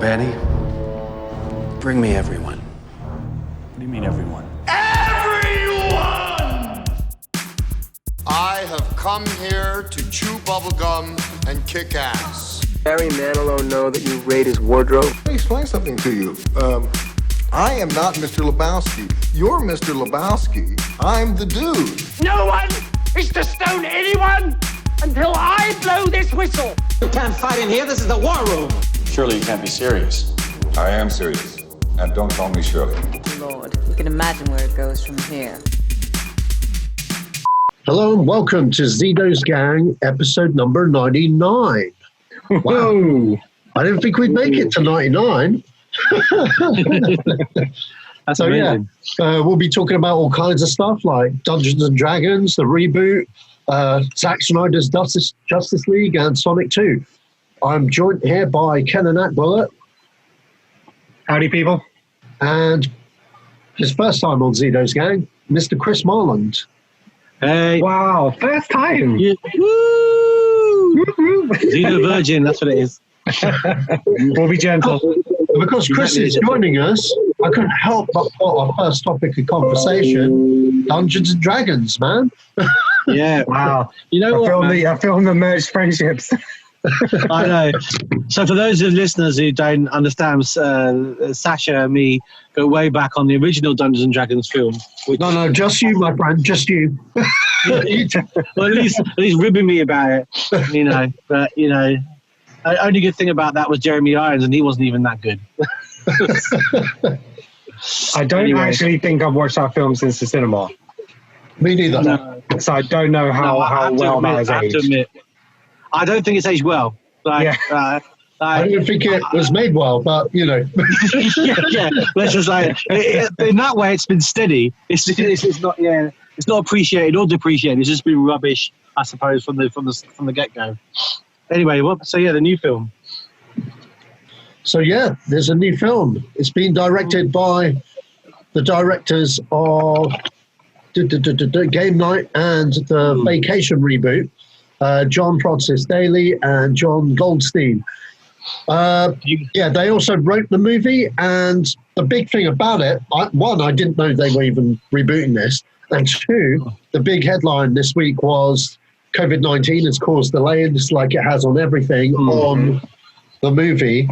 Benny, bring me everyone. What do you mean, everyone? Everyone! I have come here to chew bubblegum and kick ass. Barry Manilow know that you raid his wardrobe? Let me explain something to you. I am not Mr. Lebowski. You're Mr. Lebowski. I'm the dude. No one is to stone anyone until I blow this whistle. You can't fight in here. This is the war room. Surely you can't be serious. I am serious. And don't call me Shirley. Lord, you can imagine where it goes from here. Hello and welcome to Zedos Gang, episode number 99. Wow. Whoa. I didn't think we'd make it to 99. That's so amazing. Yeah, we'll be talking about all kinds of stuff like Dungeons and Dragons, the reboot, Zack Snyder's Justice League, and Sonic 2. I'm joined here by Kenan Akbulut. Howdy, people. And his first time on Zedos Gang, Mr. Chris Marland. Hey. Wow, first time. Yeah. Woo! Zedo Virgin, that's what it is. We'll be gentle. Because Chris is joining us, I couldn't help but put our first topic of conversation, Dungeons and Dragons, man. Yeah. Wow. You know what, I feel the merged friendships. I know. So for those of listeners who don't understand, Sacha and me go way back on the original Dungeons and Dragons film. No, just you, my friend, just you. Well, at least ribbing me about it, you know. But you know, the only good thing about that was Jeremy Irons, and he wasn't even that good. I don't actually think I've watched that film since the cinema. Me neither. No. So I don't know how well that has aged. I don't think it's aged well. Like, yeah. I don't think it was made well, but you know. yeah. Let's just say in that way, it's been steady. It's not. Yeah, it's not appreciated or depreciated. It's just been rubbish, I suppose, from the get go. Anyway, the new film. So yeah, there's a new film. It's been directed by the directors of Game Night and the Vacation reboot. John Francis Daly and John Goldstein. They also wrote the movie, and the big thing about it, one, I didn't know they were even rebooting this, and two, the big headline this week was COVID-19 has caused delays, like it has on everything, on the movie,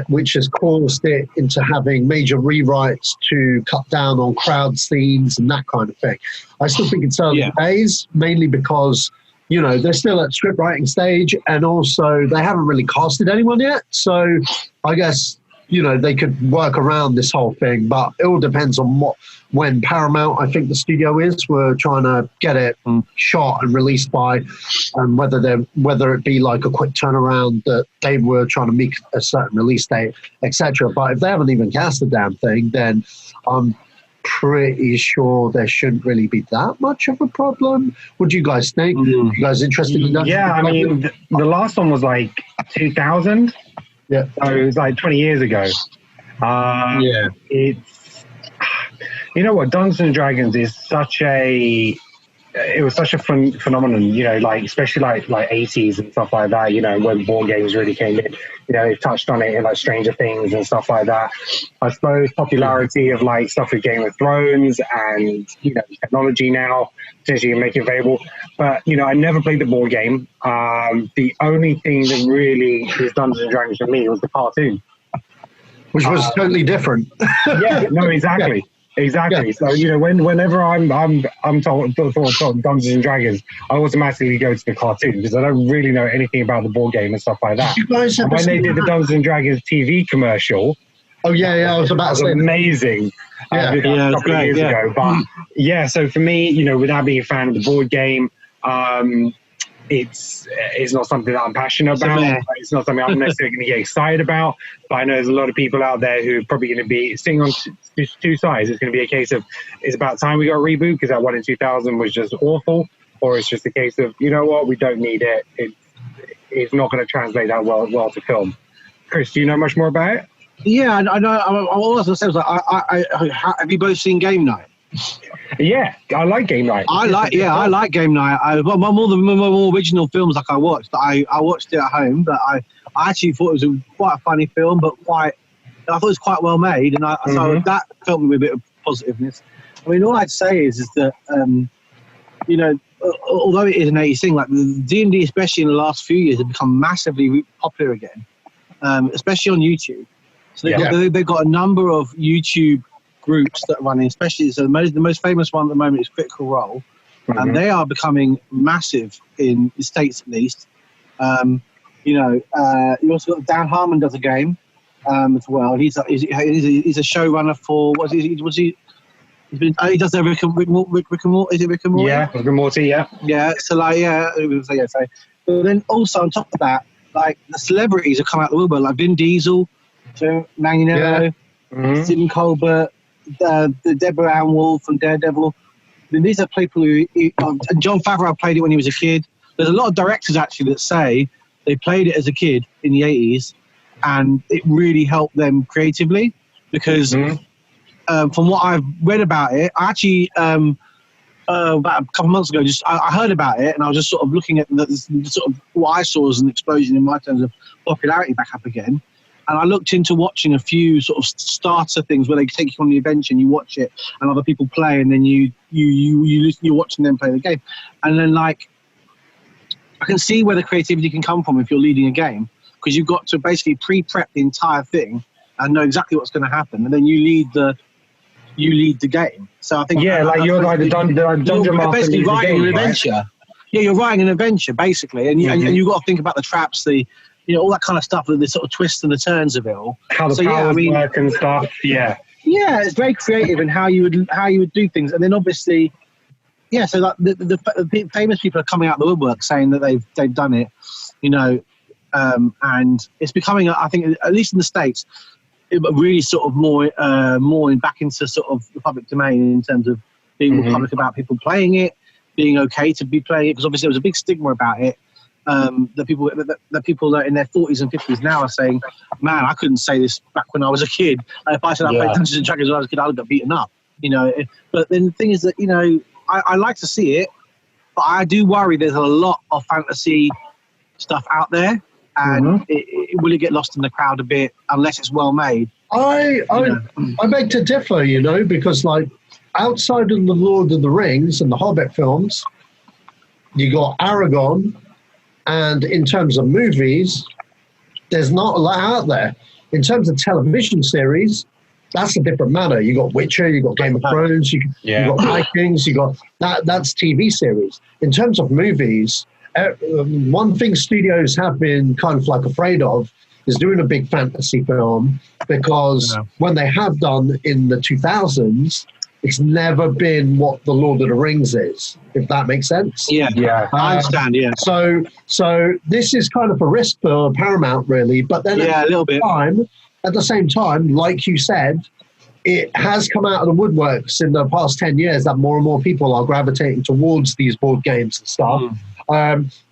which has caused it into having major rewrites to cut down on crowd scenes and that kind of thing. I still think it's early days, mainly because you know, they're still at script writing stage, and also they haven't really casted anyone yet. So I guess, you know, they could work around this whole thing, but it all depends on when Paramount, I think the studio is, we're trying to get it shot and released by, and whether it be like a quick turnaround that they were trying to make a certain release date, etc. But if they haven't even cast the damn thing, then I'm pretty sure there shouldn't really be that much of a problem. What do you guys think? You guys interested in that? Yeah, I mean, the last one was like 2000. Yeah. So it was like 20 years ago. It's, you know what, Dungeons and Dragons is such a phenomenon, you know, like, especially like 80s and stuff like that, you know, when board games really came in, you know, they've touched on it in like Stranger Things and stuff like that. I suppose popularity of like stuff with Game of Thrones and, you know, technology now potentially make it available. But, you know, I never played the board game. The only thing that really is Dungeons and Dragons for me was the cartoon. Which was totally different. Yeah, no, exactly. Yeah. Exactly. Yeah. So, you know, whenever I'm told Dungeons and Dragons, I automatically go to the cartoon because I don't really know anything about the board game and stuff like that. And when they did the Dungeons and Dragons TV commercial, I was about to say amazing. A couple of years ago. But yeah, so for me, you know, without being a fan of the board game, it's not something that I'm passionate about. It's not something I'm necessarily going to get excited about. But I know there's a lot of people out there who are probably going to be sitting on two sides. It's going to be a case of, it's about time we got a reboot because that one in 2000 was just awful. Or it's just a case of, you know what, we don't need it. It's not going to translate that well to film. Chris, do you know much more about it? Yeah, I know. All I was going to say was, have you both seen Game Night? Yeah, I like Game Night. I like Game Night. One of the more original films like I watched. I watched it at home, but I actually thought it was quite a funny film, but I thought it was quite well made, and so that filled me with a bit of positiveness. I mean, all I'd say is that you know, although it is an 80s thing, like the D&D, especially in the last few years, have become massively popular again, especially on YouTube. So they've got a number of YouTube groups that are running, especially the most famous one at the moment is Critical Role, and they are becoming massive in the States at least. You know, you also got Dan Harmon does a game as well. He's a showrunner for he does the Rick and Morty. Is it Rick and Morty? Yeah, Rick and Morty. Yeah. Yeah. So but then also on top of that, like the celebrities have come out of the woodwork, like Vin Diesel, Joe Manganiello, Stephen Colbert, the Deborah Ann Woll from Daredevil. I mean, these are people who and Jon Favreau played it when he was a kid. There's a lot of directors actually that say they played it as a kid in the 80s, and it really helped them creatively because. From what I've read about it, I actually about a couple of months ago, I heard about it, and I was just sort of looking at the sort of what I saw as an explosion in my terms of popularity back up again. And I looked into watching a few sort of starter things where they take you on the adventure and you watch it, and other people play, and then you're watching them play the game, and then like I can see where the creativity can come from if you're leading a game, because you've got to basically pre-prep the entire thing and know exactly what's going to happen, and then you lead the game. So I think you're like the dungeon master. Basically writing game, an adventure. Right? Yeah, you're writing an adventure basically, and you've got to think about the traps, all that kind of stuff, the sort of twists and the turns of it all. How the powers work and stuff. Yeah. Yeah, it's very creative in how you would do things, and then obviously, so like the famous people are coming out of the woodwork saying that they've done it, and it's becoming, I think, at least in the States, really sort of more back into sort of the public domain in terms of being more public about people playing it, being okay to be playing it, because obviously there was a big stigma about it. That people that in their 40s and 50s now are saying, man, I couldn't say this back when I was a kid. If I said I played Dungeons and Dragons when I was a kid, I'd have got beaten up. But then the thing is that I like to see it, but I do worry there's a lot of fantasy stuff out there. And will it get lost in the crowd a bit unless it's well made? I beg to differ, because like outside of the Lord of the Rings and the Hobbit films, you got Aragon, and in terms of movies, there's not a lot out there. In terms of television series, that's a different matter. You got Witcher, you got Game of Thrones, you got Vikings, you got that's TV series. In terms of movies. One thing studios have been kind of like afraid of is doing a big fantasy film, because when they have done in the 2000s, it's never been what the Lord of the Rings is, if that makes sense. Yeah, I understand. Yeah. So this is kind of a risk for Paramount, really. But then a little bit. At the same time, like you said, it has come out of the woodworks in the past 10 years that more and more people are gravitating towards these board games and stuff.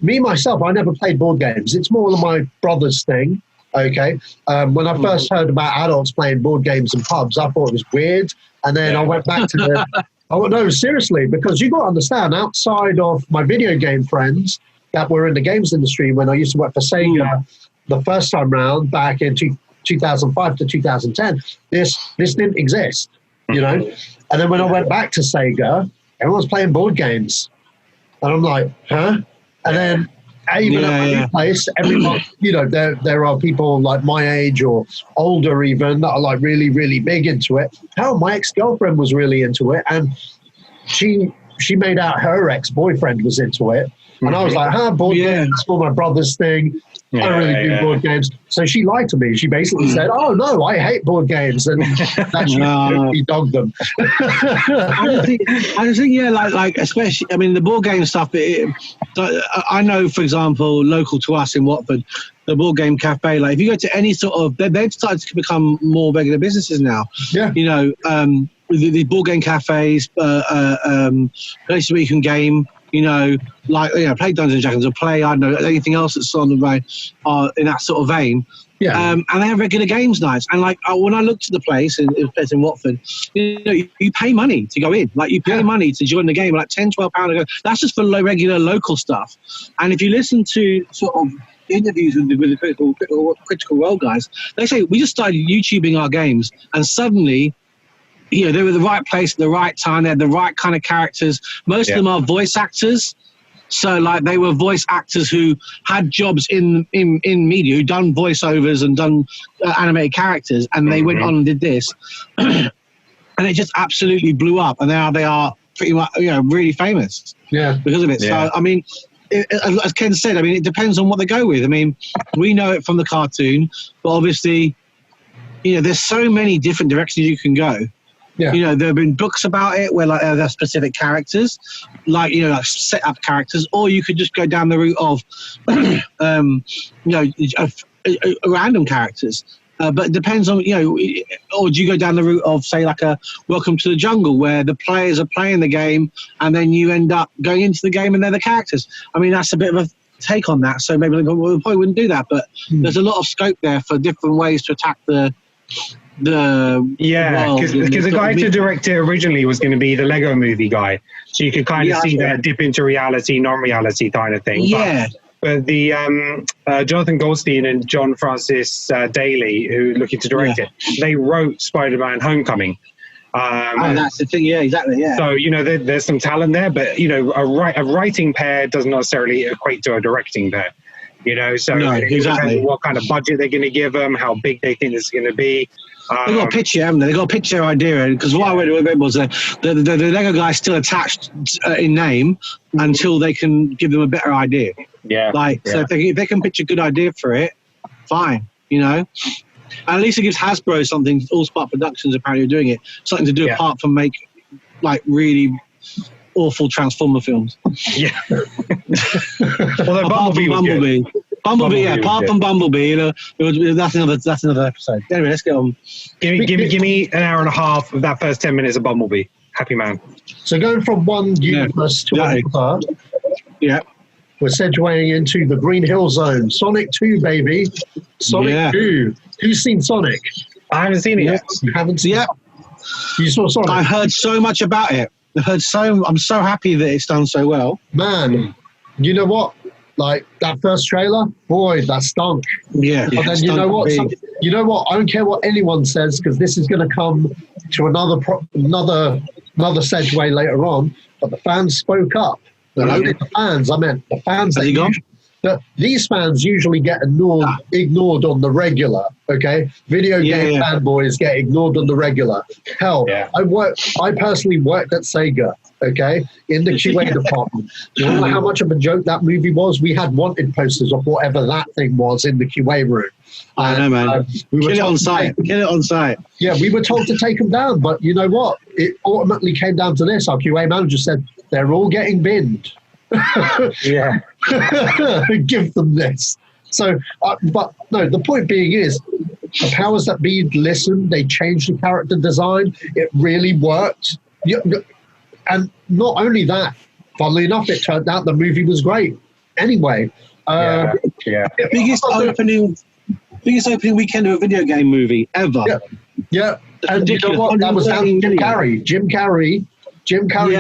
Me, myself, I never played board games. It's more than my brother's thing, okay? When I first heard about adults playing board games in pubs, I thought it was weird. And then I went back to no, seriously, because you got to understand, outside of my video game friends that were in the games industry when I used to work for Sega the first time round back in 2005 to 2010, this didn't exist, And then when I went back to Sega, everyone was playing board games. And I'm like, huh? And then even at my new place, everyone, there are people like my age or older even that are like really, really big into it. Hell, my ex-girlfriend was really into it, and she made out her ex-boyfriend was into it. And I was like, board games, it's for my brother's thing. I don't really do board games. So she lied to me. She basically said, oh, no, I hate board games. And that's she dogged them. I just think, like especially, I mean, the board game stuff, I know, for example, local to us in Watford, the board game cafe, like if you go to any sort of, they've started to become more regular businesses now. Yeah. The board game cafes, places where you can game, play Dungeons and Dragons or play, I don't know, anything else that's on the way, in that sort of vein. Yeah. And they have regular games nights. And like when I looked at the place, in Watford, you pay money to go in. Like you pay money to join the game, like £10, £12 a go. That's just for regular local stuff. And if you listen to sort of interviews with the critical role guys. They say we just started YouTubing our games, and suddenly, they were the right place at the right time. They had the right kind of characters. Most of them are voice actors. So, like, they were voice actors who had jobs in media, who done voiceovers and done animated characters, and they went on and did this. And it just absolutely blew up, and now they are pretty much, really famous because of it. Yeah. So, I mean, as Ken said, it depends on what they go with. We know it from the cartoon, but obviously, there's so many different directions you can go. Yeah. There have been books about it where like there are specific characters, like set up characters, or you could just go down the route of random characters. But it depends on or do you go down the route of say like a Welcome to the Jungle where the players are playing the game and then you end up going into the game and they're the characters. That's a bit of a take on that. So maybe we probably wouldn't do that, but there's a lot of scope there for different ways to attack because the guy to direct it originally was going to be the Lego Movie guy, so you could kind of see that dip into reality, non-reality kind of thing. But the Jonathan Goldstein and John Francis Daly, who are looking to direct it, they wrote Spider-Man: Homecoming. That's the thing. Yeah, exactly. Yeah. So there's some talent there, but a writing pair doesn't necessarily equate to a directing pair. So no, exactly what kind of budget they're going to give them, how big they think this is going to be. They got a picture, haven't they? They got a picture idea, because what I read was the Lego guy's still attached in name until they can give them a better idea. Yeah. So if they can pitch a good idea for it, fine. And at least it gives Hasbro something. Allspark Productions apparently are doing it, something to do apart from make like really awful Transformer films. Yeah. Although Bumblebee. Apart from Bumblebee, that's another episode. Anyway, let's get on. Give me an hour and a half of that first 10 minutes of Bumblebee. Happy man. So going from one universe to another, we're segueing into the Green Hill Zone. Sonic 2, baby. Sonic 2. Who's seen Sonic? I haven't seen it yet. You haven't seen it? You saw Sonic? I heard so much about it. I'm so happy that it's done so well. Man, you know what? Like that first trailer, boy, that stunk. Yeah. But then you know what? I don't care what anyone says because this is going to come to another segue later on. But the fans spoke up. The fans. I meant the fans. These fans usually get ignored on the regular. Okay, video game fanboys get ignored on the regular. Hell, I personally worked at Sega. Okay, in the QA department. You know how much of a joke that movie was? We had wanted posters of whatever that thing was in the QA room. I know, man. Kill it on site. Yeah, we were told to take them down, but you know what? It ultimately came down to this. Our QA manager said they're all getting binned. Yeah. Give them this. So, but no, the point being is the powers that be listened, they changed the character design. It really worked. And not only that, funnily enough, it turned out the movie was great. Anyway. Biggest opening weekend of a video game movie ever. Yeah. And you know what? That was Jim Carrey. Jim Carrey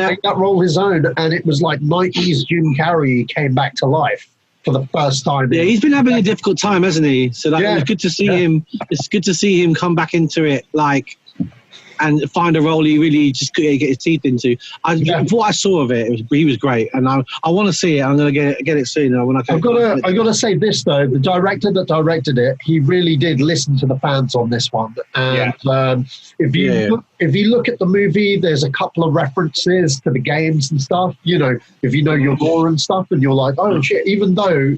made that role his own, and it was like 90s Jim Carrey came back to life for the first time. Yeah, he's been having a difficult time, hasn't he? So it's good to see him. It's good to see him come back into it, and find a role he really just couldn't get his teeth into. What I saw of it, he was great, and I want to see it. I'm going to get it soon. When I I've got to say this though: the director that directed it, he really did listen to the fans on this one. And if you look at the movie, there's a couple of references to the games and stuff. If you know your lore and stuff, and you're like, oh shit. Even though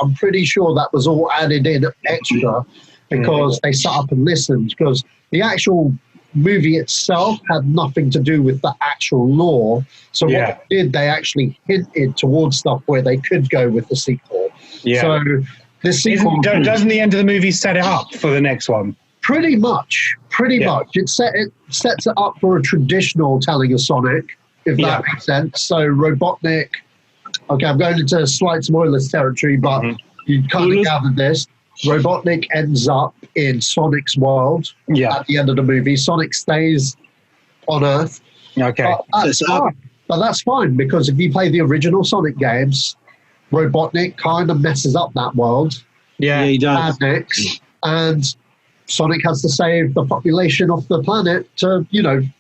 I'm pretty sure that was all added in extra because they sat up and listened, because the actual movie itself had nothing to do with the actual lore. So what they did, they actually hinted towards stuff where they could go with the sequel. Yeah. So this sequel doesn't the end of the movie set it up for the next one? Pretty much. It sets it up for a traditional telling of Sonic, if that makes sense. So Robotnik. Okay, I'm going into slight spoilers territory, but you kind of gathered this. Robotnik ends up in Sonic's world at the end of the movie. Sonic stays on Earth. Okay. But that's fine because if you play the original Sonic games, Robotnik kind of messes up that world. Yeah, he does. And Sonic has to save the population of the planet to,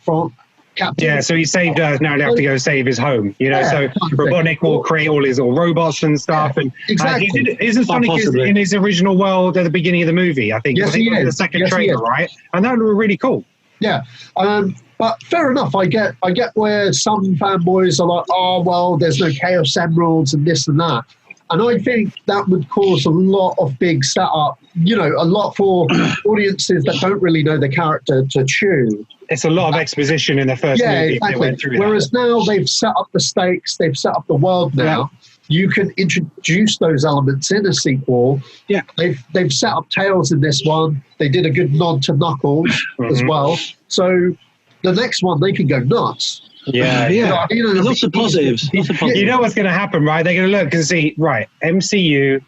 from captivity. Yeah, so he saved Earth. Now they have to go save his home. So Robotnik will create all his little robots and stuff. Yeah, and exactly. Isn't Sonic in his original world at the beginning of the movie? I think. Yes, he is. The second trailer, right? And that would be really cool. Yeah, but fair enough. I get where some fanboys are like, oh well, there's no Chaos Emeralds and this and that. And I think that would cause a lot of big setup, a lot for audiences that don't really know the character to chew. It's a lot of exposition in the first movie. Exactly. They went through Whereas now they've set up the stakes, they've set up the world now. Yeah. You can introduce those elements in a sequel. Yeah. They've set up Tails in this one. They did a good nod to Knuckles as well. So the next one, they can go nuts. Yeah. Lots of positives. You know what's going to happen, right? They're going to look and see, right, MCU,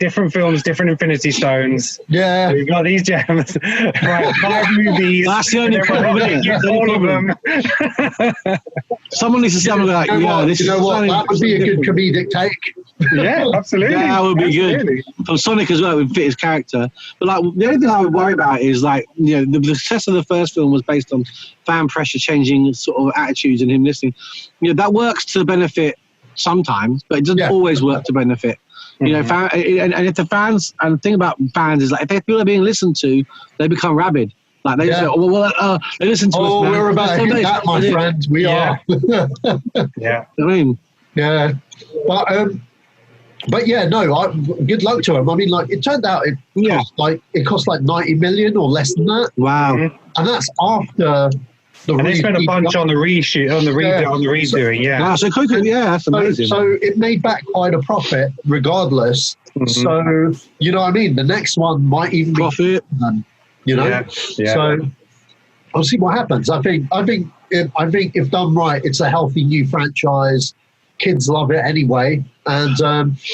different films, different Infinity Stones. Yeah. We've got these gems. Right, 5 movies. That's the only problem. All of them. Someone needs to say like, this is... That would be a good comedic take. Yeah, absolutely. Yeah, that would be good. From Sonic as well, it would fit his character. But the only thing I would worry about is the success of the first film was based on fan pressure changing sort of attitudes and him listening. That works to benefit sometimes, but it doesn't always work to benefit. And if the fans, and the thing about fans is if they feel they're being listened to, they become rabid. Like they say, they listen to us. Oh, we're about to hit that, my friend. We are. Yeah. I mean, yeah, but yeah, no. Good luck to him. I mean, it turned out it cost like 90 million or less than that. Wow. And that's after. And they spent a bunch on the reshoot, on the redoing, Wow, so that's amazing. So it made back quite a profit, regardless. So you know what I mean. The next one might even profit. So I'll see what happens. I think if done right, it's a healthy new franchise. Kids love it anyway, and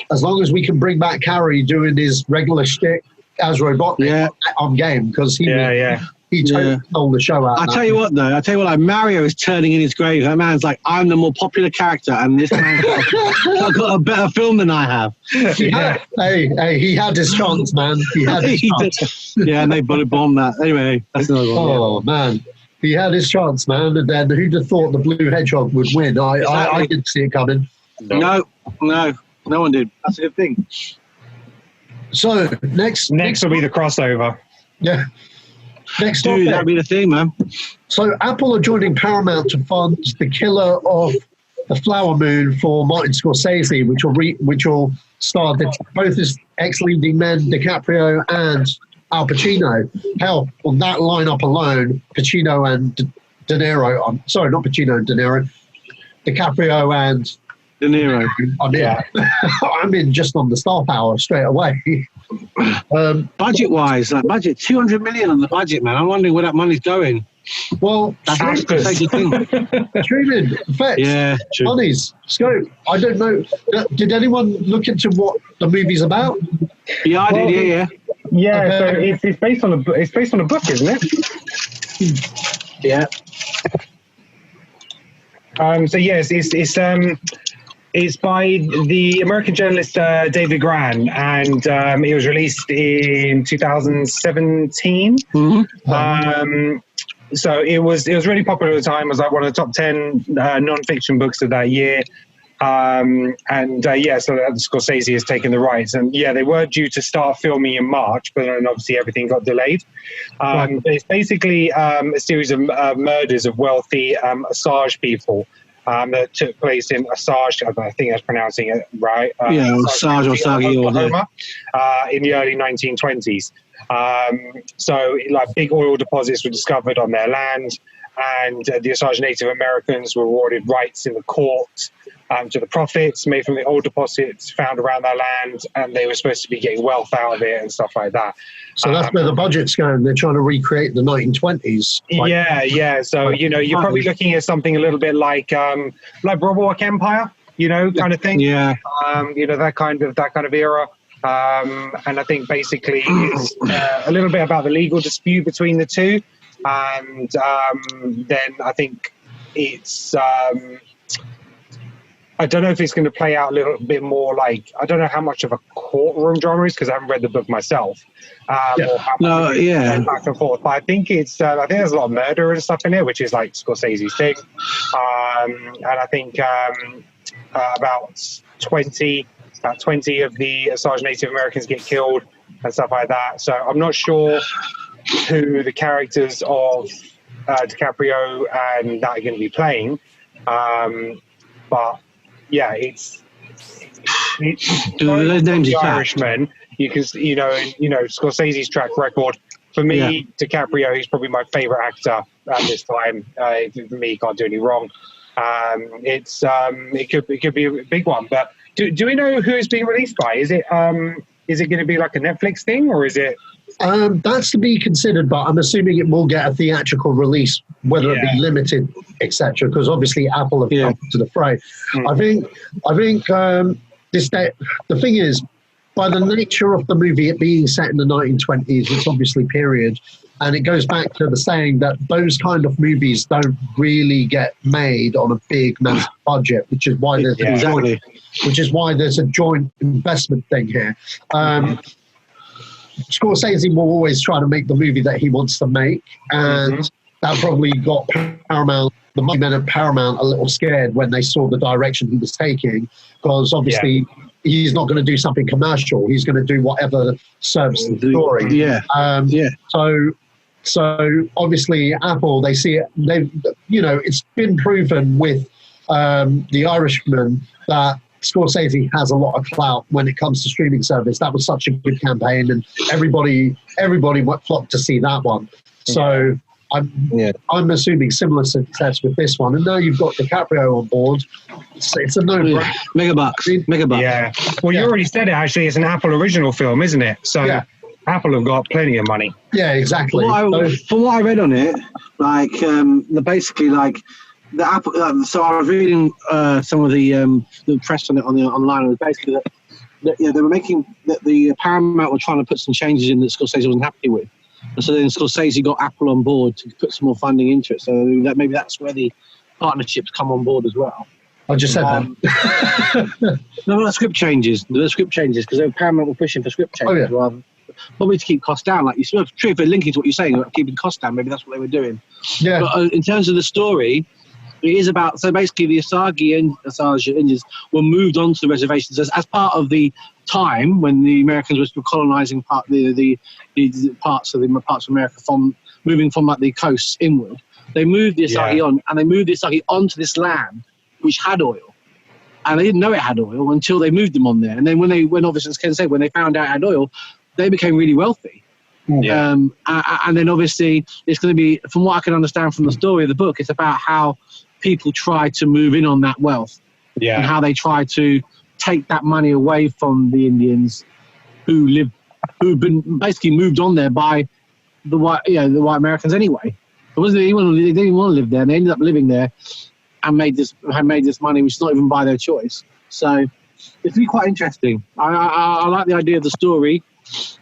as long as we can bring back Carrie doing his regular shtick as Robotnik, I'm game because he totally stole the show out. I tell you what, Mario is turning in his grave. That man's like, I'm the more popular character, and this man's got a better film than I have. Hey, he had his chance, man. He had his chance. And they bombed that. Anyway, that's another one. Oh, man. He had his chance, man. And then who'd have thought the Blue Hedgehog would win? I didn't see it coming. No one did. That's a good thing. So, next will be the crossover. Yeah. Next topic. That'd be the thing, man. So Apple are joining Paramount to fund The Killer of the Flower Moon for Martin Scorsese, which will star both his ex-leading men, DiCaprio and Al Pacino. Hell, on that lineup alone, Pacino and De Niro. Sorry, not Pacino and De Niro. DiCaprio and De Niro. I'm in just on the star power straight away. Budget-wise, budget 200 million on the budget, man. I'm wondering where that money's going. Well, that's the thing. Streaming, effects, monies, scope. I don't know. Did anyone look into what the movie's about? Yeah, I did. Yeah. So it's based on a book, isn't it? Yeah. So yes, it's by the American journalist David Gran, and it was released in 2017. So it was really popular at the time. It was like one of the top 10 non-fiction books of that year. So Scorsese has taken the rights, and they were due to start filming in March, but then obviously everything got delayed. It's basically a series of murders of wealthy Osage people that took place in Osage. I think that's pronouncing it right. Osage, Oklahoma, in the early 1920s. So big oil deposits were discovered on their land, and the Osage Native Americans were awarded rights in the court to the profits made from the oil deposits found around their land, and they were supposed to be getting wealth out of it and stuff like that. So that's where the budget's going. They're trying to recreate the 1920s. So, you're probably looking at something a little bit like Boardwalk Empire, kind of thing. Yeah. That kind of era. And I think basically it's a little bit about the legal dispute between the two. And then I think it's I don't know if it's going to play out a little bit more like, I don't know how much of a courtroom drama is because I haven't read the book myself. Or how much back and forth. But I think it's, I think there's a lot of murder and stuff in it, which is like Scorsese's thing. And I think about 20 of the Osage Native Americans get killed and stuff like that. So I'm not sure who the characters of DiCaprio and that are going to be playing. But yeah, it's those names the are Irishman. You can, Scorsese's track record. For me, DiCaprio, he's probably my favorite actor at this time. For me, he can't do any wrong. It could be a big one. But do we know who it's being released by? Is it going to be like a Netflix thing, or is it? That's to be considered, but I'm assuming it will get a theatrical release, whether it be limited, etc. Because obviously Apple have come to the fray. I think the thing is, by the nature of the movie, it being set in the 1920s, it's obviously period, and it goes back to the saying that those kind of movies don't really get made on a big, massive budget, which is why there's a joint investment thing here. Scorsese will always try to make the movie that he wants to make, and that probably got Paramount, the money men at Paramount, a little scared when they saw the direction he was taking, because obviously he's not going to do something commercial. He's going to do whatever serves the story. So obviously Apple, they see it. It's been proven with The Irishman that Scorsese has a lot of clout when it comes to streaming service. That was such a good campaign, and everybody flocked to see that one. So I'm assuming similar success with this one. And now you've got DiCaprio on board. It's a no-brainer. Mega bucks. Yeah. Well, you already said it. Actually, it's an Apple original film, isn't it? So Apple have got plenty of money. Yeah, exactly. From what I read on it, basically the Apple. So I was reading some of the press on it online. It was basically that they were making that the Paramount were trying to put some changes in that Scorsese wasn't happy with, and so then Scorsese got Apple on board to put some more funding into it. So that maybe that's where the partnerships come on board as well. I just said that. No, the script changes. The script changes because Paramount were pushing for script changes rather. Probably to keep costs down, like you said. True, if they're linking to what you're saying about keeping costs down, maybe that's what they were doing. Yeah. But in terms of the story, it is about, so basically the Osage Indians were moved onto the reservations as part of the time when the Americans were colonizing the parts of America from moving from like the coasts inward. They moved the Osage on, and they moved the Osage onto this land which had oil. And they didn't know it had oil until they moved them on there. And then when obviously, as Ken said, when they found out it had oil, they became really wealthy. Yeah. And then obviously it's going to be, from what I can understand from the story of the book, it's about how people try to move in on that wealth and how they try to take that money away from the Indians who've been basically moved on there by the white Americans anyway. It wasn't anyone, they didn't want to live there, and they ended up living there and made this money, which is not even by their choice. So it's really quite interesting. I like the idea of the story.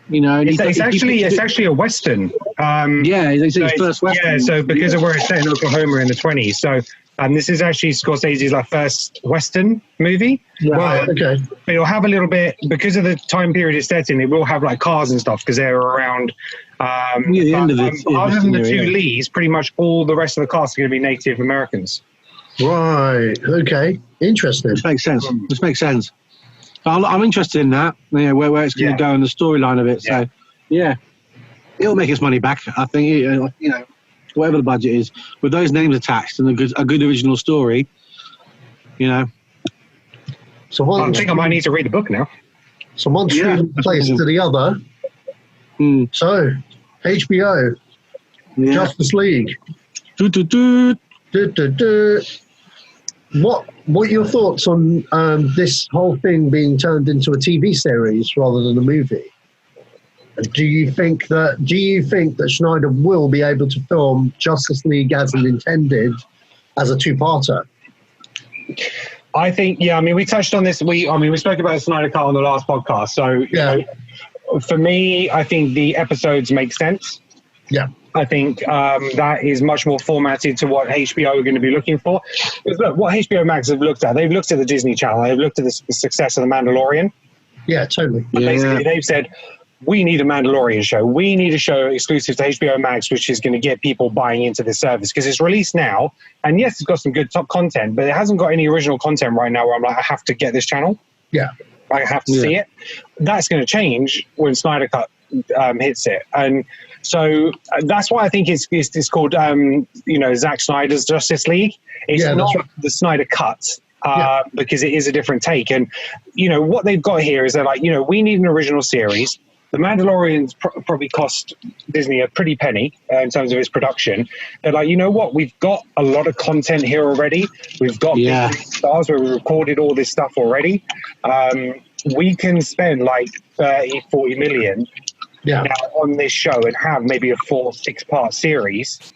It's actually a Western. It's his first Western. Yeah, so because of where it's set in Oklahoma in the 20s. So this is actually Scorsese's first Western movie. Right, okay. But it'll have a little bit, because of the time period it's set in, it will have cars and stuff because they're around. The end of it. Other than the two leads, pretty much all the rest of the cast are going to be Native Americans. Right, okay. Interesting. This makes sense. I'm interested in that, where it's going to go in the storyline of it. So, it'll make its money back. I think, whatever the budget is, with those names attached and a good original story, So I think I might need to read the book now. So one place to the other. So, HBO, Justice League. What are your thoughts on this whole thing being turned into a TV series rather than a movie? Do you think that Schneider will be able to film Justice League as intended as a two-parter? I think, we touched on this. We spoke about the Snyder Cut on the last podcast. So, for me, I think the episodes make sense. Yeah. I think that is much more formatted to what HBO are going to be looking for. Because look, what HBO Max have looked at, they've looked at the Disney Channel, they've looked at the success of The Mandalorian. Yeah, totally. And basically, they've said, we need a Mandalorian show. We need a show exclusive to HBO Max, which is going to get people buying into this service because it's released now. And yes, it's got some good top content, but it hasn't got any original content right now where I'm like, I have to get this channel. Yeah. I have to see it. That's going to change when Snyder Cut hits it. And so that's why I think it's called, Zack Snyder's Justice League. It's not the Snyder Cut. Because it is a different take. And, what they've got here is they're like, we need an original series. The Mandalorian probably cost Disney a pretty penny in terms of its production. They're like, you know what? We've got a lot of content here already. We've got stars where we recorded all this stuff already. We can spend like 30, 40 million now on this show and have maybe a 4-6 part series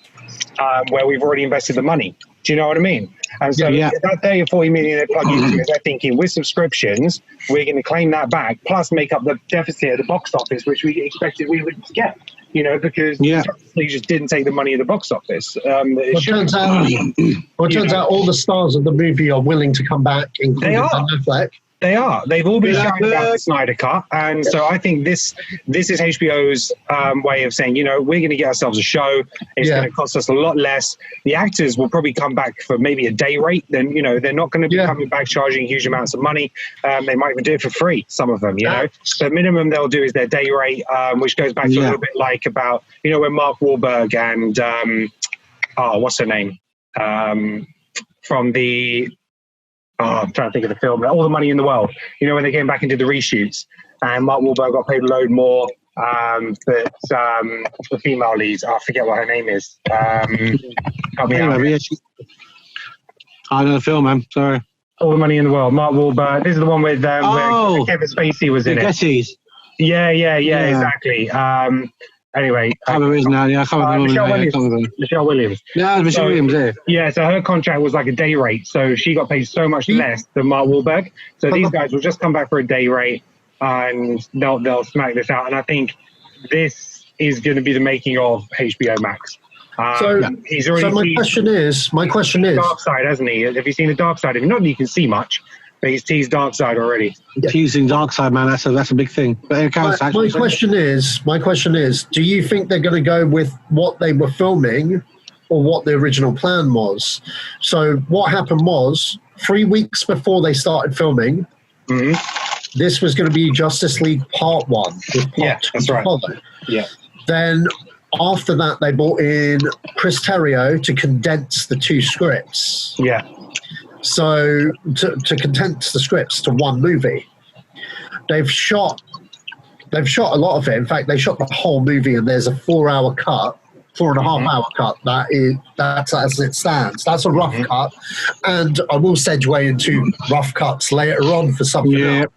where we've already invested the money. Do you know what I mean? And so that 30 or 40 million they plug into it, they're thinking with subscriptions, we're going to claim that back, plus make up the deficit at the box office, which we expected we would get, because we just didn't take the money at the box office. It turns out all the stars of the movie are willing to come back, including Ben Affleck. They are. They've all been shouting about the Snyder Cut. And so I think this is HBO's way of saying, we're going to get ourselves a show. It's going to cost us a lot less. The actors will probably come back for maybe a day rate. Then, they're not going to be coming back charging huge amounts of money. They might even do it for free, some of them, The minimum they'll do is their day rate, which goes back to a little bit like about, when Mark Wahlberg and, what's her name? From the... I'm trying to think of the film. All the Money in the World. When they came back and did the reshoots, and Mark Wahlberg got paid a load more. But the female lead, I forget what her name is. Help me out. I know the film, man. Sorry. All the Money in the World. Mark Wahlberg. This is the one with where Kevin Spacey was in it. Yeah, exactly. Anyway, I can't remember now. I can't remember. Michelle Williams. Yeah, Michelle Williams. Yeah, so her contract was like a day rate, so she got paid so much less than Mark Wahlberg. So these guys will just come back for a day rate, and they'll smack this out. And I think this is going to be the making of HBO Max. He's already. So my question is, Dark Side, hasn't he? Have you seen the Dark Side? Not that you can see much. But he's teased Dark Side already. Teasing Dark Side, man, that's a big thing. But my question is, do you think they're going to go with what they were filming or what the original plan was? So what happened was 3 weeks before they started filming, this was going to be Justice League Part 1 with Part 2 to follow. Yeah. Then after that, they brought in Chris Terrio to condense the two scripts. Yeah. So to condense the scripts to one movie, they've shot a lot of it. In fact, they shot the whole movie, and there's a 4-hour cut, 4.5-hour cut. That's as it stands. That's a rough cut, and I will segue into rough cuts later on for something else.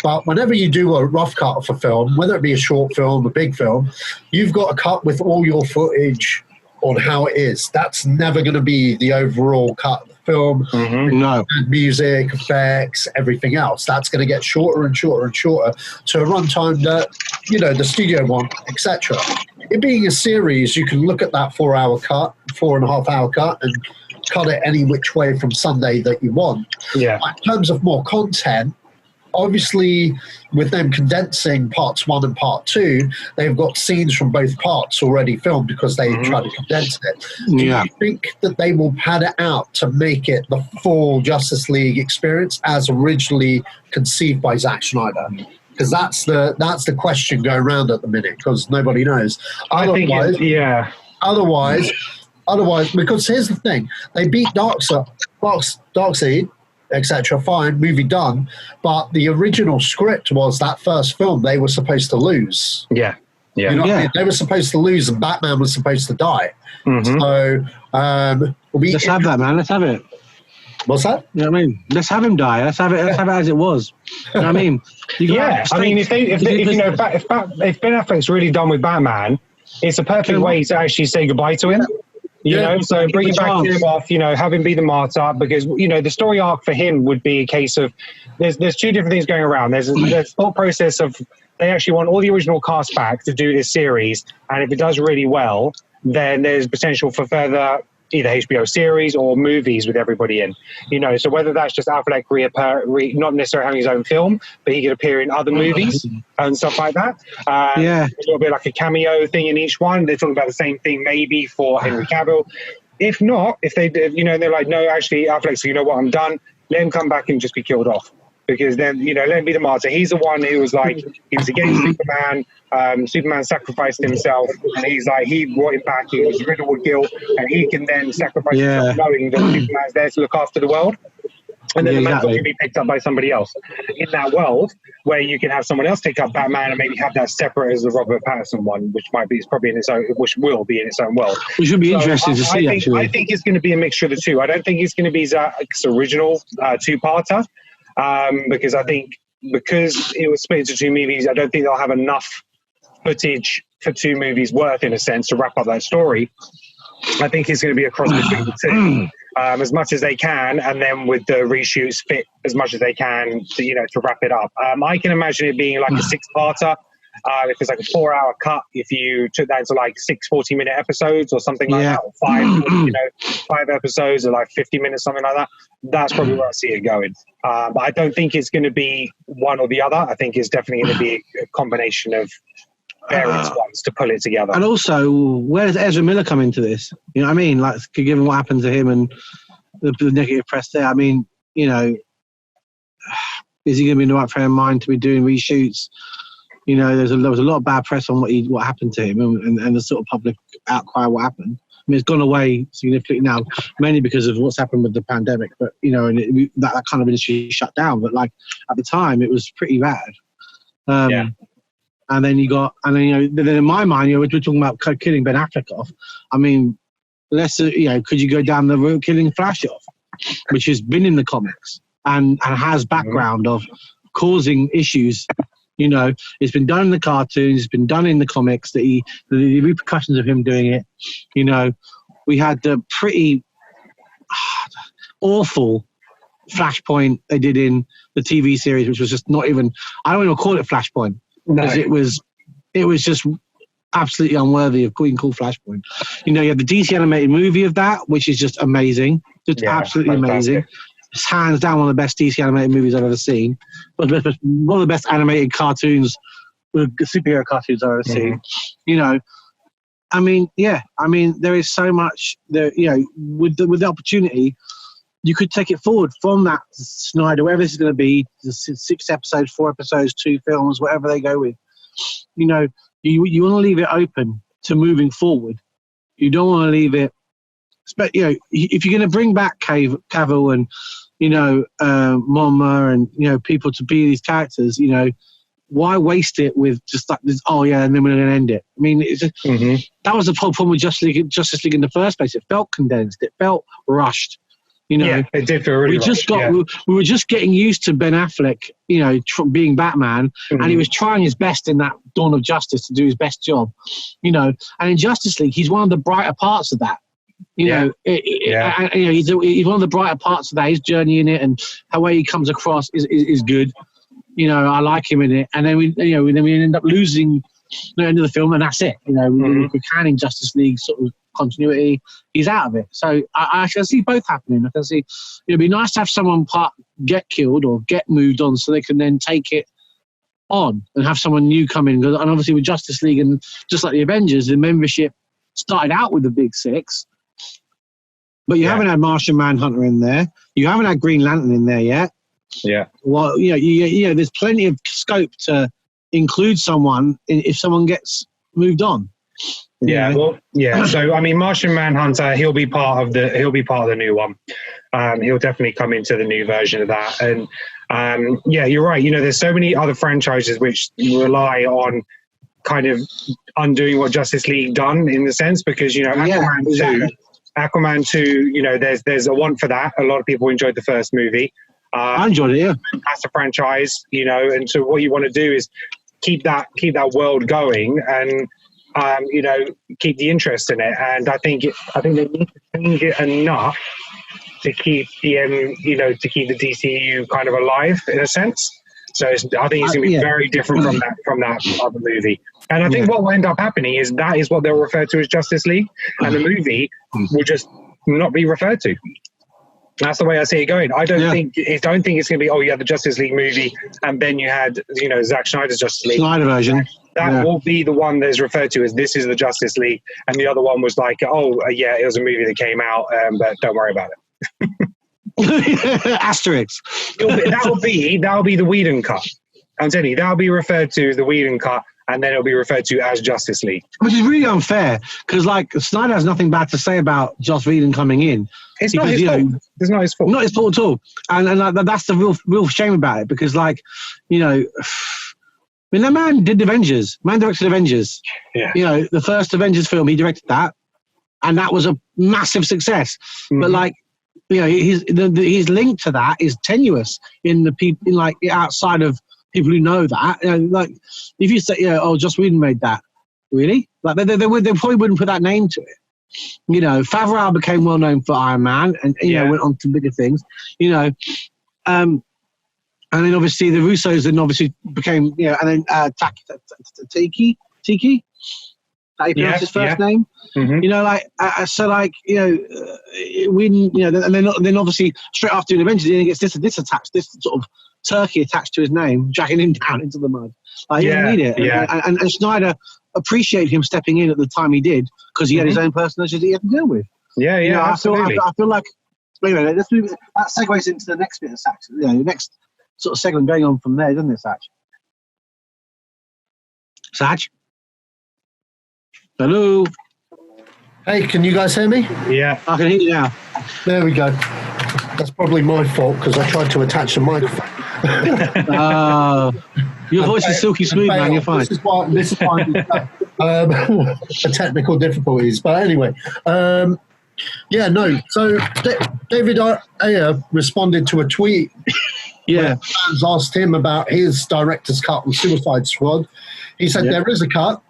But whenever you do a rough cut of a film, whether it be a short film, a big film, you've got a cut with all your footage on how it is. That's never going to be the overall cut. Film, music, effects, everything else. That's going to get shorter and shorter and shorter to a runtime that, the studio want, etc. It being a series, you can look at that 4-hour cut, 4.5-hour cut, and cut it any which way from Sunday that you want. Yeah. In terms of more content, obviously, with them condensing parts 1 and part 2, they've got scenes from both parts already filmed because they tried to condense it. Do you think that they will pad it out to make it the full Justice League experience as originally conceived by Zack Snyder? Because that's the question going around at the minute, because nobody knows. Otherwise, because here's the thing: they beat Darkseid, etc. Fine, movie done. But the original script was that first film they were supposed to lose. Yeah. You know what I mean? They were supposed to lose, and Batman was supposed to die. So let's have that, man. Let's have it. What's that? You know what I mean? Let's have him die. Let's have it. Let's have it as it was. You know what I mean? If Ben Affleck's really done with Batman, it's a perfect way to actually say goodbye to him. So bring him back to him off, have him be the martyr, because, the story arc for him would be a case of there's two different things going around. There's thought process of they actually want all the original cast back to do this series, and if it does really well, then there's potential for further either HBO series or movies with everybody in, you know. So whether that's just Affleck not necessarily having his own film, but he could appear in other movies and stuff like that. A little bit like a cameo thing in each one. They're talking about the same thing maybe for Henry Cavill. If not, if they, you know, they're like, no, actually, Affleck, so you know what, I'm done. Let him come back and just be killed off. Because then, you know, let him be the martyr. He's the one who was like, he was against Superman. Superman sacrificed himself, and he's like, he brought him back. He was riddled with guilt, and he can then sacrifice himself, knowing that Superman's there to look after the world. And then the mantle can be picked up by somebody else. In that world, where you can have someone else take up Batman and maybe have that separate as the Robert Pattinson one, which might be, it's probably in its own, which will be in its own world. Which would be interesting to see, actually. I think it's going to be a mixture of the two. I don't think it's going to be Zach's original two-parter. Because I think because it was split into two movies, I don't think they'll have enough footage for two movies worth, in a sense, to wrap up that story. I think it's going to be a cross between the two, as much as they can, and then with the reshoots fit as much as they can to, you know, to wrap it up. I can imagine it being like a six-parter. If it's like a 4-hour cut, if you took that into like 6 40-minute episodes or something like that, or 5 episodes or like 50 minutes, something like that, that's probably where I see it going. But I don't think it's going to be one or the other. I think it's definitely going to be a combination of various ones to pull it together. And also, where does Ezra Miller come into this? You know what I mean? Like, given what happened to him and the negative press there, I mean, you know, is he going to be in the right frame of mind to be doing reshoots? You know, there was a lot of bad press on what happened to him and the sort of public outcry what happened. I mean, it's gone away significantly now, mainly because of what's happened with the pandemic. But, you know, and that kind of industry shut down. But, like, at the time, it was pretty bad. And then you know, then in my mind, you know, we're talking about killing Ben Affleck off. I mean, you know, could you go down the route killing Flash off, which has been in the comics and has background of causing issues. You know, it's been done in the cartoons, it's been done in the comics, the repercussions of him doing it. You know, we had the pretty awful Flashpoint they did in the TV series, which was just not even, I don't even call it Flashpoint, because it was just absolutely unworthy of being called Flashpoint. You know, you had the DC animated movie of that, which is just amazing, just absolutely amazing. It's hands down one of the best DC animated movies I've ever seen. But one of the best animated cartoons, superhero cartoons I've ever seen. You know, I mean, there is so much there. You know, with the opportunity, you could take it forward from that Snyder, wherever this is going to be, 6 episodes, 4 episodes, 2 films, whatever they go with. You know, you want to leave it open to moving forward. You don't want to leave it. But, you know, if you're going to bring back Cavill and, you know, Mama and, you know, people to be these characters, you know, why waste it with just like this, and then we're going to end it? I mean, it's just, that was the whole problem with Justice League in the first place. It felt condensed. It felt rushed. You know, yeah, it did feel really rushed. We were just getting used to Ben Affleck, you know, being Batman, and he was trying his best in that Dawn of Justice to do his best job, you know. And in Justice League, he's one of the brighter parts of that. You know, you know, he's one of the brighter parts of that. His journey in it and how way he comes across is good. You know, I like him in it. And then we end up losing the end of the film, and that's it. You know, we're canning Justice League sort of continuity. He's out of it. So I can see both happening. I can see it'd be nice to have someone get killed or get moved on, so they can then take it on and have someone new come in. And obviously with Justice League and just like the Avengers, the membership started out with the big 6. But you haven't had Martian Manhunter in there. You haven't had Green Lantern in there yet. Yeah. Well, you know, there's plenty of scope to include someone if someone gets moved on. Yeah. Well, yeah. So I mean, Martian Manhunter, he'll be part of the new one. He'll definitely come into the new version of that. And yeah, you're right. You know, there's so many other franchises which rely on kind of undoing what Justice League done in the sense, because, you know, Aquaman 2, you know, there's a want for that. A lot of people enjoyed the first movie. I enjoyed it, yeah. As a franchise, you know, and so what you want to do is keep that world going and, you know, keep the interest in it. And I think they need to change it enough to keep the DCU kind of alive in a sense. So I think it's going to be very different from that other movie. And I think what will end up happening is that is what they'll refer to as Justice League, and the movie will just not be referred to. That's the way I see it going. I don't think it's going to be, you had the Justice League movie, and then you had, Zack Snyder's Justice League. Snyder version. That will be the one that's referred to as this is the Justice League, and the other one was like, it was a movie that came out, but don't worry about it. Asterisk. That'll be the Whedon cut. I'm telling you, that'll be referred to as the Whedon cut, and then it'll be referred to as Justice League. Which is really unfair, because Snyder has nothing bad to say about Joss Whedon coming in. It's not his fault. It's not his fault. Not his fault at all. And that's the real shame about it, because that man did Avengers. Man directed Avengers. Yeah. The first Avengers film, he directed that, and that was a massive success. Mm-hmm. But his link to that is tenuous in the people, outside of people who know that. If you say, Joss Whedon made that, really? They probably wouldn't put that name to it. Favreau became well known for Iron Man, and went on to bigger things. And then obviously the Russos then obviously became, and then Tiki. How you pronounce his first name? Mm-hmm. And then obviously straight after doing Avengers, he gets this attached, this sort of turkey attached to his name, dragging him down into the mud. He didn't need it. And Snyder appreciated him stepping in at the time he did, because he had his own personality that he had to deal with. Absolutely. I feel like, anyway, let's move. That segues into the next bit of Sach. The next sort of segment going on from there, doesn't it, Sach? Sach? Hello? Hey, can you guys hear me? Yeah. I can hear you now. There we go. That's probably my fault, because I tried to attach the microphone. Your voice is silky smooth, man. You're fine. This is why the technical difficulties. But anyway, So David Ayer responded to a tweet. Yeah. Fans asked him about his director's cut on Suicide Squad. He said there is a cut.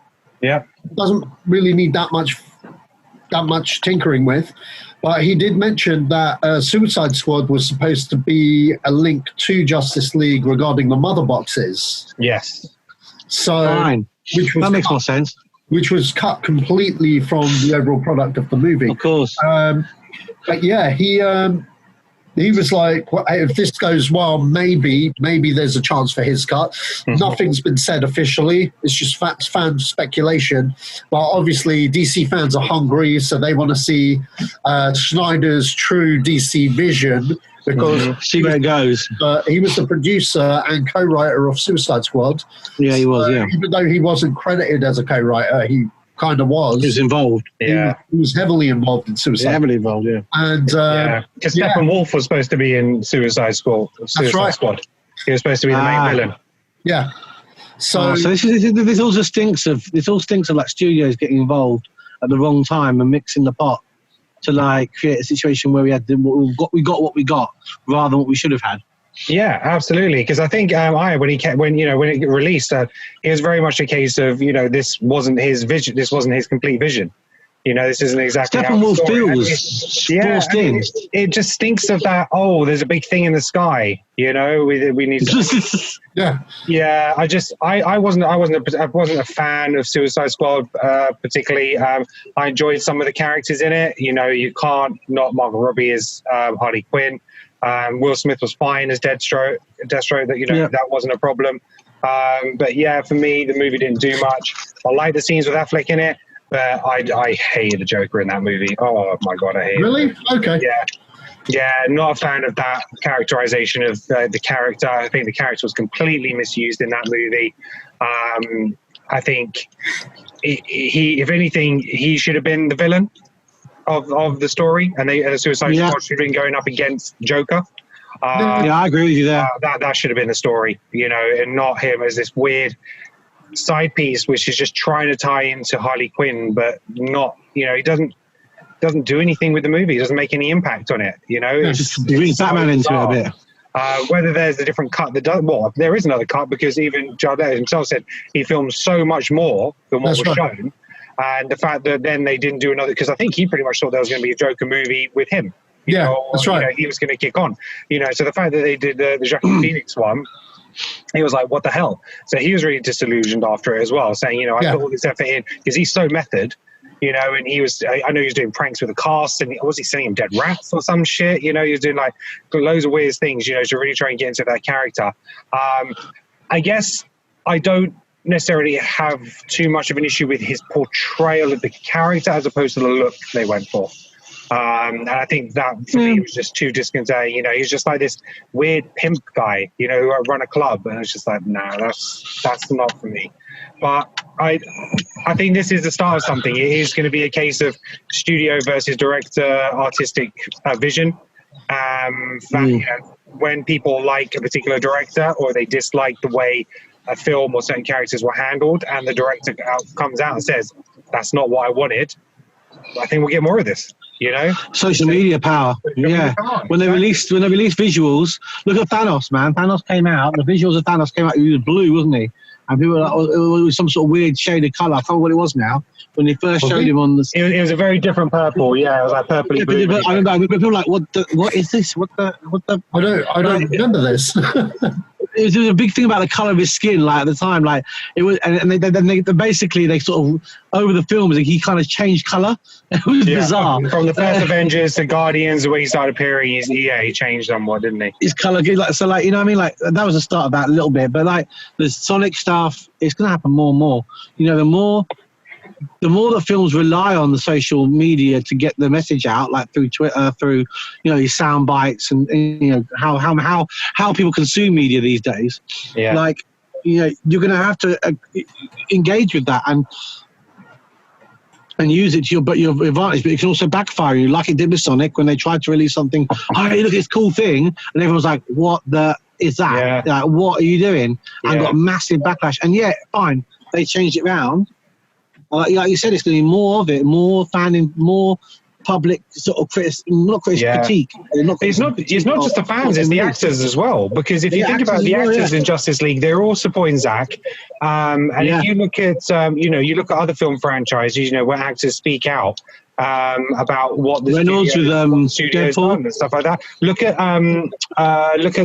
Yeah. Doesn't really need that much tinkering with. But he did mention that Suicide Squad was supposed to be a link to Justice League regarding the mother boxes. Yes. So, fine. That makes more sense. Which was cut completely from the overall product of the movie. Of course. But yeah, he was like, well, if this goes well, maybe there's a chance for his cut. Mm-hmm. Nothing's been said officially. It's just fan speculation. But obviously, DC fans are hungry, so they want to see Snyder's true DC vision, because see where it goes. He was the producer and co-writer of Suicide Squad. Yeah, he was, Even though he wasn't credited as a co-writer, he kind of was. He was involved. Yeah. He was heavily involved in Suicide. Heavily involved, yeah. And because Steppenwolf was supposed to be in Suicide Squad. Squad. He was supposed to be the main villain. Yeah. So this all stinks of like studios getting involved at the wrong time and mixing the pot to create a situation where we got what we got rather than what we should have had. Yeah, absolutely. Because I think when it released, it was very much a case of this wasn't his vision. This wasn't his complete vision. This isn't exactly Steppenwolf how feels forced in. It just stinks of that. Oh, there's a big thing in the sky. We need. Yeah. I wasn't a fan of Suicide Squad particularly. I enjoyed some of the characters in it. You can't not Margot Robbie as Harley Quinn. Will Smith was fine as Deathstroke. That wasn't a problem. But yeah, for me, the movie didn't do much. I like the scenes with Affleck in it, but I hated the Joker in that movie. Oh my God, I hate it. Really? Okay. Yeah, not a fan of that characterization of the character. I think the character was completely misused in that movie. I think he, if anything, he should have been the villain of the story, and the Suicide Squad should have been going up against Joker. I agree with you there. That should have been the story, and not him as this weird side piece, which is just trying to tie into Harley Quinn, but not. He doesn't do anything with the movie. He doesn't make any impact on it. Just brings Batman into it a bit. Whether there's a different cut that does, well, there is another cut, because even Jardel himself said he filmed so much more than what was shown. And the fact that then they didn't do another, because I think he pretty much thought there was going to be a Joker movie with him. That's right. He was going to kick on. So the fact that they did the Joaquin Phoenix one, he was like, what the hell? So he was really disillusioned after it as well, saying, you know, I put all this effort in, because he's so method, you know, and I know he was doing pranks with the cast, and was he sending him dead rats or some shit? You know, he was doing like loads of weird things, you know, to really try and get into that character. I guess I don't necessarily have too much of an issue with his portrayal of the character as opposed to the look they went for. And I think that for me was just too disconcerting. You know, he's just like this weird pimp guy, you know, who run a club, and it's just like, nah, that's not for me. But I think this is the start of something. It is going to be a case of studio versus director artistic vision. You know, when people like a particular director, or they dislike the way a film or certain characters were handled, and the director comes out and says, that's not what I wanted, I think we'll get more of this. You know, social media power. When they released visuals, look at Thanos, man. Thanos came out. The visuals of Thanos came out. He was blue, wasn't he? And people were like, oh, it was some sort of weird shade of color. I can't remember what it was now. When they first showed him on the, it was a very different purple. Yeah, it was like purpley blue. I remember people were like, what is this? What the? I don't remember this. It was a big thing about the color of his skin, like at the time, like it was, and they basically they sort of over the films he kind of changed color. It was bizarre. From the first Avengers to Guardians, when he started appearing, he changed somewhat, didn't he? His color, like so, like you know what I mean, like that was the start of that a little bit, but like the Sonic stuff, it's gonna happen more and more. You know, the more that films rely on the social media to get the message out, like through Twitter, through, you know, these sound bites and you know, how people consume media these days. Yeah. Like, you know, you're going to have to engage with that and use it to your advantage, but it can also backfire you, like it did with Sonic when they tried to release something. Oh, hey, look at this cool thing, and everyone was like, "What the is that? Like, what are you doing?" And got a massive backlash. And fine, they changed it round. Like you said, it's going to be more of it, more fanning, more public sort of critique. It's not just the fans, it's the actors as well. Because if you think about the actors in Justice League, they're all supporting Zack. If you look at, you look at other film franchises, you know, where actors speak out about what the studio's done and stuff like that. Look at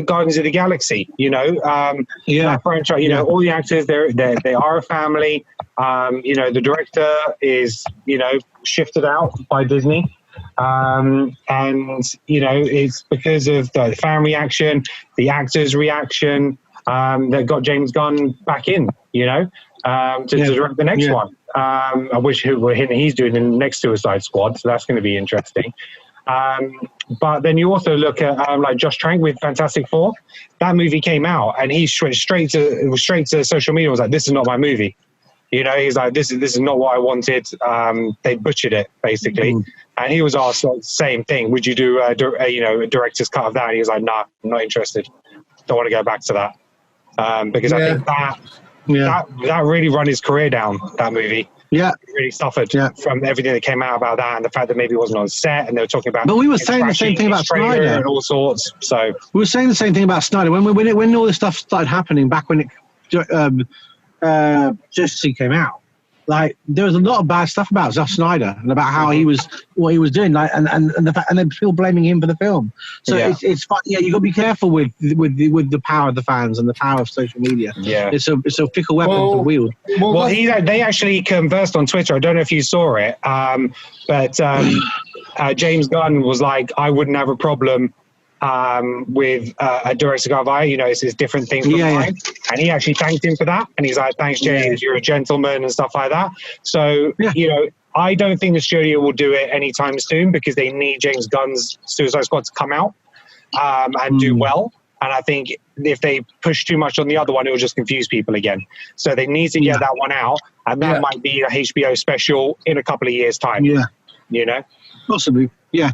Guardians of the Galaxy. You know, that franchise. You know, all the actors they are a family. You know, the director is, you know, shifted out by Disney. And, you know, it's because of the fan reaction, the actors' reaction, that got James Gunn back in, you know, to direct the next one. I wish he's doing the next Suicide Squad, so that's going to be interesting. But then you also look at like Josh Trank with Fantastic Four. That movie came out, and he went straight to social media and was like, "This is not my movie." You know, he's like, this is not what I wanted. They butchered it, basically. And he was asked the same thing. Would you do a director's cut of that? And he was like, nah, I'm not interested. Don't want to go back to that. Because I think that really run his career down, that movie. Yeah. He really suffered from everything that came out about that, and the fact that maybe he wasn't on set, and they were talking about... But we were saying the same thing about Snyder. And all sorts, so... We were saying the same thing about Snyder. When all this stuff started happening, back when Justice League came out, like there was a lot of bad stuff about Zack Snyder and about how what he was doing, like and the fact, and then people blaming him for the film. So it's fun. Yeah, you got to be careful with the power of the fans and the power of social media. Yeah, it's a fickle weapon to wield. Well, they actually conversed on Twitter. I don't know if you saw it, but James Gunn was like, I wouldn't have a problem with a director Garvey, you know, it's different things from mine. And he actually thanked him for that, and he's like, thanks James, you're a gentleman and stuff like that. So you know, I don't think the studio will do it anytime soon, because they need James Gunn's Suicide Squad to come out and do well. And I think if they push too much on the other one, it will just confuse people again. So they need to get that one out, and that might be a HBO special in a couple of years' time. Yeah, you know, possibly. Yeah.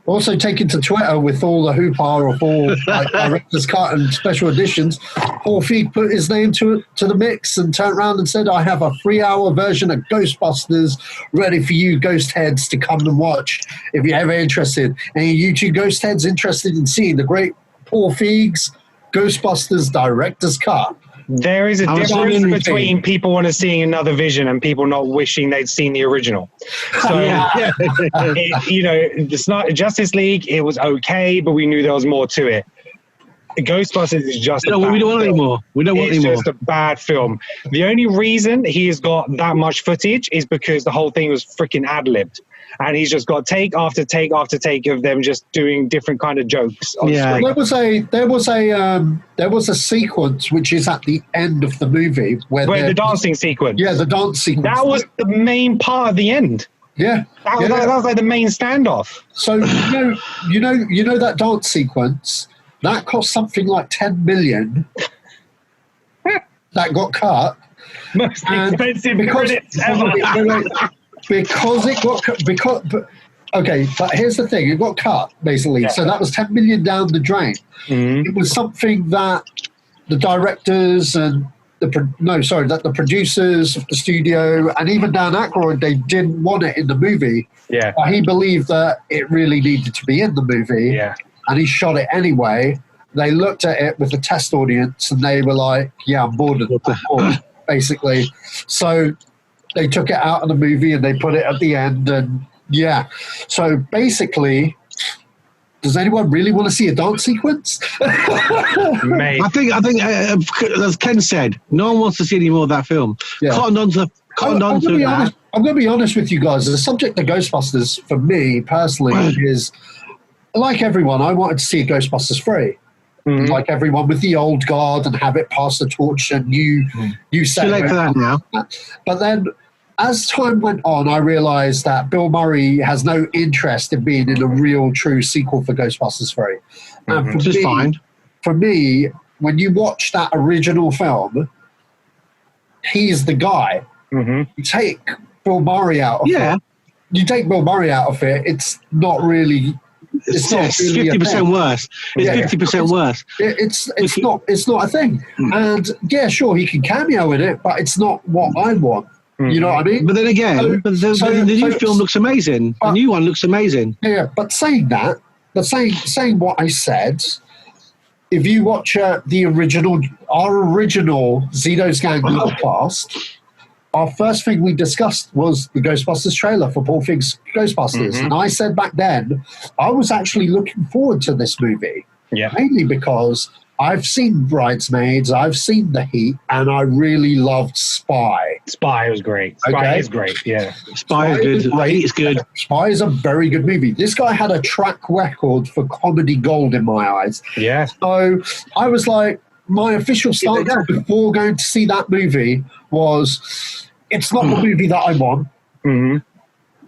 Also taken to Twitter with all the hoopla of all like director's cut and special editions. Paul Feig put his name to the mix and turned around and said, I have a 3-hour version of Ghostbusters ready for you ghost heads to come and watch if you're ever interested. Any you two ghost heads interested in seeing the great Paul Feig's Ghostbusters director's cut? There is a I'm difference assuming- between people want to see another Vision and people not wishing they'd seen the original. So, it's not Justice League. It was okay, but we knew there was more to it. Ghostbusters is just we don't want any more. We don't want any more. It's just a bad film. The only reason he has got that much footage is because the whole thing was freaking ad-libbed. And he's just got take after take after take of them just doing different kind of jokes on screen. There was a sequence which is at the end of the movie where the dancing sequence. Yeah, the dance sequence. That was the main part of the end. Yeah, that was like the main standoff. So you know that dance sequence that cost something like 10 million. That got cut. Most expensive credits ever. But here's the thing: it got cut basically. So that was 10 million down the drain. It was something that the directors and the producers of the studio and even Dan Aykroyd, they didn't want it in the movie. Yeah, but he believed that it really needed to be in the movie. Yeah, and he shot it anyway. They looked at it with the test audience and they were like, "Yeah, I'm bored of it," basically. So they took it out of the movie and they put it at the end, and so basically, does anyone really want to see a dance sequence? I think, as Ken said, no one wants to see any more of that film. Yeah. I'm going to be honest with you guys. The subject of Ghostbusters, for me personally, is like everyone. I wanted to see Ghostbusters 3. Like everyone with the old guard and have it pass the torch and new set. Too late for that now. But then, as time went on, I realised that Bill Murray has no interest in being in a real, true sequel for Ghostbusters 3. And which is fine. For me, when you watch that original film, he's the guy. You take Bill Murray out of it. You take Bill Murray out of it, it's not really. It's 50% worse. It's 50% worse. It's not a thing. And sure, he can cameo in it, but it's not what I want. You know what I mean? But then again, the new film looks amazing. The new one looks amazing. Yeah, but saying what I said, if you watch our original Zedos Gang podcast, our first thing we discussed was the Ghostbusters trailer for Paul Feig's Ghostbusters. And I said back then, I was actually looking forward to this movie. Yeah. Mainly because I've seen Bridesmaids, I've seen The Heat, and I really loved Spy. Spy was great. Spy is great, yeah. Spy is good. Heat is good. Spy is a very good movie. This guy had a track record for comedy gold in my eyes. Yeah. So I was like, my official stance before going to see that movie was, it's not the movie that I want.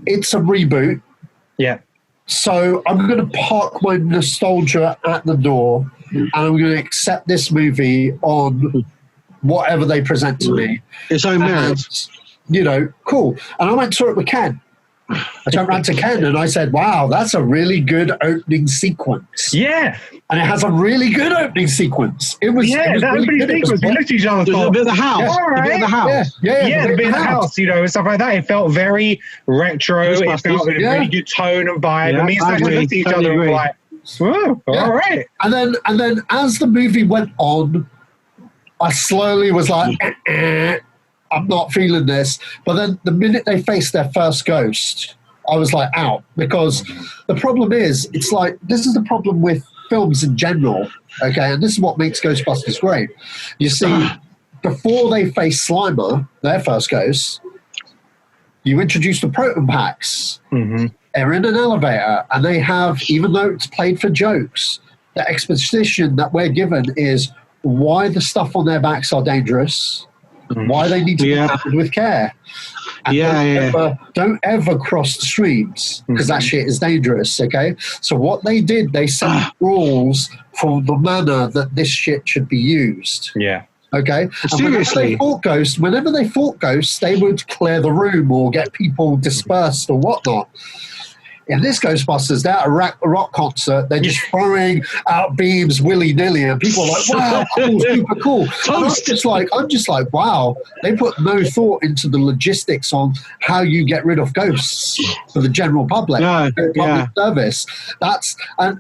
It's a reboot. Yeah. So I'm going to park my nostalgia at the door and I'm going to accept this movie on whatever they present to me. Its own merits. Cool. And I went to it with Ken. I turned around to Ken and I said, wow, that's a really good opening sequence. Yeah. And it has a really good opening sequence. It was that really opening good. sequence. We looked at each other and There's thought, a bit of the house. All right. A bit of the house. The bit of the house, and stuff like that. It felt very retro. It felt a really good tone and vibe. And me and Sacha looked at each other and were like, oh, all right. And then as the movie went on, I slowly was like, I'm not feeling this. But then the minute they faced their first ghost, I was like out, because the problem is, it's like, this is the problem with films in general, okay? And this is what makes Ghostbusters great. You see, before they face Slimer, their first ghost, you introduce the proton packs. They're in an elevator, and they have, even though it's played for jokes, the exposition that we're given is why the stuff on their backs are dangerous, why they need to be handled with care. And don't ever cross the streams, because that shit is dangerous, okay? So what they did, they set rules for the manner that this shit should be used. Yeah. Okay? Seriously. Whenever they fought ghosts, they would clear the room or get people dispersed or whatnot. In this Ghostbusters, they're at a rock concert. They're just throwing out beams willy-nilly, and people are like, wow, cool, super cool. And I'm just like, wow, they put no thought into the logistics on how you get rid of ghosts for the general public, public service. That's and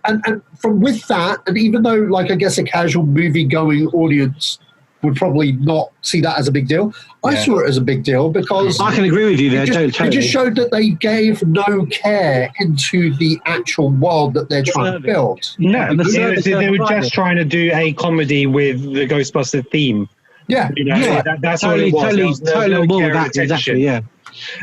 from with that, and even though, like, I guess a casual movie-going audience would probably not see that as a big deal. I saw it as a big deal because I can agree with you there. It just showed that they gave no care into the actual world that they're trying to build. No, they were just trying to do a comedy with the Ghostbuster theme. Yeah, you know, that's totally, all it was. Totally more of that, exactly, yeah.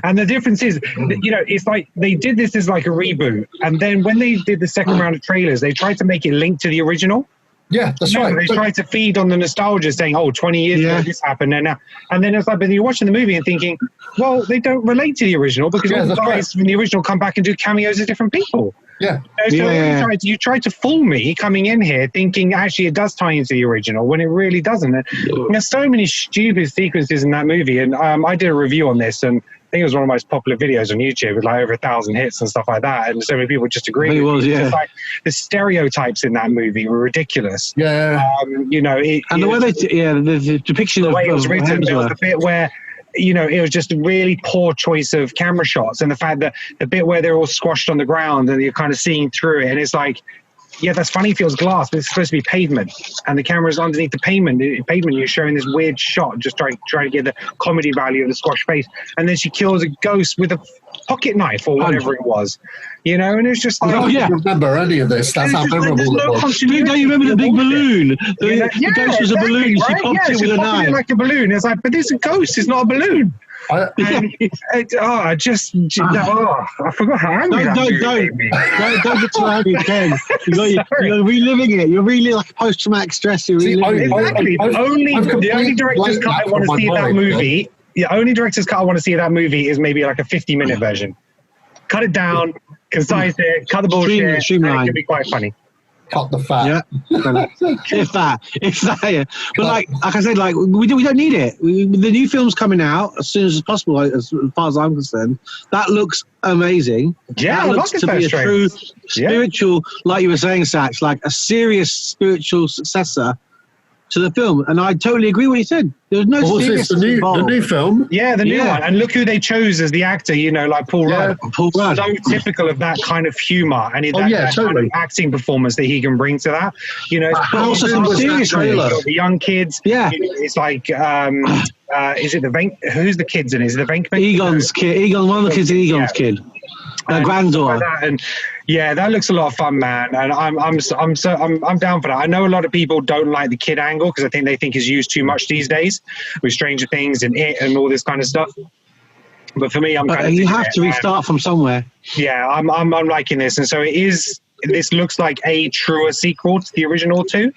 And the difference is, you know, it's like they did this as like a reboot, and then when they did the second round of trailers, they tried to make it linked to the original. Yeah, that's right. They tried to feed on the nostalgia, saying, 20 years ago this happened, and then it's like, but you're watching the movie and thinking, well, they don't relate to the original because all the guys from the original come back and do cameos as different people. Yeah. You tried to fool me coming in here thinking actually it does tie into the original when it really doesn't. And there's so many stupid sequences in that movie, and I did a review on this, and I think it was one of the most popular videos on YouTube with like over 1,000 hits and stuff like that, and so many people just agreed. It was, yeah. Like, the stereotypes in that movie were ridiculous. Yeah. You know, the way the depiction the of way it was written, there was Hemsworth. a bit where, you know, it was just a really poor choice of camera shots, and the fact that the bit where they're all squashed on the ground and you're kind of seeing through it, and it's like, yeah, that's funny, feels glass, but it's supposed to be pavement, and the camera's underneath the pavement. You're showing this weird shot, just trying to get the comedy value of the squash face, and then she kills a ghost with a pocket knife or whatever it was, you know, and it's just like, I don't remember any of this. That's how memorable it was. Don't you remember the big balloon? The ghost was a balloon. She Right? popped it with a knife. Like a balloon. It's like, but it's a ghost. It's not a balloon. I forgot how angry that movie made me. Don't get too angry, Ken. You're reliving it. You're really like post-traumatic stress. You're reliving it. Exactly. The only director's cut I want to see of that movie. The only director's cut I want to see of that movie is maybe like a 50-minute version. Cut it down, concise it, cut the bullshit. Streamline. It could be quite funny. Cut the fat. Yeah, if that, yeah. But like I said, like we don't need it. The new film's coming out as soon as possible, like, as far as I'm concerned. That looks amazing. Yeah, that looks to be a true spiritual, like you were saying, Sach, like a serious spiritual successor to the film. And I totally agree with what you said. There was no seriousness involved. The new film? Yeah, the new one. And look who they chose as the actor, you know, like Paul Rudd. Paul Rudd. So typical of that kind of humor and that kind of acting performance that he can bring to that. You know, it's also some serious the young kids. Yeah. You know, it's like, is it who's the kids in it? Is it the Venkman? Egon's kid. Egon, one of the kids is Egon's kid. Granddaughter. And yeah, that looks a lot of fun, man. And I'm down for that. I know a lot of people don't like the kid angle because I think they think it's used too much these days with Stranger Things and It and all this kind of stuff. But for me, you have to restart from somewhere. Yeah, I'm liking this, and so it is. This looks like a truer sequel to the original two.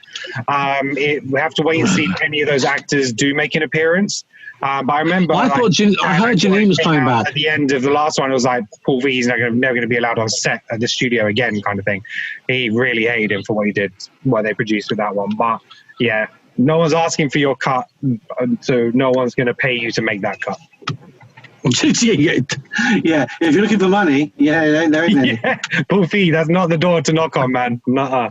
We have to wait and see if any of those actors do make an appearance. But I remember, I heard Janine was coming back at the end of the last one. It was like Paul V. He's never going to be allowed on set at the studio again, kind of thing. He really hated him for what he did, what they produced with that one. But yeah, no one's asking for your cut, so no one's going to pay you to make that cut. Yeah, if you're looking for money, they're in there. Yeah, Paul V. That's not the door to knock on, man. Nuh-uh.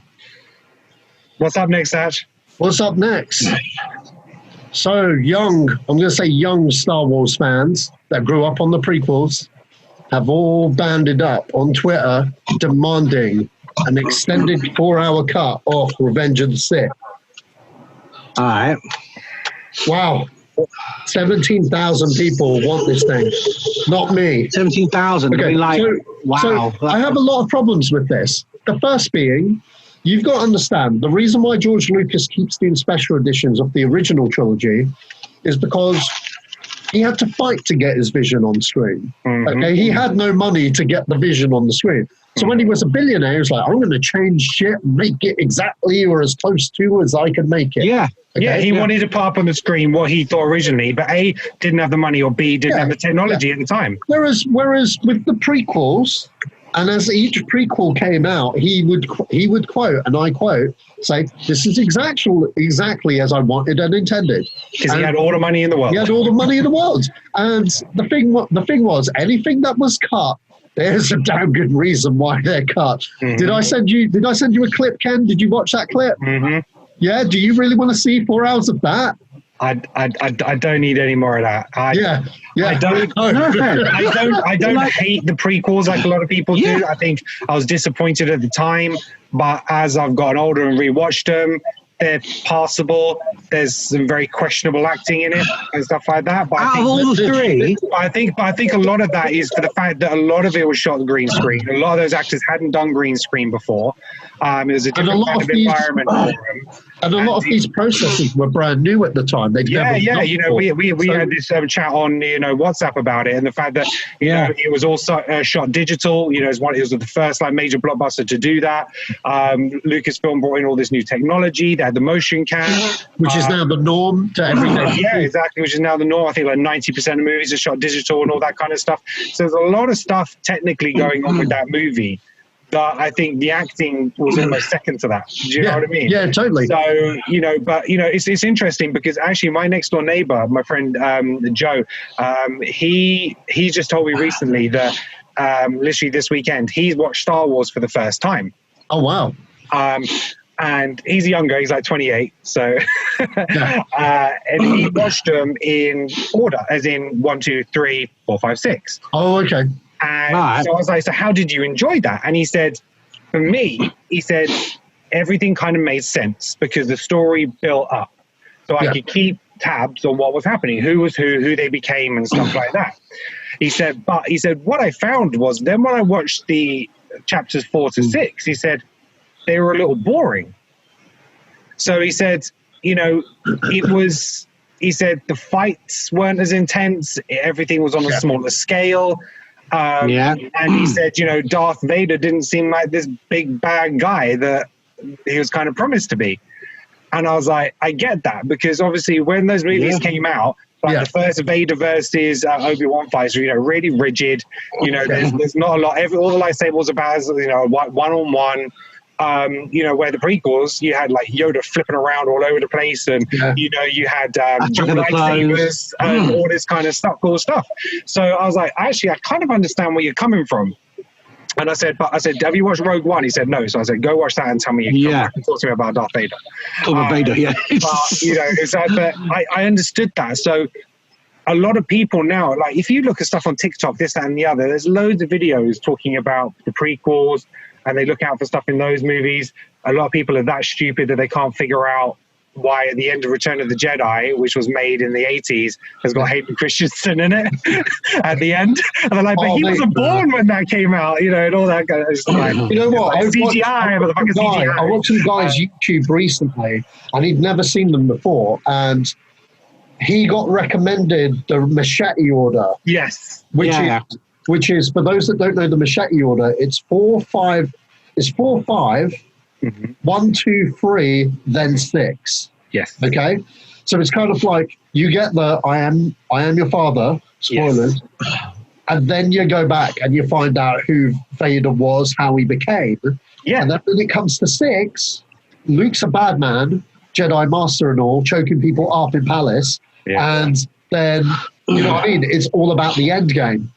What's up next, Satch? What's up next? So young Star Wars fans that grew up on the prequels have all banded up on Twitter demanding an extended 4-hour cut of Revenge of the Sith. All right. Wow. 17,000 people want this thing. Not me. 17,000. Okay, I mean, like, wow. So I have a lot of problems with this. The first being, you've got to understand, the reason why George Lucas keeps doing special editions of the original trilogy is because he had to fight to get his vision on screen. Mm-hmm. Okay, he had no money to get the vision on the screen. So when he was a billionaire, he was like, I'm going to change shit and make it exactly or as close to as I can make it. Yeah. Okay? Yeah, he wanted to put up on the screen what he thought originally, but A, didn't have the money, or B, didn't have the technology at the time. Whereas with the prequels, and as each prequel came out, he would quote, and I quote, say, this is exactly as I wanted and intended. Because he had all the money in the world. He had all the money in the world. And the thing was, anything that was cut, there's a damn good reason why they're cut. Mm-hmm. Did I send you a clip, Ken? Did you watch that clip? Mm-hmm. Yeah. Do you really want to see 4 hours of that? I don't need any more of that. I don't hate the prequels like a lot of people do. I think I was disappointed at the time, but as I've gotten older and rewatched them, they're passable. There's some very questionable acting in it and stuff like that. But Out of all the three, I think a lot of that is for the fact that a lot of it was shot green screen. A lot of those actors hadn't done green screen before. It was a different kind of environment for them. And a lot of these processes were brand new at the time. They'd never We so, had this chat on WhatsApp about it, and the fact that it was also shot digital. It was the first like major blockbuster to do that. Lucasfilm brought in all this new technology. They had the motion cam, which is now the norm to everything. Yeah, exactly. Which is now the norm. I think like 90% of movies are shot digital and all that kind of stuff. So there's a lot of stuff technically going on with that movie. That I think the acting was almost second to that. Do you know what I mean? Yeah, totally. So, it's interesting because actually my next door neighbor, my friend Joe, he just told me recently that literally this weekend, he's watched Star Wars for the first time. Oh, wow. And he's younger, he's like 28. So, and he watched them in order, as in 1, 2, 3, 4, 5, 6. Oh, okay. And so I was like, so how did you enjoy that? And he said, for me, everything kind of made sense because the story built up. So I could keep tabs on what was happening, who was who they became and stuff like that. He said, what I found was then when I watched the chapters 4 to 6, he said, they were a little boring. So he said, he said the fights weren't as intense. Everything was on a smaller scale. And he said, Darth Vader didn't seem like this big bad guy that he was kind of promised to be. And I was like, I get that because obviously when those movies came out, the first Vader versus Obi-Wan fights were, really rigid. There's not a lot. All the lightsabers about one-on-one. Where the prequels, you had like Yoda flipping around all over the place, and you had lightsabers and all this kind of cool stuff. So I was like, actually, I kind of understand where you're coming from. And I said, have you watched Rogue One? He said no. So I said, go watch that and tell me. Talk to me about Darth Vader. Vader, yeah. But I understood that. So a lot of people now, like if you look at stuff on TikTok, this, that, and the other, there's loads of videos talking about the prequels. And they look out for stuff in those movies. A lot of people are that stupid that they can't figure out why at the end of Return of the Jedi, which was made in the 80s, has got Hayden Christensen in it at the end. And they're like, but he wasn't born when that came out, and all that kind of stuff. You know what? CGI. I watched some guy's YouTube recently, and he'd never seen them before. And he got recommended the Machete Order. Yes. Which is, for those that don't know the Machete Order, it's 4, 5, 1, 2, 3, then 6. Yes. Okay? So it's kind of like you get the I am your father, spoilers, and then you go back and you find out who Vader was, how he became. Yeah. And then when it comes to 6, Luke's a bad man, Jedi Master and all, choking people up in Palace. Yeah. And then, it's all about the end game.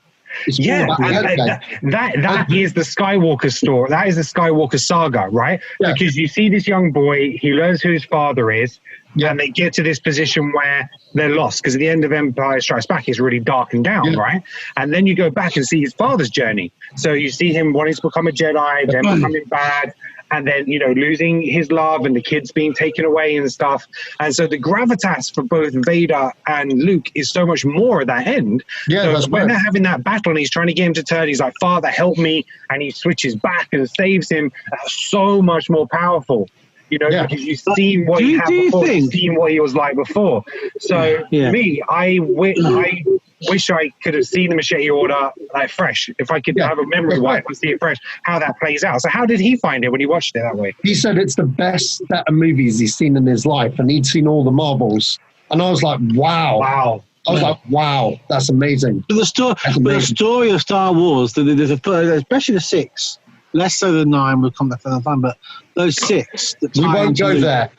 That is the Skywalker story. That is the Skywalker saga, right? Yeah. Because you see this young boy, he learns who his father is, and they get to this position where they're lost. Because at the end of Empire Strikes Back, it's really darkened down, right? And then you go back and see his father's journey. So you see him wanting to become a Jedi, then becoming bad, and then, losing his love and the kids being taken away and stuff. And so the gravitas for both Vader and Luke is so much more at that end. Yeah, so when they're having that battle and he's trying to get him to turn, he's like, Father, help me. And he switches back and saves him. That's so much more powerful. Because you've seen what he had before, you've seen what he was like before. So me, I wish I could have seen the Machete Order like fresh. If I could have a memory wipe and see it fresh, how that plays out. So how did he find it when he watched it that way? He said it's the best set of movies he's seen in his life, and he'd seen all the Marvels. And I was like, wow. I was like, wow, that's amazing. But the story of Star Wars, there's especially the 6, less so than 9, we'll come back to that time, but those 6. We won't go there.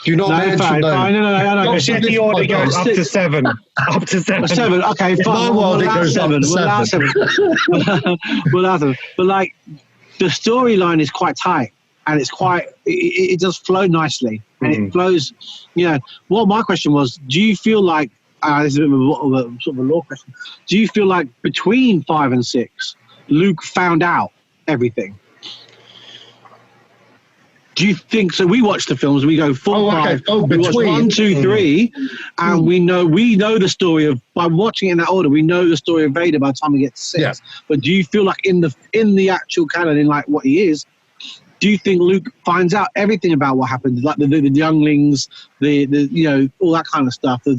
Do not mention those. No. The order goes up to 7. Up to 7. 7, okay, fine. We'll allow 7. But like, the storyline is quite tight, and it's quite, it does flow nicely, and it flows, What my question was, do you feel like, this is a bit of a sort of a law question, do you feel like between 5 and 6, Luke found out everything? Do you think so? We watch the films. We go 4, 5. We watch between 1, 2, 3, and we know the story of by watching it in that order. We know the story of Vader by the time we get to 6. Yeah. But do you feel like in the actual canon, in like what he is, do you think Luke finds out everything about what happened, like the younglings, the all that kind of stuff? Oh,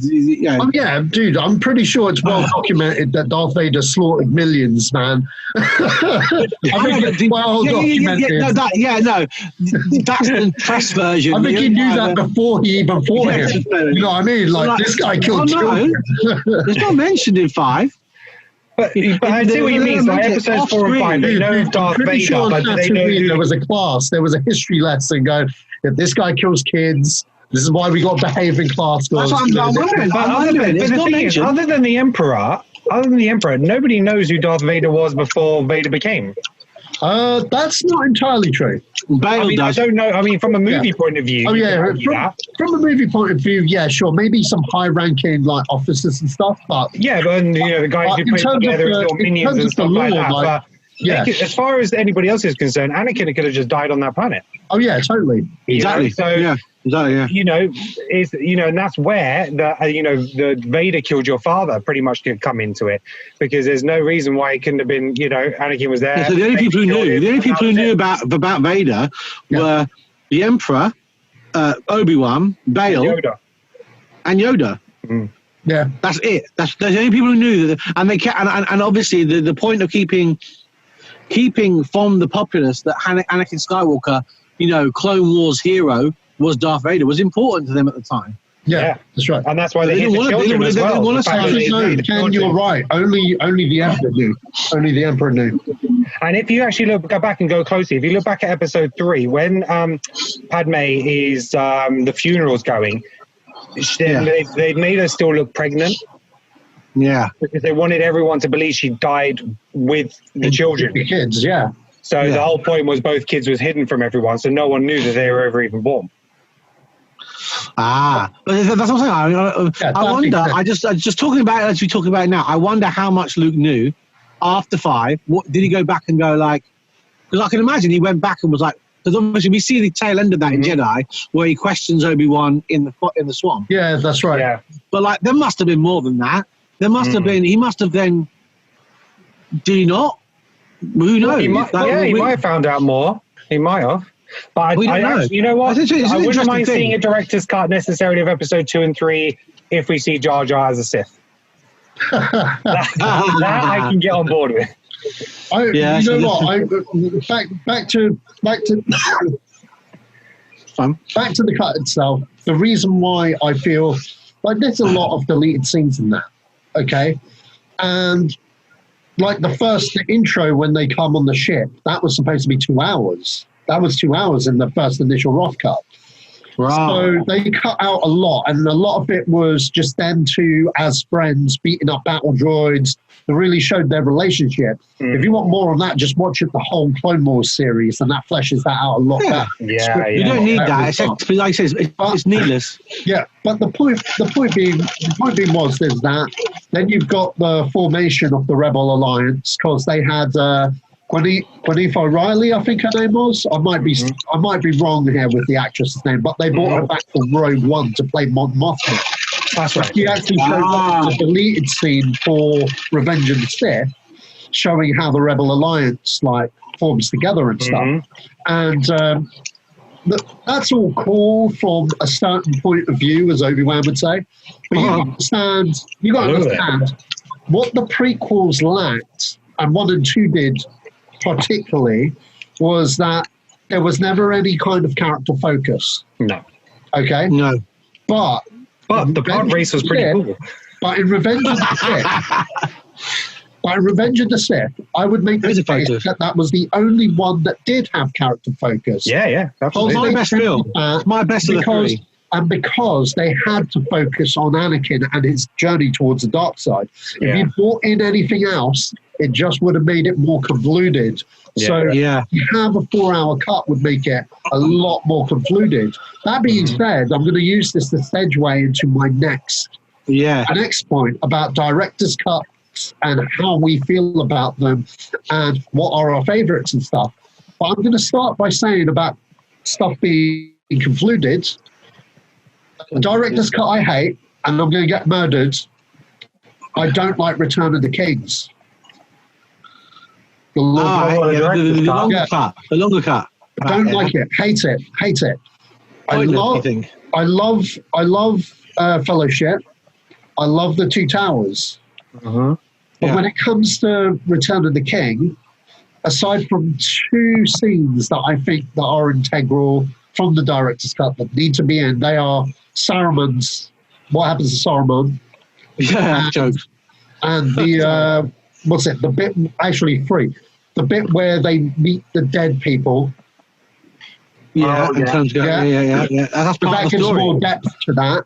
yeah, dude, I'm pretty sure it's well documented that Darth Vader slaughtered millions, man. I think it's well documented. That's the press version. I think he knew that before he even fought him. You know what I mean? Like this guy killed children. It's not mentioned in 5. But I see what you mean. Like episodes 4 and 5, they know Darth Vader, sure but they know there was a class, there was a history lesson going, if this guy kills kids, this is why we got to behave in class. But the thing is, other than the Emperor, nobody knows who Darth Vader was before Vader became. That's not entirely true. I don't know. I mean, from a movie point of view. Oh yeah, from a movie point of view, yeah, sure. Maybe some high-ranking like officers and stuff, but yeah, but the guys who put together his little minions and stuff like that. But yeah, as far as anybody else is concerned, Anakin could have just died on that planet. Oh yeah, totally. Exactly. So yeah. Exactly, yeah. And that's where the Vader killed your father pretty much could come into it, because there's no reason why it couldn't have been. Anakin was there. Yeah, so the only people who knew about Vader were the Emperor, Obi-Wan, Bail, and Yoda. Mm. Yeah, that's it. That's the only people who knew that, and they kept, and obviously the point of keeping from the populace that Anakin Skywalker, Clone Wars hero, was Darth Vader, was important to them at the time. Yeah, that's right. And that's why they hit the children as well. Ken, you're right. Only the Emperor knew. Only the Emperor knew. And if you actually go back and go closely, if you look back at episode 3, when Padme is the funeral's going, they made her still look pregnant. Yeah. Because they wanted everyone to believe she died with the children. The kids, yeah. So the whole point was both kids was hidden from everyone, so no one knew that they were ever even born. But that's what I'm saying. I wonder. I just talking about it as we're talking about it now. I wonder how much Luke knew after 5. What did he go back and go like? Because I can imagine he went back and was like, because obviously we see the tail end of that in Jedi, where he questions Obi-Wan in the swamp. Yeah, that's right. Yeah. But like, there must have been more than that. There must have been. He must have then. Did he not? Who knows? He might have found out more. He might have. But we don't know. You know what? I wouldn't mind thing. seeing a director's cut necessarily of episode 2 and 3 if we see Jar Jar as a Sith. that I can get on board with. You know what? Back to fun. Back to the cut itself. The reason why I feel like there's a lot of deleted scenes in that. Okay, and like the intro when they come on the ship, that was supposed to be 2 hours. That was 2 hours in the first initial rough cut. Right. So they cut out a lot, and a lot of it was just them two as friends beating up battle droids. They really showed their relationship. If you want more on that, just watch the whole Clone Wars series, and that fleshes that out a lot better. Yeah, you don't need that. It's like I said, it's needless. Yeah, but the point being was that then you've got the formation of the Rebel Alliance, because they had Quanifa O'Reilly, I think her name was. I might be wrong here with the actress's name, but they brought her back from Rogue One to play Mon Mothma. That's right. She actually showed up in the deleted scene for Revenge of the Sith, showing how the Rebel Alliance forms together and stuff. And that's all cool from a certain point of view, as Obi-Wan would say. But you got to understand what the prequels lacked, and 1 and 2 did particularly, was that there was never any kind of character focus. No. Okay? No. But the pod race was pretty cool. But in Revenge of the Sith, I would make the case that was the only one that did have character focus. Yeah. Absolutely. My best film. My best of the 3. And because they had to focus on Anakin and his journey towards the dark side. If you brought in anything else, it just would have made it more convoluted. So you have a 4-hour cut would make it a lot more convoluted. That being said, I'm going to use this to segue into my next point about director's cuts and how we feel about them and what are our favorites and stuff. But I'm going to start by saying about stuff being concluded, the director's cut I hate, and I'm going to get murdered. I don't like Return of the Kings. The longer cut. The longer cut. I don't like it. Hate it. I love Fellowship. I love The Two Towers. But when it comes to Return of the King, aside from 2 scenes that I think that are integral from the director's cut that need to be in, they are Saruman's. What happens to Saruman? Yeah, joke. And the what's it? The bit actually 3. The bit where they meet the dead people. Yeah. That's part of the gives story. more depth to that.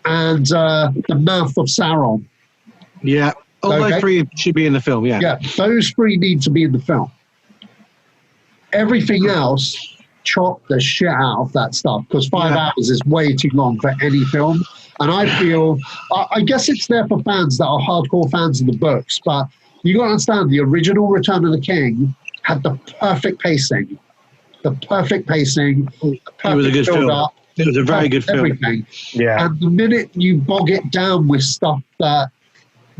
And the mouth of Sauron. Yeah. All those 3 should be in the film, yeah. Yeah, those 3 need to be in the film. Everything else, chop the shit out of that stuff, because 5 hours is way too long for any film. And I feel, I guess it's there for fans that are hardcore fans of the books, but you got to understand, the original Return of the King had the perfect pacing. The perfect pacing. It was a good film. It was a very good film. Everything. Yeah. And the minute you bog it down with stuff that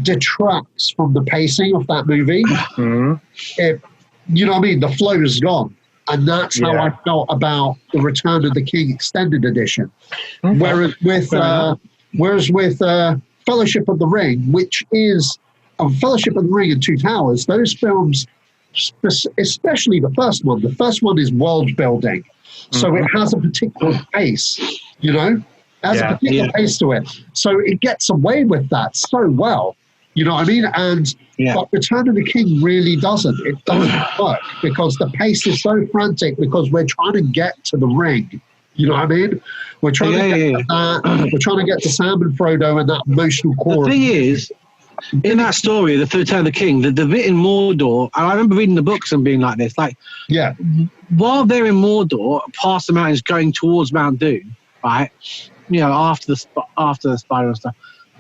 detracts from the pacing of that movie, you know what I mean? The flow is gone. And that's how I felt about the Return of the King extended edition. Whereas with Fellowship of the Ring, which is Fellowship of the Ring and Two Towers, those films, especially the first one is world building. So it has a particular pace, you know? It has a particular pace to it. So it gets away with that so well. You know what I mean? And but Return of the King really doesn't. It doesn't work because the pace is so frantic because we're trying to get to the ring. You know what I mean? We're trying to get to that. We're trying to get to Sam and Frodo and that emotional core. The thing is, in that story, the Return of the King, the bit in Mordor, and I remember reading the books and being like this, like, while they're in Mordor, past the mountains, going towards Mount Doom, right? You know, after the spider and stuff.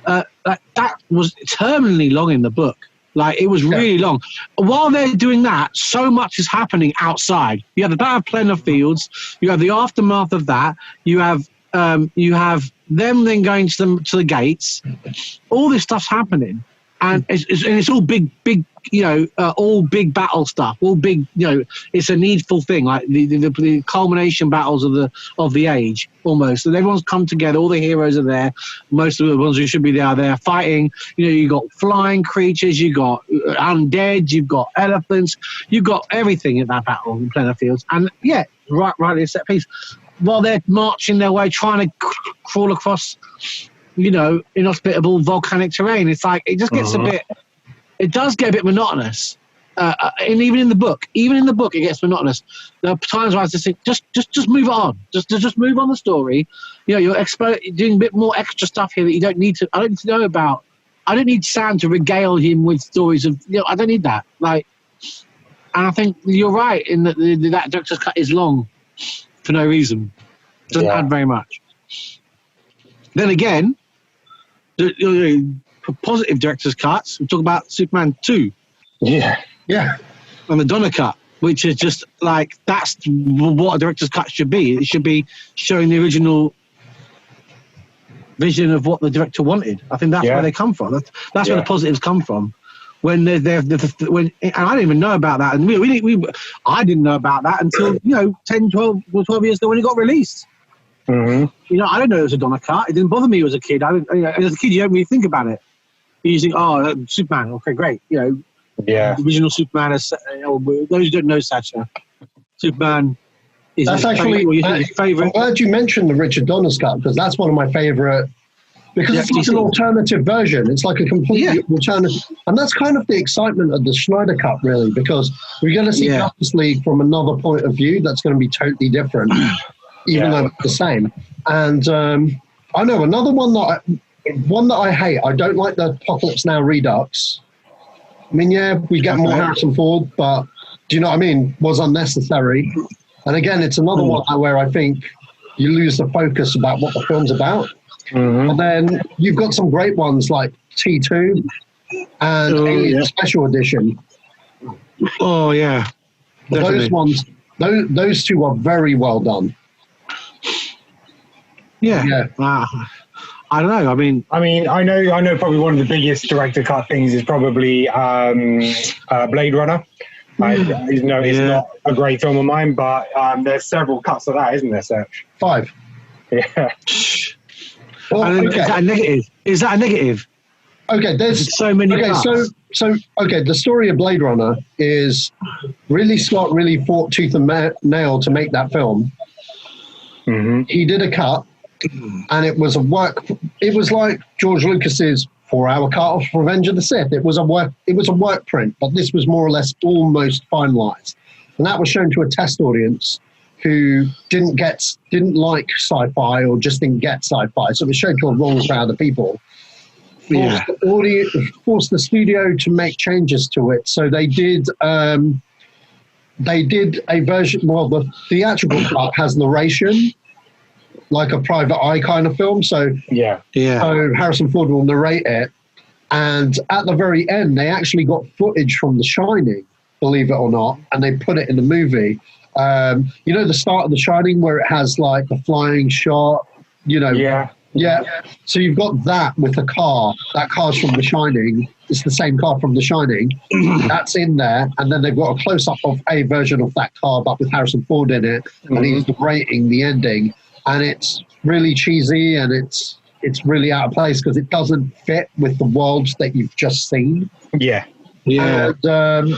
That was terminally long in the book. Like, it was really long. While they're doing that, so much is happening outside. You have the Battle of Plenty of Fields. You have the aftermath of that. You have them then going to the gates. All this stuff's happening, and it's all big, you know, all big battle stuff. All big, you know, it's a needful thing. Like the culmination battles of the age almost. And everyone's come together. All the heroes are there. Most of the ones who should be there are there fighting. You know, you got flying creatures. You got undead. You've got elephants. You've got everything in that battle in Plenty of Fields. And right in a set piece. While they're marching their way, trying to crawl across, you know, inhospitable volcanic terrain. It's like, it just gets it does get a bit monotonous. And even in the book, it gets monotonous. There are times where I just think, just move it on. Just move on the story. You know, you're doing a bit more extra stuff here that you don't need to. I don't need to know about. I don't need Sam to regale him with stories of. You know, I don't need that. Like, and I think you're right in that that director's cut is long for no reason. Doesn't add very much. Then again, the positive director's cuts. We talk about Superman 2. Yeah. And the Donner cut, which is just like, that's what a director's cut should be. It should be showing the original vision of what the director wanted. I think that's where they come from. That's where the positives come from. When and I didn't even know about that, and I didn't know about that until 10, 12 years ago when it got released. You know, I didn't know it was a Donner cut. It didn't bother me as a kid. As a kid, you don't really think about it. You think, Superman, okay, great. You know, the original Superman is. Those who don't know Sacha, Superman is that's actually his favorite. I'm glad you mentioned the Richard Donner's cut because that's one of my favorite. Because it's like an alternative version. It's like a completely alternative. And that's kind of the excitement of the Snyder Cut, really, because we're going to see Justice League from another point of view that's going to be totally different, even though it's the same. And I know another one that I hate. I don't like the Apocalypse Now Redux. I mean, we get more Harrison Ford, but do you know what I mean? Was unnecessary. And again, it's another one where I think you lose the focus about what the film's about. And then you've got some great ones like T2 and Alien Special Edition. Oh, yeah. Definitely. those two are very well done. Yeah. I don't know. I mean, I know. Probably one of the biggest director cut things is probably Blade Runner. It's not a great film of mine, but there's several cuts of that, isn't there, Serge? 5. Yeah. Well, okay. Is that a negative? Is that a negative? Okay, there's so many. Okay, cuts. so the story of Blade Runner is Ridley Scott really fought tooth and nail to make that film. Mm-hmm. He did a cut, and it was a work. It was like George Lucas's 4-hour cut of Revenge of the Sith. It was a work print, but this was more or less almost finalized, and that was shown to a test audience who didn't like sci-fi or just didn't get sci-fi. So it was shown to a wrong crowd of people. Forced the studio to make changes to it. So they did a version. Well, the theatrical cut has narration, like a private eye kind of film. So So Harrison Ford will narrate it, and at the very end, they actually got footage from The Shining, believe it or not, and they put it in the movie. You know the start of The Shining where it has like the flying shot. Yeah. So you've got that with the car. That car's from The Shining. It's the same car from The Shining. That's in there. And then they've got a close-up of a version of that car, but with Harrison Ford in it. And he's narrating the ending. And it's really cheesy and it's really out of place because it doesn't fit with the worlds that you've just seen. Yeah. And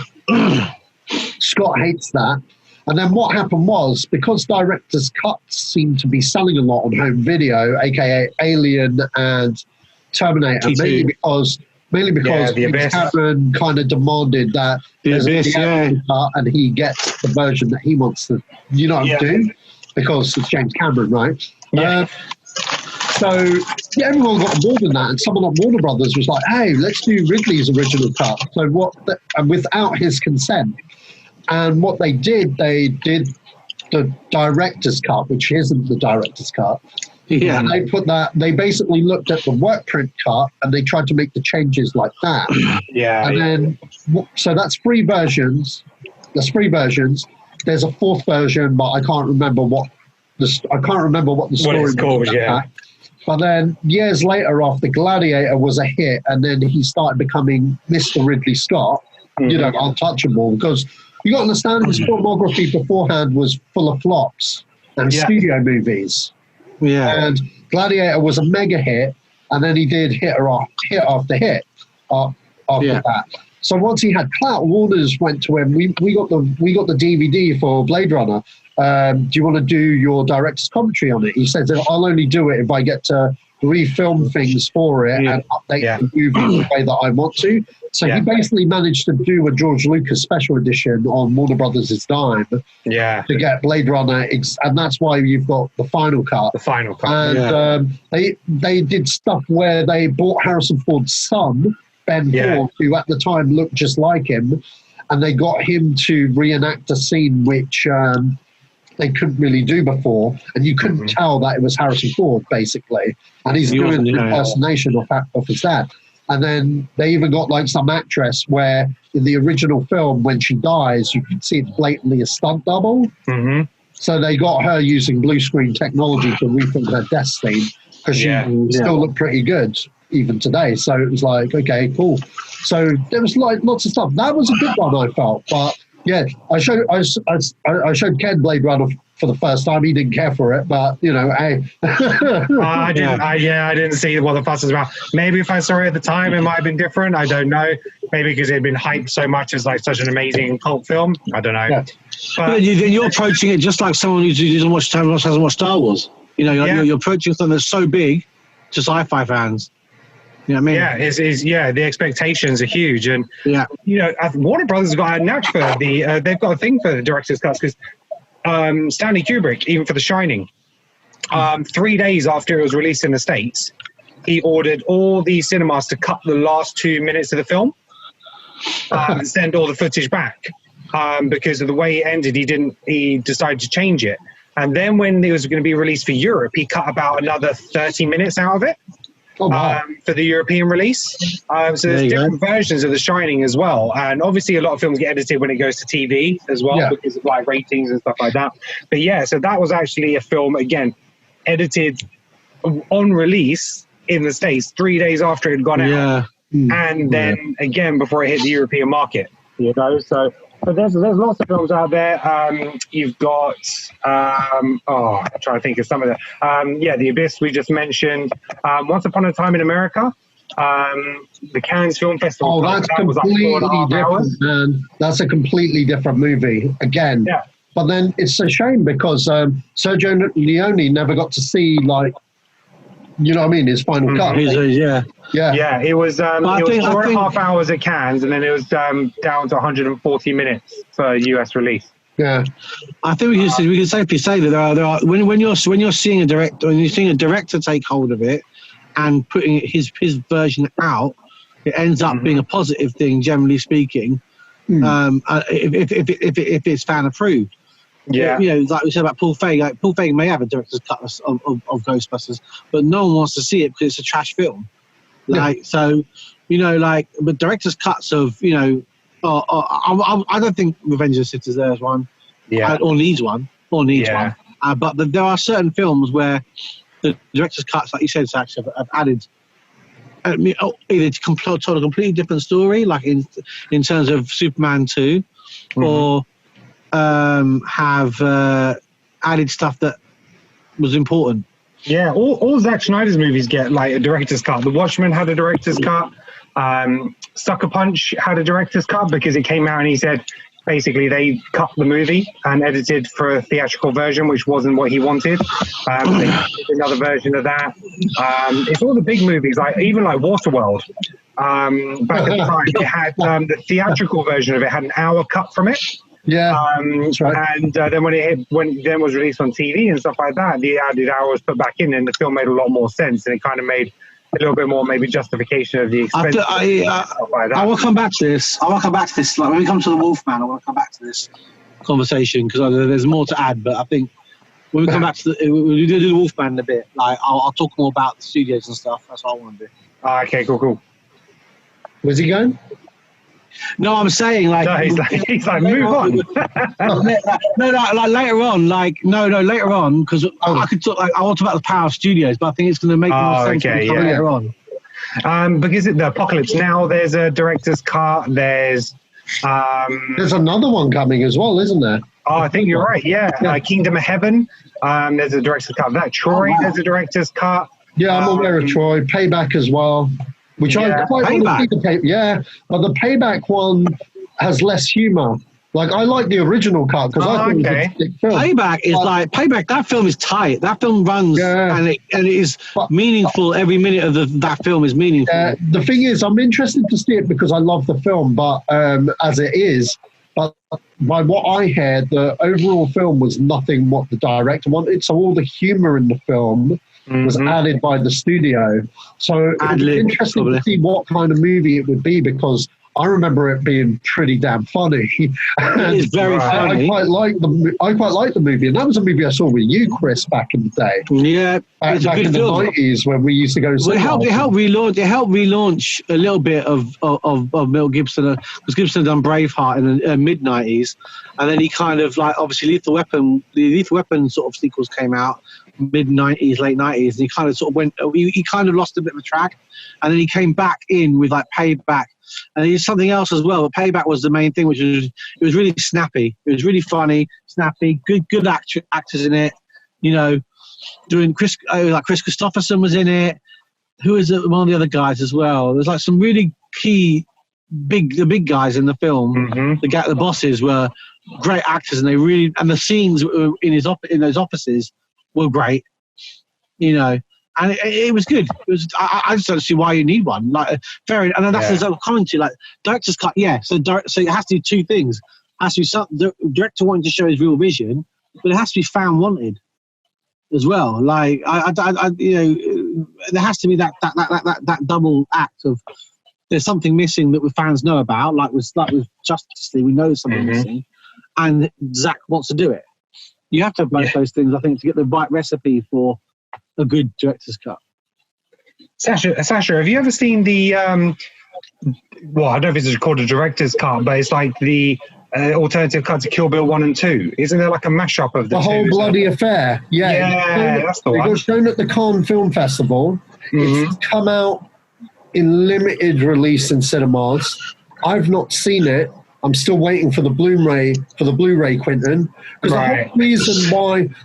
Scott hates that. And then what happened was, because director's cuts seemed to be selling a lot on home video, aka Alien and Terminator, mainly because Cameron kind of demanded that there's a theatrical cut and he gets the version that he wants to, do, because it's James Cameron, right? Yeah. So everyone got involved in that, and someone at Warner Brothers was like, "Hey, let's do Ridley's original cut." So and without his consent. And what they did the director's cut, which isn't the director's cut. Yeah. And they basically looked at the work print cut and they tried to make the changes like that. Yeah. And then, so that's 3 versions. There's 3 versions. There's a 4th version, but I can't remember what the story was called. Yeah. But then years later, after Gladiator was a hit, and then he started becoming Mr. Ridley Scott, untouchable, because you got to understand his filmography beforehand was full of flops and studio movies. Yeah. And Gladiator was a mega hit, and then he did hit after hit after that. So once he had clout, Warner's went to him. We got the DVD for Blade Runner. Do you want to do your director's commentary on it? He says, I'll only do it if I get to refilm things for it and update the movie the way that I want to. So he basically managed to do a George Lucas special edition on Warner Brothers' dime to get Blade Runner, and that's why you've got the final cut. And they did stuff where they brought Harrison Ford's son, Ben Ford, who at the time looked just like him, and they got him to reenact a scene which they couldn't really do before, and you couldn't tell that it was Harrison Ford, basically. And he's doing an impersonation of his dad. And then they even got like some actress where in the original film, when she dies, you can see it's blatantly a stunt double. Mm-hmm. So they got her using blue screen technology to refilm her death scene because she still looked pretty good even today. So it was like, okay, cool. So there was like lots of stuff. That was a good one, I felt. But yeah, I showed Ken Blade Runner for the first time. He didn't care for it, but hey. I didn't see what the fuss was about. Maybe if I saw it at the time, it might have been different. I don't know. Maybe because it had been hyped so much as like such an amazing cult film. I don't know. Yeah. But you're approaching it just like someone who hasn't watched Star Wars. You're approaching something that's so big to sci-fi fans. You know what I mean? Yeah, the expectations are huge, and Warner Brothers have got a knack for they've got a thing for the director's cuts because Stanley Kubrick, even for The Shining, 3 days after it was released in the States, he ordered all the cinemas to cut the last 2 minutes of the film and send all the footage back because of the way it ended. He decided to change it, and then when it was going to be released for Europe, he cut about another 30 minutes out of it. for the European release. So there's different versions of The Shining as well. And obviously a lot of films get edited when it goes to TV as well because of like ratings and stuff like that. But yeah, so that was actually a film, again, edited on release in the States 3 days after it had gone out. And then again before it hit the European market. You know, so but there's lots of films out there. You've got I'm trying to think of some of them. The Abyss we just mentioned. Once Upon a Time in America. The Cannes Film Festival. Oh, that's completely different, man. That's a completely different movie again. Yeah. But then it's a shame because Sergio Leone never got to see, like, you know what I mean, his final cut. Yeah, it was 4.5 hours at Cannes, and then it was down to 140 minutes for US release. Yeah, I think we can safely say that there are when you're seeing a director take hold of it and putting his version out, it ends up being a positive thing, generally speaking. If it's fan approved. Yeah, you know, like we said about Paul Feig. Like Paul Feig may have a director's cut of Ghostbusters, but no one wants to see it because it's a trash film. Like so, you know, like but director's cuts of, you know, I don't think Revenge of the Sith deserves one. Or needs one. One. But there are certain films where the director's cuts, like you said, Sacha, have added. Either told a completely different story, like in terms of Superman 2, or have added stuff that was important. Yeah, all Zack Snyder's movies get like a director's cut. The Watchmen had a director's cut. Sucker Punch had a director's cut because it came out and he said basically they cut the movie and edited for a theatrical version, which wasn't what he wanted. They did another version of that. It's all the big movies, like even like Waterworld. Back at the time, it had the theatrical version of it had an hour cut from it. Yeah, that's right. And then when it was released on TV and stuff like that, the added hours put back in, and the film made a lot more sense, and it kind of made a little bit more maybe justification of the expense. I will come back to this. Like when we come to the Wolfman, I want to come back to this conversation because there's more to add. But I think when we come back to we'll do the Wolfman in a bit. Like I'll talk more about the studios and stuff. That's what I want to do. Okay, cool. Where's he going? No, I'm saying like he's like move on. Later on because I could talk. Like, I want to talk about the power of studios, but I think it's going to make more sense later on. Because the Apocalypse Now, there's a director's cut. There's another one coming as well, isn't there? Oh, I think you're right. Yeah. Kingdom of Heaven. There's a director's cut of that. Troy. There's a director's cut. Yeah, I'm aware of Troy. Payback as well. Which I quite want to see but the Payback one has less humour. Like I like the original cut because I think it's a sick film. Payback is Payback. That film is tight. That film runs and it is meaningful. Every minute of that film is meaningful. The thing is, I'm interested to see it because I love the film, but as it is. But by what I heard, the overall film was nothing what the director wanted. So all the humour in the film was added by the studio. So it's interesting to see what kind of movie it would be because I remember it being pretty damn funny. It is very funny. I quite like the movie, and that was a movie I saw with you, Chris, back in the day. Yeah, it's back a good in film. The 90s when we used to go. It helped relaunch a little bit of Mel Gibson because Gibson had done Braveheart in the mid 90s, and then he kind of like obviously Lethal Weapon. The Lethal Weapon sort of sequels came out mid 90s, late 90s, and he kind of sort of went. He kind of lost a bit of a track, and then he came back in with like Payback. And there's something else as well. But Payback was the main thing, which was it was really snappy. It was really funny, snappy, good actors in it. You know, doing Chris Christopherson was in it. Who is it? One of the other guys as well. There's like some really key the big guys in the film. The bosses were great actors, and the scenes in those offices were great. You know. And it was good. It was. I just don't see why you need one. Like, fair enough. And that's the commentary. Like, director's cut. Yeah. So it has to do two things. It has to be the director wanting to show his real vision, but it has to be fan wanted as well. Like, there has to be that double act of there's something missing that the fans know about. Like with Justice League, we know there's something missing, and Zack wants to do it. You have to have both those things, I think, to get the right recipe for a good director's cut. Sasha, have you ever seen the well, I don't know if it's called a director's cut, but it's like the alternative cut to Kill Bill 1 and 2. Isn't there like a mashup of the two? whole bloody affair? Yeah, that's the one. It got shown at the Cannes Film Festival. It's come out in limited release in cinemas. I've not seen it. I'm still waiting for the Blu-ray Quentin, because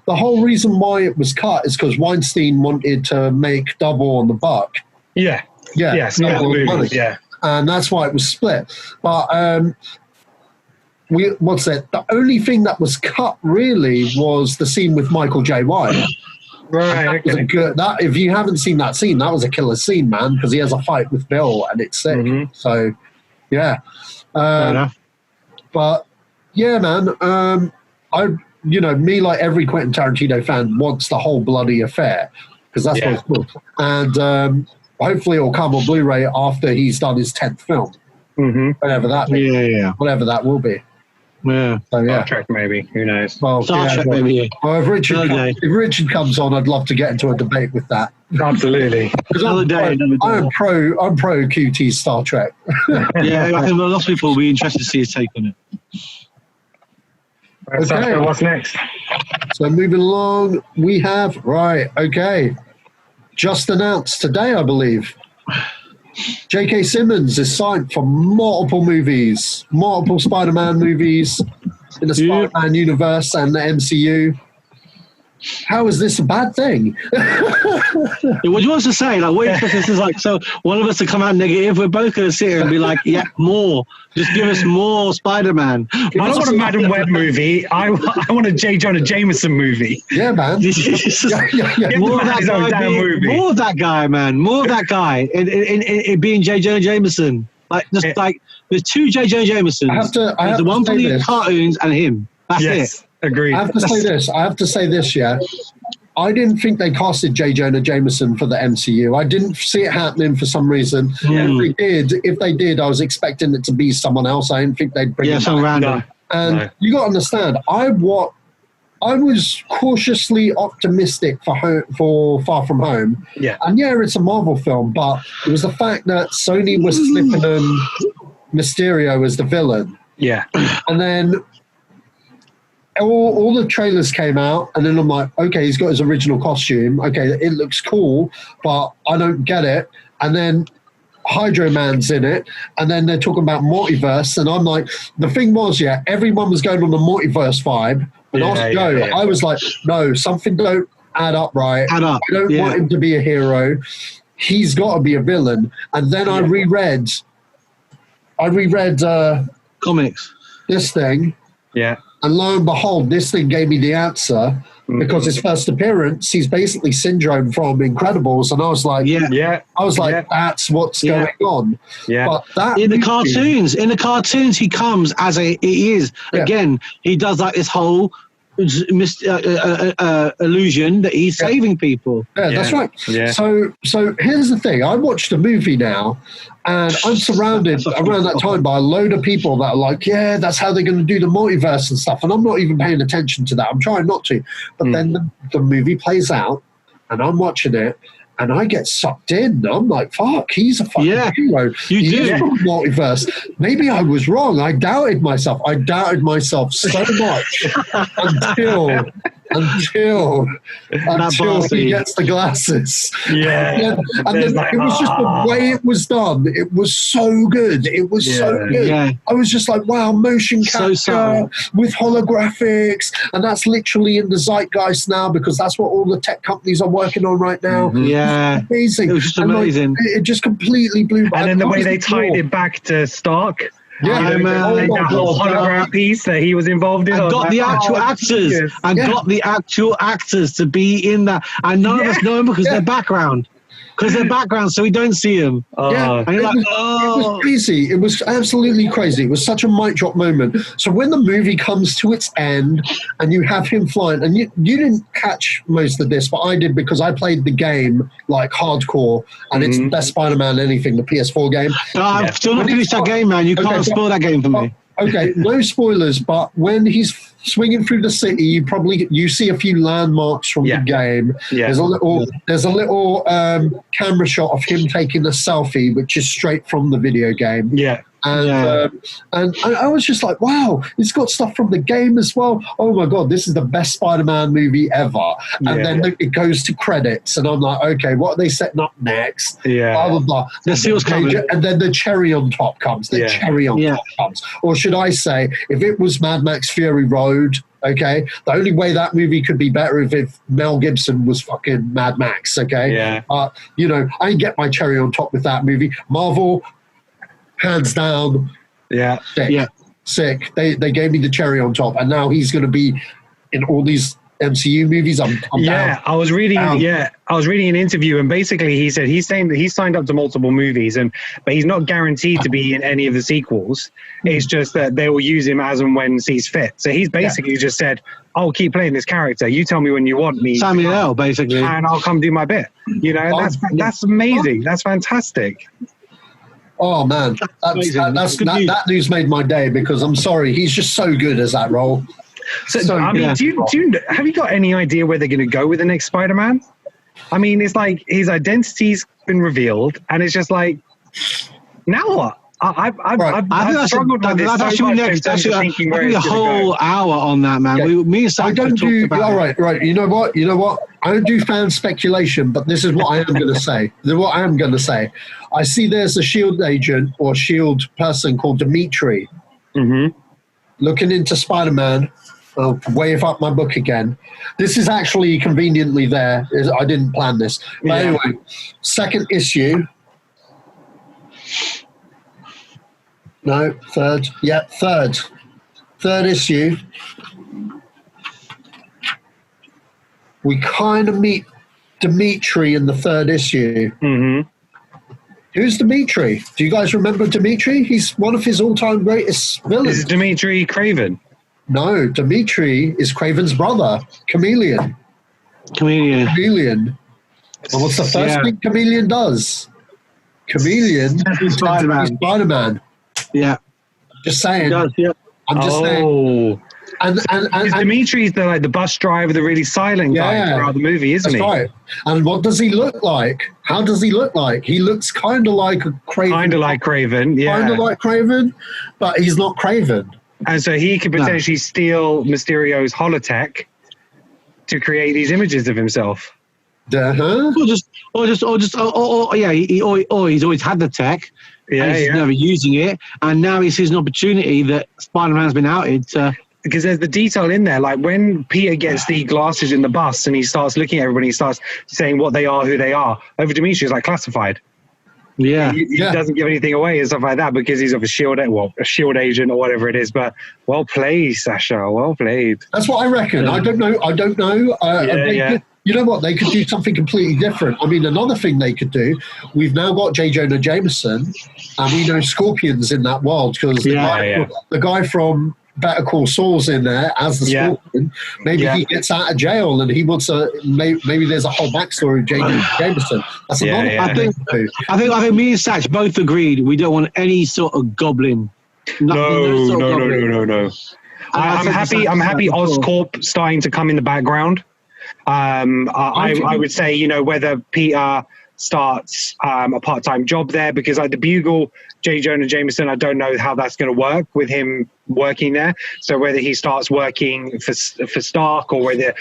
the whole reason why it was cut is because Weinstein wanted to make double on the buck. Yeah. And that's why it was split. But the only thing that was cut really was the scene with Michael J. White. Right. That if you haven't seen that scene, that was a killer scene, man, because he has a fight with Bill and it's sick. So, yeah. Fair enough. But yeah, man, me, like every Quentin Tarantino fan, wants the whole bloody affair, because that's what it's called. And hopefully it'll come on Blu-ray after he's done his 10th film. Whatever that whatever that will be. Yeah. So, Star Trek, maybe. Who knows? Well, Star Trek, maybe. Well, if Richard comes on, I'd love to get into a debate with that. Absolutely. Another day. I'm pro QT Star Trek. Yeah, I think a lot of people will be interested to see his take on it. Okay, what's next? So moving along, we have just announced today, I believe. J.K. Simmons is signed for multiple Spider-Man movies in the Spider-Man universe and the MCU. How is this a bad thing? What do you want to say? Like, what this is like? So one of us to come out negative. We're both going to sit here and be like, "Yeah, more. Just give us more Spider-Man." I don't want a Madam Web movie. I want a J. Jonah Jameson movie. Yeah, man. More of that guy, man. More of that guy. In being J. Jonah Jameson. Like, there's two J. Jonah Jamesons. There's the one from the cartoons and him. That's it. Agreed. I have to say this. Yeah, I didn't think they casted J. Jonah Jameson for the MCU. I didn't see it happening for some reason. If they did, I was expecting it to be someone else. I didn't think they'd bring him some back. random. And you got to understand, I was cautiously optimistic for Far From Home. Yeah. And yeah, it's a Marvel film, but it was the fact that Sony was slipping in Mysterio as the villain. Yeah. And then all the trailers came out, and then I'm like, okay, he's got his original costume. Okay, it looks cool, but I don't get it. And then Hydro Man's in it, and then they're talking about multiverse, and I'm like, the thing was, everyone was going on the multiverse vibe, but I was like, no, something don't add up right. I don't want him to be a hero. He's got to be a villain. And then I reread comics. This thing. Yeah. And lo and behold, this thing gave me the answer, because his first appearance, he's basically Syndrome from Incredibles, and I was like, that's what's going on. Yeah. But that in the cartoons, he comes as again, he does like this whole illusion that he's saving people. Yeah, that's right. Yeah. So here's the thing. I watched a movie now, and I'm surrounded around that time by a load of people that are like, yeah, that's how they're going to do the multiverse and stuff. And I'm not even paying attention to that. I'm trying not to. But then the movie plays out, and I'm watching it, and I get sucked in. I'm like, fuck, he's a fucking hero. He's from multiverse. Maybe I was wrong. I doubted myself. So much until he gets the glasses. Yeah. And then it was just the way it was done. It was so good. It was so good. Yeah. I was just like, wow, motion capture with holographics. And that's literally in the zeitgeist now, because that's what all the tech companies are working on right now. Yeah. Amazing. It was just amazing. It just completely blew by. And then the way they tied it back to Stark. Yeah, that whole hologram piece that he was involved in. And got the actual actors to be in that. And none of us know them because they're background. So we don't see them. And you're like, it was crazy. It was absolutely crazy. It was such a mic drop moment. So when the movie comes to its end and you have him flying, and you didn't catch most of this, but I did, because I played the game like hardcore, and it's the best Spider-Man anything, the PS4 game. No, I've still not finished that game, man. You can't spoil that game for me. okay, no spoilers, but when he's swinging through the city, you see a few landmarks from the game. Yeah. There's a little camera shot of him taking a selfie, which is straight from the video game. Yeah. And I was just like, wow, it's got stuff from the game as well. Oh my God, this is the best Spider-Man movie ever. And then it goes to credits, and I'm like, okay, what are they setting up next? Yeah. Blah, blah, blah. Let's see what's coming. And then the cherry on top comes. Top comes. Or should I say, if it was Mad Max Fury Road, okay, the only way that movie could be better if Mel Gibson was fucking Mad Max, okay? Yeah. I didn't get my cherry on top with that movie. Marvel, hands down. Yeah. Sick. Yeah. Sick. They gave me the cherry on top, and now he's going to be in all these MCU movies. I'm down. I was reading an interview, and basically he said he's saying that he's signed up to multiple movies, but he's not guaranteed to be in any of the sequels. It's just that they will use him as and when sees fit. So he's basically just said, I'll keep playing this character. You tell me when you want me. Samuel L, basically. And I'll come do my bit. That's amazing. That's fantastic. Oh man, that news made my day, because I'm sorry, he's just so good as that role. So I mean, have you got any idea where they're going to go with the next Spider-Man? I mean, it's like his identity's been revealed, and it's just like, now what? I've struggled with this so much in terms of thinking where it's going to go. A whole hour on that, man. Yeah. Me and Sacha talked about all right. You know what? I don't do fan speculation, but this is what I am going to say. This is what I am going to say. I see there's a S.H.I.E.L.D. agent or S.H.I.E.L.D. person called Dimitri looking into Spider-Man. I'll wave up my book again. This is actually conveniently there. I didn't plan this. But anyway, second issue. No, third. Yeah, third. Third issue. We kind of meet Dimitri in the third issue. Mm-hmm. Who's Dimitri? Do you guys remember Dimitri? He's one of his all-time greatest villains. Is it Dimitri Craven? No, Dimitri is Craven's brother, Chameleon. And what's the first thing Chameleon does? Chameleon Spider-Man. Yeah. Just saying. Does, yeah. I'm just saying. And Dimitri's the bus driver, the really silent guy throughout the movie, isn't he? That's right. And what does he look like? How does he look like? He looks kind of like a Craven. Kind of like Craven, yeah. Kind of like Craven, but he's not Craven. And so he could potentially steal Mysterio's holotech to create these images of himself. Uh-huh. He's always had the tech. He's never using it, and now he sees an opportunity that Spider-Man's been outed to. Because there's the detail in there, like when Peter gets the glasses in the bus and he starts looking at everybody, he starts saying what they are, who they are. Over Dimitri is like classified. Yeah, he doesn't give anything away and stuff like that because he's of a S.H.I.E.L.D. agent or whatever it is. But well played, Sacha. Well played. That's what I reckon. Yeah. I don't know. You know what? They could do something completely different. I mean, another thing they could do, we've now got J. Jonah Jameson, and we know Scorpion's in that world because the guy from Better Call Saul's in there as the Scorpion. Maybe he gets out of jail and he wants maybe there's a whole backstory of J. Jonah Jameson. That's another I think me and Satch both agreed we don't want any sort of goblin. No. I'm happy Oscorp starting to come in the background. I would say, whether Peter starts a part-time job there, because like the Bugle, J. Jonah Jameson, I don't know how that's going to work with him working there. So whether he starts working for Stark or whether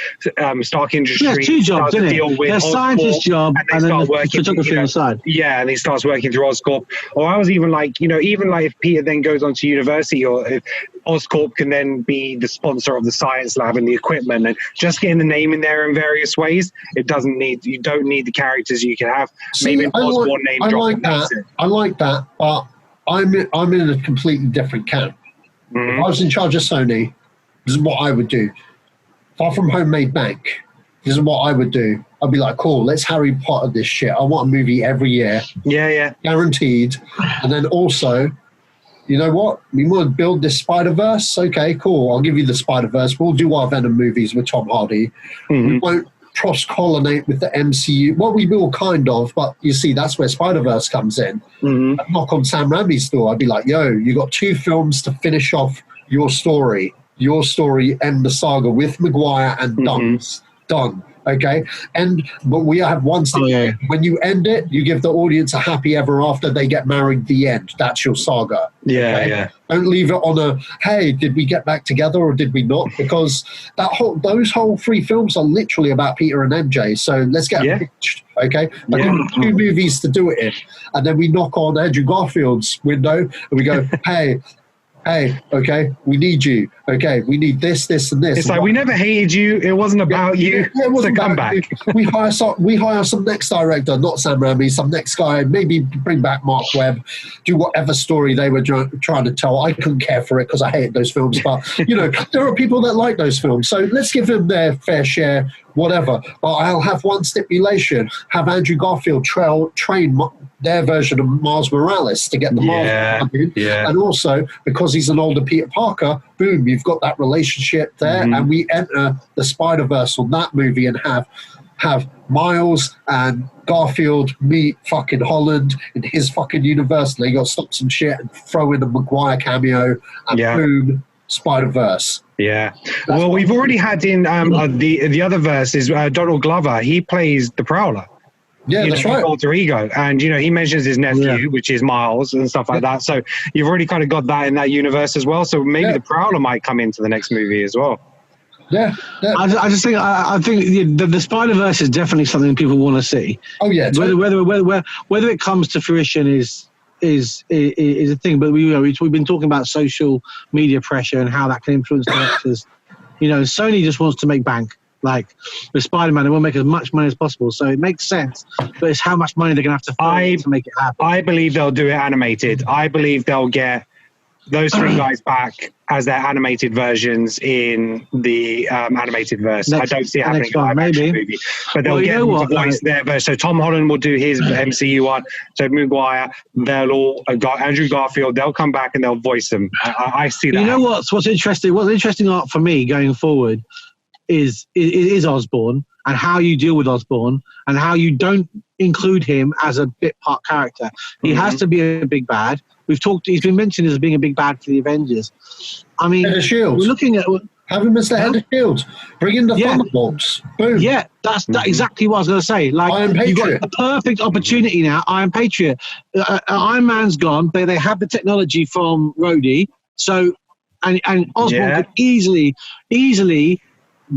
Stark Industries two jobs, starts to deal with Oscorp, scientist job and then the photography on the side. Yeah, and he starts working through Oscorp. Or I was even like, even like if Peter then goes on to university, or if Oscorp can then be the sponsor of the science lab and the equipment, and just getting the name in there in various ways. You don't need the characters you can have. Maybe an Osborn name drop. I like that, but I'm in a completely different camp. If I was in charge of Sony, this is what I would do. Far from Homemade Bank, this is what I would do. I'd be like, cool, let's Harry Potter this shit. I want a movie every year. Yeah. Guaranteed. And then also, you know what? We want to build this Spider-Verse. Okay, cool. I'll give you the Spider-Verse. We'll do our Venom movies with Tom Hardy. We won't cross-pollinate with the MCU. Well, we will kind of, but you see, that's where Spider-Verse comes in. I'd knock on Sam Raimi's door. I'd be like, yo, you got 2 films to finish off your story, end the saga with Maguire and done. Okay, but we have one thing. When you end it, you give the audience a happy ever after. They get married. The end. That's your saga. Okay? Don't leave it on a hey, did we get back together or did we not? Because those whole 3 films are literally about Peter and MJ. So let's get pitched. Okay, but give them 2 movies to do it in, and then we knock on Andrew Garfield's window and we go, hey, okay, we need you. Okay, we need this, and this. It's like, we never hated you. It wasn't about you. It wasn't come back. We hire some next director, not Sam Raimi, some next guy. Maybe bring back Mark Webb. Do whatever story they were trying to tell. I couldn't care for it because I hated those films. But there are people that like those films. So let's give them their fair share. Whatever. But I'll have one stipulation: have Andrew Garfield train their version of Miles Morales to get the Marvel in. And also, because he's an older Peter Parker, boom, you've got that relationship there, and we enter the Spider-Verse on that movie and have Miles and Garfield meet fucking Holland in his fucking universe. They got to stop some shit and throw in a Maguire cameo, and boom, Spider-Verse. Well, we've already had in the other verse is Donald Glover. He plays the Prowler. That's right. Alter ego, and he mentions his nephew, which is Miles, and stuff like that. So you've already kind of got that in that universe as well. So maybe the Prowler might come into the next movie as well. I just think the Spider-Verse is definitely something people want to see. Oh yeah, whether it comes to fruition is a thing. But we've been talking about social media pressure and how that can influence directors. Sony just wants to make bank. Like with Spider-Man, they want to make as much money as possible, so it makes sense. But it's how much money they're going to have to throw to make it happen. I believe they'll do it animated. I believe they'll get those 3 guys back as their animated versions in the animated verse. I don't see it happening in a live-action movie, but they'll get them to voice their verse. So Tom Holland will do his MCU one. So Maguire, they'll all Andrew Garfield. They'll come back and they'll voice them. I see that. You know what's interesting? What's interesting art for me going forward is Osborn, and how you deal with Osborn, and how you don't include him as a bit part character. He has to be a big bad. He's been mentioned as being a big bad for the Avengers. I mean, Head of Shield. We're looking at have him as the Head of Shield. Bring in the Thunderbolts. Boom. Yeah, that's exactly what I was going to say. Like, you've got the perfect opportunity now. Iron Patriot. Iron Man's gone. They have the technology from Rhodey. So, and Osborn could easily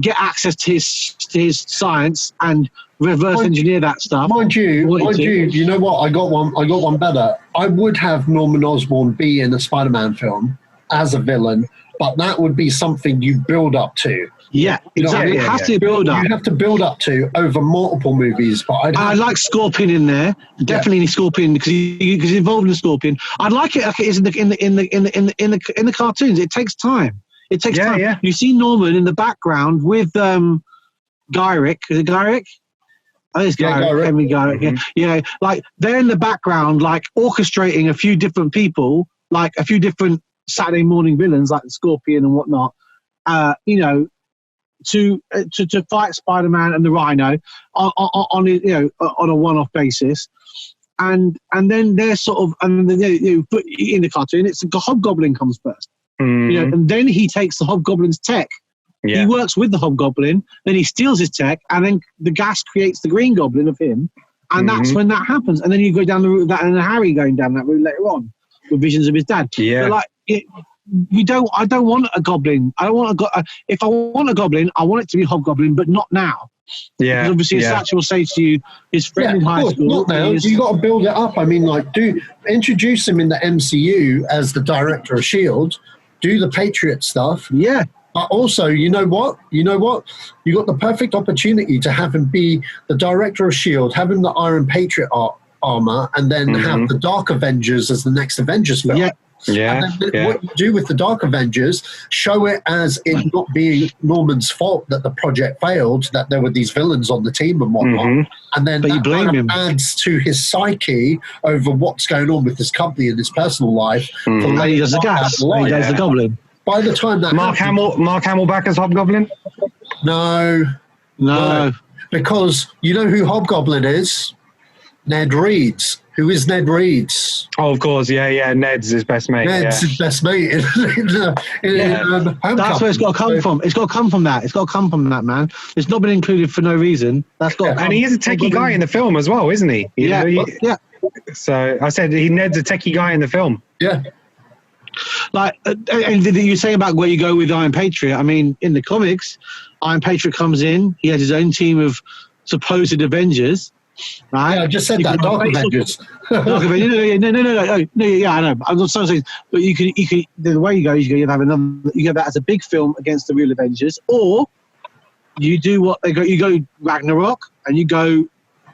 get access to his science and reverse engineer that stuff. Mind you, you know what? I got one better. I would have Norman Osborn be in a Spider-Man film as a villain, but that would be something you build up to. Yeah, exactly. It has to build up. You have to build up to over multiple movies. But I like Scorpion in there. Definitely Scorpion because he's involved in the Scorpion. I'd like it like it is in the cartoons. It takes time. It takes time. Yeah. You see Norman in the background with Gyrick. Is it Gyrick? I think it's Gyrick. Henry Gyrick. Yeah, like they're in the background, like orchestrating a few different people, like a few different Saturday morning villains, like the Scorpion and whatnot. To fight Spider-Man and the Rhino on a one-off basis, and then they're sort of but in the cartoon, it's the Hobgoblin comes first. And then he takes the Hobgoblin's tech. He works with the Hobgoblin, then he steals his tech, and then the gas creates the Green Goblin of him, and that's when that happens. And then you go down the route of that, and then Harry going down that route later on with visions of his dad. But I don't want a goblin. If I want a goblin, I want it to be a Hobgoblin, but not now. Yeah, because obviously, Sacha will say to you, his friend in high school. Not now. You got to build it up. I mean, introduce him in the MCU as the director of S.H.I.E.L.D. Do the Patriot stuff. Yeah. But also, you know what? You got the perfect opportunity to have him be the director of S.H.I.E.L.D., have him the Iron Patriot armor, and then have the Dark Avengers as the next Avengers film. Yeah. And then what you do with the Dark Avengers, show it as it not being Norman's fault that the project failed, that there were these villains on the team and whatnot. And then but that adds to his psyche over what's going on with his company and his personal life. And he does the gas. And he does the Goblin. By the time that Mark Hamill back as Hobgoblin? No. because you know who Hobgoblin is? Ned Reeds. Who is Ned Reeds? Oh, of course, yeah. Ned's his best mate. Ned's his best mate in Homecoming. That's where it's got to come from. It's got to come from that. It's got to come from that, man. It's not been included for no reason. That's got. And he is a techie guy in the film as well, isn't he? Yeah. So I said Ned's a techie guy in the film. Yeah. Like, and you say about where you go with Iron Patriot. I mean, in the comics, Iron Patriot comes in. He has his own team of supposed Avengers. Right? Yeah, I just said that. Dark Avengers. Dark Avengers. No. Yeah, I know. I'm so saying, but you can. The way you go is you have another. You go that as a big film against the real Avengers, or you do what they go. You go Ragnarok, and you go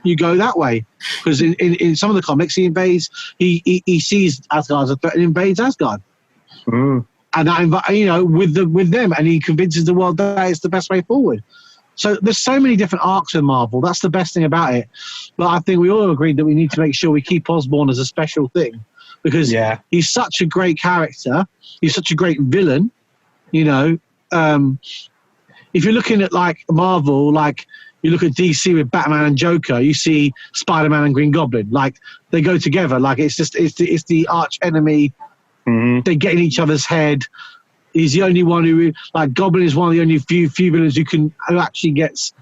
that way, because in some of the comics he invades. He sees Asgard as a threat and invades Asgard. And that, with them, and he convinces the world that it's the best way forward. So there's so many different arcs in Marvel. That's the best thing about it. But I think we all agreed that we need to make sure we keep Osborn as a special thing, because he's such a great character. He's such a great villain. If you're looking at like Marvel, like you look at DC with Batman and Joker, you see Spider-Man and Green Goblin. Like they go together. Like it's the arch enemy. They get in each other's head. He's the only one who, like, Goblin is one of the only few villains who actually gets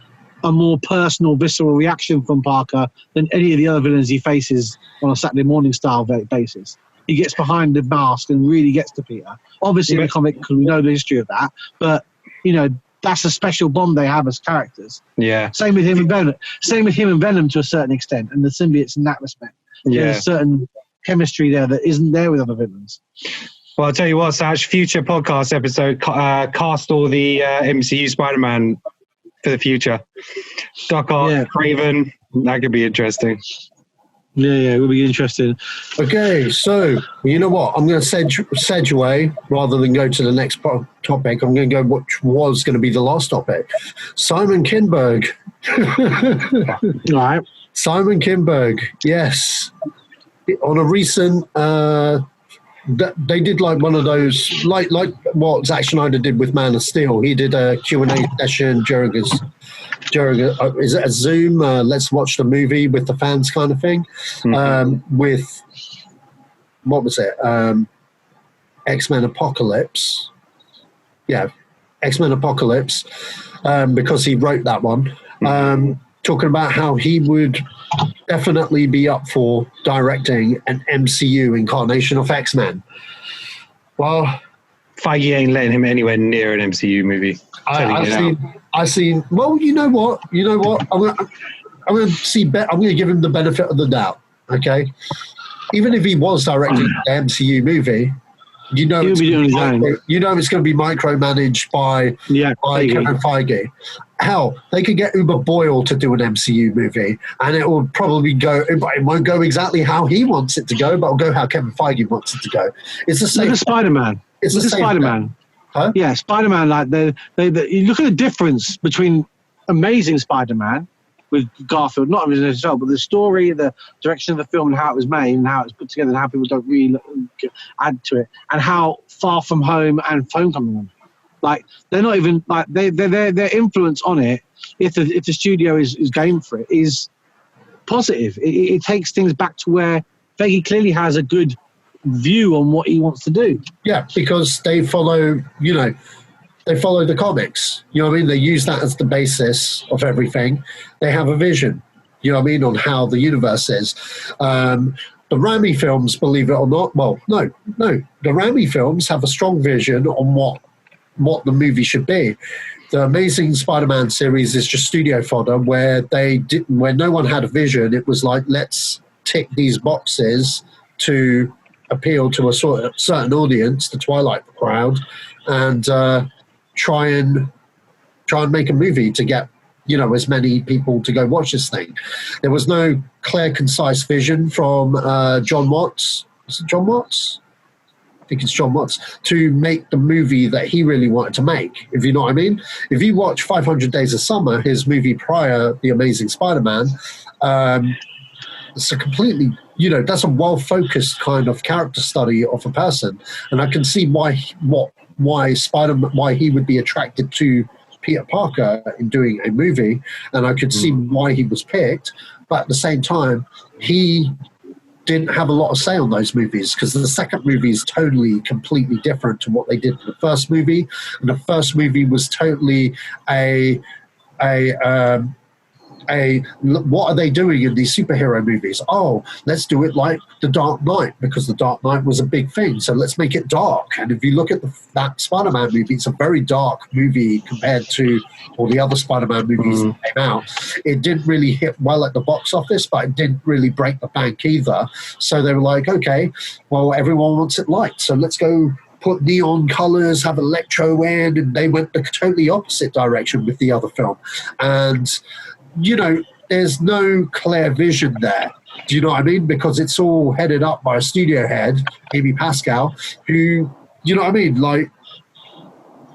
a more personal, visceral reaction from Parker than any of the other villains he faces on a Saturday morning style basis. He gets behind the mask and really gets to Peter. Obviously, in the comic, we know the history of that, but that's a special bond they have as characters. Yeah. Same with him and Venom. Same with him and Venom to a certain extent, and the symbiotes in that respect. There's a certain chemistry there that isn't there with other villains. Well, I'll tell you what, Sash, future podcast episode, cast all the MCU Spider-Man for the future. Doc Ock, Craven, that could be interesting. Yeah, it would be interesting. Okay, so, you know what? I'm going to segue, rather than go to the next topic, I'm going to go which was going to be the last topic. Simon Kinberg. All right. Simon Kinberg, yes. On a recent... they did like one of those, like what Zack Snyder did with Man of Steel. He did a Q&A session during is it a Zoom? Let's watch the movie with the fans kind of thing. With what was it? X-Men Apocalypse. Yeah, X-Men Apocalypse. Because he wrote that one. Talking about how he would definitely be up for directing an MCU incarnation of X-Men. Well, Feige ain't letting him anywhere near an MCU movie. I've seen. Well, you know what? I'm going to give him the benefit of the doubt. Okay, even if he was directing the MCU movie, it's going to be micromanaged by Kevin Feige. Hell, they could get Uber Boyle to do an MCU movie, and it will probably go. It won't go exactly how he wants it to go, but it'll go how Kevin Feige wants it to go. It's the same. Look at Spider-Man. It's the same Spider-Man. Huh? Yeah, Spider-Man. Like you look at the difference between Amazing Spider-Man with Garfield, not original himself, but the story, the direction of the film, and how it was made, and how it's put together, and how people don't really add to it, and how Far From Home and Homecoming. Like they're not even like their influence on it. If the studio is game for it, is positive. It takes things back to where Feige clearly has a good view on what he wants to do. Yeah, because they follow the comics. You know what I mean? They use that as the basis of everything. They have a vision. You know what I mean, on how the universe is. The Raimi films, believe it or not, well, no. The Raimi films have a strong vision on what the movie should be. The Amazing Spider-Man series is just studio fodder where where no one had a vision. It was like, let's tick these boxes to appeal to a sort of certain audience, the Twilight crowd, and try and make a movie to get as many people to go watch this thing. There was no clear, concise vision from John Watts. Is it John Watts? I think it's John Watts, to make the movie that he really wanted to make, if you know what I mean. If you watch 500 Days of Summer, his movie prior, The Amazing Spider-Man, it's a completely, that's a well-focused kind of character study of a person. And I can see why he would be attracted to Peter Parker in doing a movie, and I could see why he was picked. But at the same time, he didn't have a lot of say on those movies because the second movie is totally, completely different to what they did in the first movie. And the first movie was totally what are they doing in these superhero movies? Oh, let's do it like The Dark Knight, because The Dark Knight was a big thing. So let's make it dark. And if you look at that Spider-Man movie, it's a very dark movie compared to all the other Spider-Man movies that came out. It didn't really hit well at the box office, but it didn't really break the bank either. So they were like, okay, well, everyone wants it light, so let's go put neon colors, have electro in, and they went the totally opposite direction with the other film. And you know, there's no clear vision there. Do you know what I mean? Because it's all headed up by a studio head, Amy Pascal, who, you know what I mean? Like,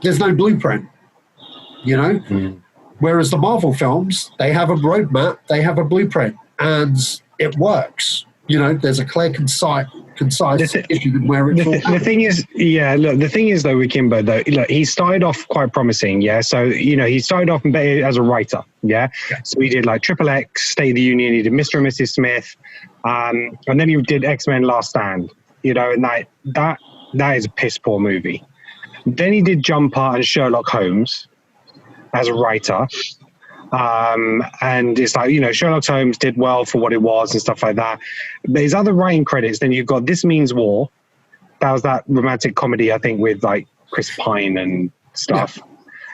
there's no blueprint, you know? Whereas the Marvel films, they have a roadmap, they have a blueprint, and it works. You know, there's a clear, concise issue where it's the thing is, look, the thing is though with Kimbo though, look, he started off quite promising, so you know he started off as a writer, so he did like Triple X, State of the Union, he did Mr. and Mrs. Smith, and then he did X-Men Last Stand, you know, and that is a piss poor movie. Then he did Jumper and Sherlock Holmes as a writer. And it's like, you know, Sherlock Holmes did well for what it was and stuff like that. There's other writing credits. Then you've got This Means War. That was that romantic comedy, I think, with like Chris Pine and stuff.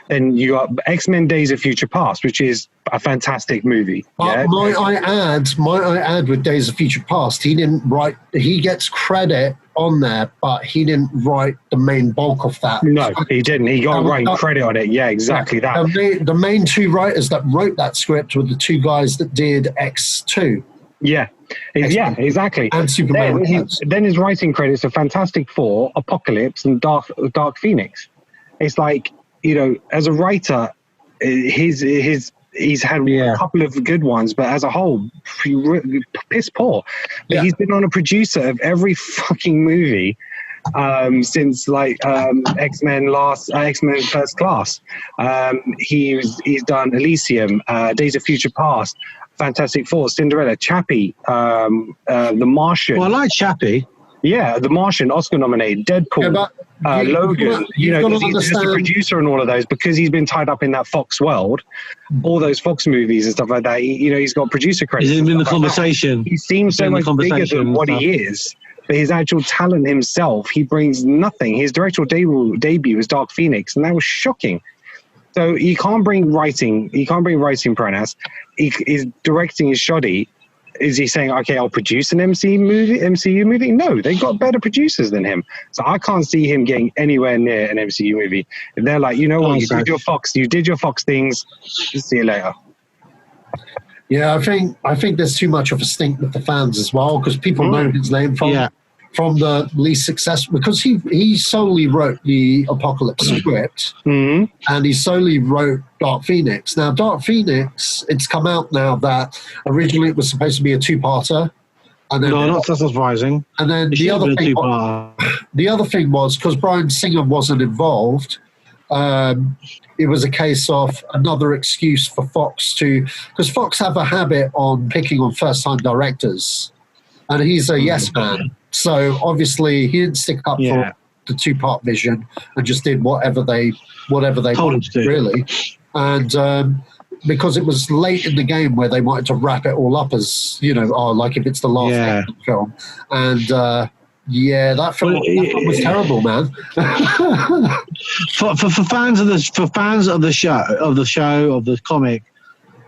Then you got X-Men Days of Future Past, which is a fantastic movie. Might I add with Days of Future Past, he didn't write, he gets credit on there, but he didn't write the main bulk of that. No, he didn't. He got writing credit on it. Yeah, exactly that. The main two writers that wrote that script were the two guys that did X2. Yeah, exactly. And Superman. Then his writing credits are Fantastic Four, Apocalypse, and Dark Phoenix. It's like, you know, as a writer, he's had a couple of good ones, but as a whole, piss poor. But he's been on a producer of every fucking movie since like X-Men First Class. He's done Elysium, Days of Future Past, Fantastic Four, Cinderella, Chappie, The Martian. Well, I like Chappie. Yeah, The Martian, Oscar nominated, Deadpool, Logan. You know, he's just a producer in all of those because he's been tied up in that Fox world, all those Fox movies and stuff like that. He's got producer credits. He's in the conversation. He seems so much bigger than what he is. But his actual talent himself, he brings nothing. His directorial debut was Dark Phoenix, and that was shocking. So you can't bring writing. You can't bring writing Pranas. He's directing is shoddy. Is he saying, okay, I'll produce an MCU movie? No, they've got better producers than him. So I can't see him getting anywhere near an MCU movie. If they're like, you know what, you did your Fox things, see you later. Yeah, I think there's too much of a stink with the fans as well, because people know his name from the least successful, because he solely wrote the Apocalypse script, and he solely wrote Dark Phoenix. Now, Dark Phoenix, it's come out now that originally it was supposed to be a two-parter. And then not so surprising. And then the other thing was, because Bryan Singer wasn't involved, it was a case of another excuse for Fox because Fox have a habit on picking on first-time directors, and he's a yes man. So obviously he didn't stick up for the two-part vision and just did whatever they wanted, really. And because it was late in the game where they wanted to wrap it all up as, you know, like if it's the last film. And that film was terrible, man. for fans of the show, comic,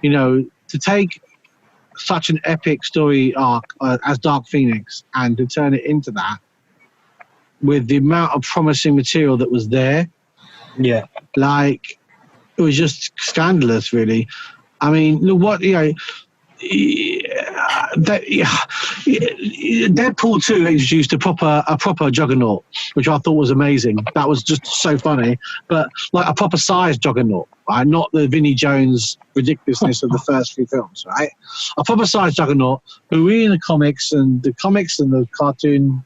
you know, to take such an epic story arc as Dark Phoenix and to turn it into that with the amount of promising material that was there, like it was just scandalous, really. I mean, look what, you know, Deadpool 2 introduced a proper juggernaut, which I thought was amazing. That was just so funny, but like a proper sized juggernaut, right? Not the Vinnie Jones ridiculousness of the first few films, right? A proper sized juggernaut who we in the comics and the cartoon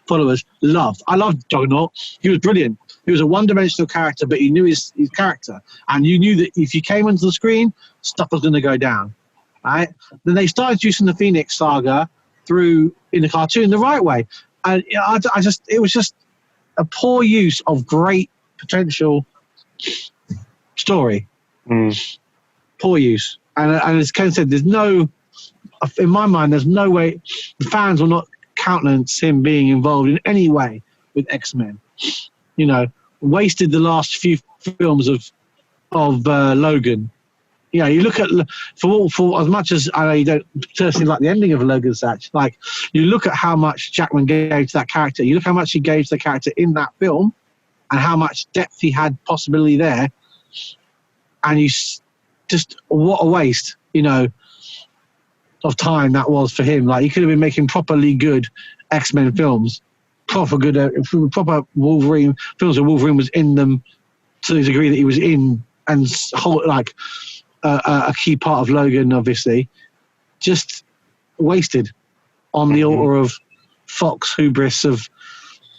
followers loved. I loved Juggernaut. He was brilliant. He was a one-dimensional character, but he knew his character, and you knew that if you came onto the screen, stuff was going to go down, right? Then they started using the Phoenix Saga through in the cartoon the right way, and it was just a poor use of great potential story. Poor use, and as Ken said, in my mind, there's no way the fans will not countenance him being involved in any way with X-Men. You know, wasted the last few films of Logan. You know, you look at for as much as I know you don't personally like the ending of Logan Satch, like you look at how much Jackman gave to that character. You look how much he gave to the character in that film, and how much depth he had possibility there, and you just what a waste, you know, of time that was for him. Like he could have been making properly good X-Men films, proper Wolverine films where Wolverine was in them to the degree that he was in, and like a key part of Logan, obviously, just wasted on the altar of Fox hubris of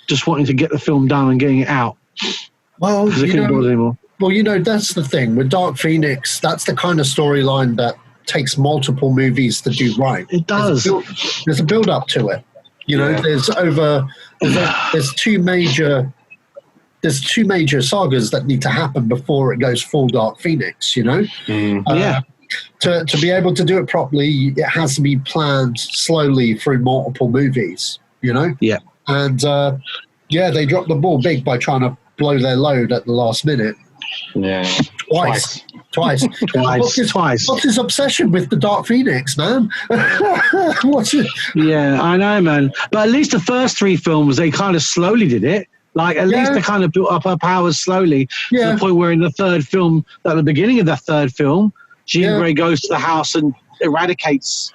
just wanting to get the film done and getting it out. Well, because they couldn't bother anymore. Well, you know, that's the thing with Dark Phoenix. That's the kind of storyline that takes multiple movies to do right. It does. There's a build up to it. You know, there's two major sagas that need to happen before it goes full Dark Phoenix. You know, to be able to do it properly, it has to be planned slowly through multiple movies. You know, and they dropped the ball big by trying to blow their load at the last minute. Yeah, Twice. What's his obsession with the Dark Phoenix, man? What's it? Yeah, I know, man. But at least the first three films, they kind of slowly did it. Like, at least they kind of built up her powers slowly to the point where in the third film, at the beginning of the third film, Jean Grey goes to the house and eradicates,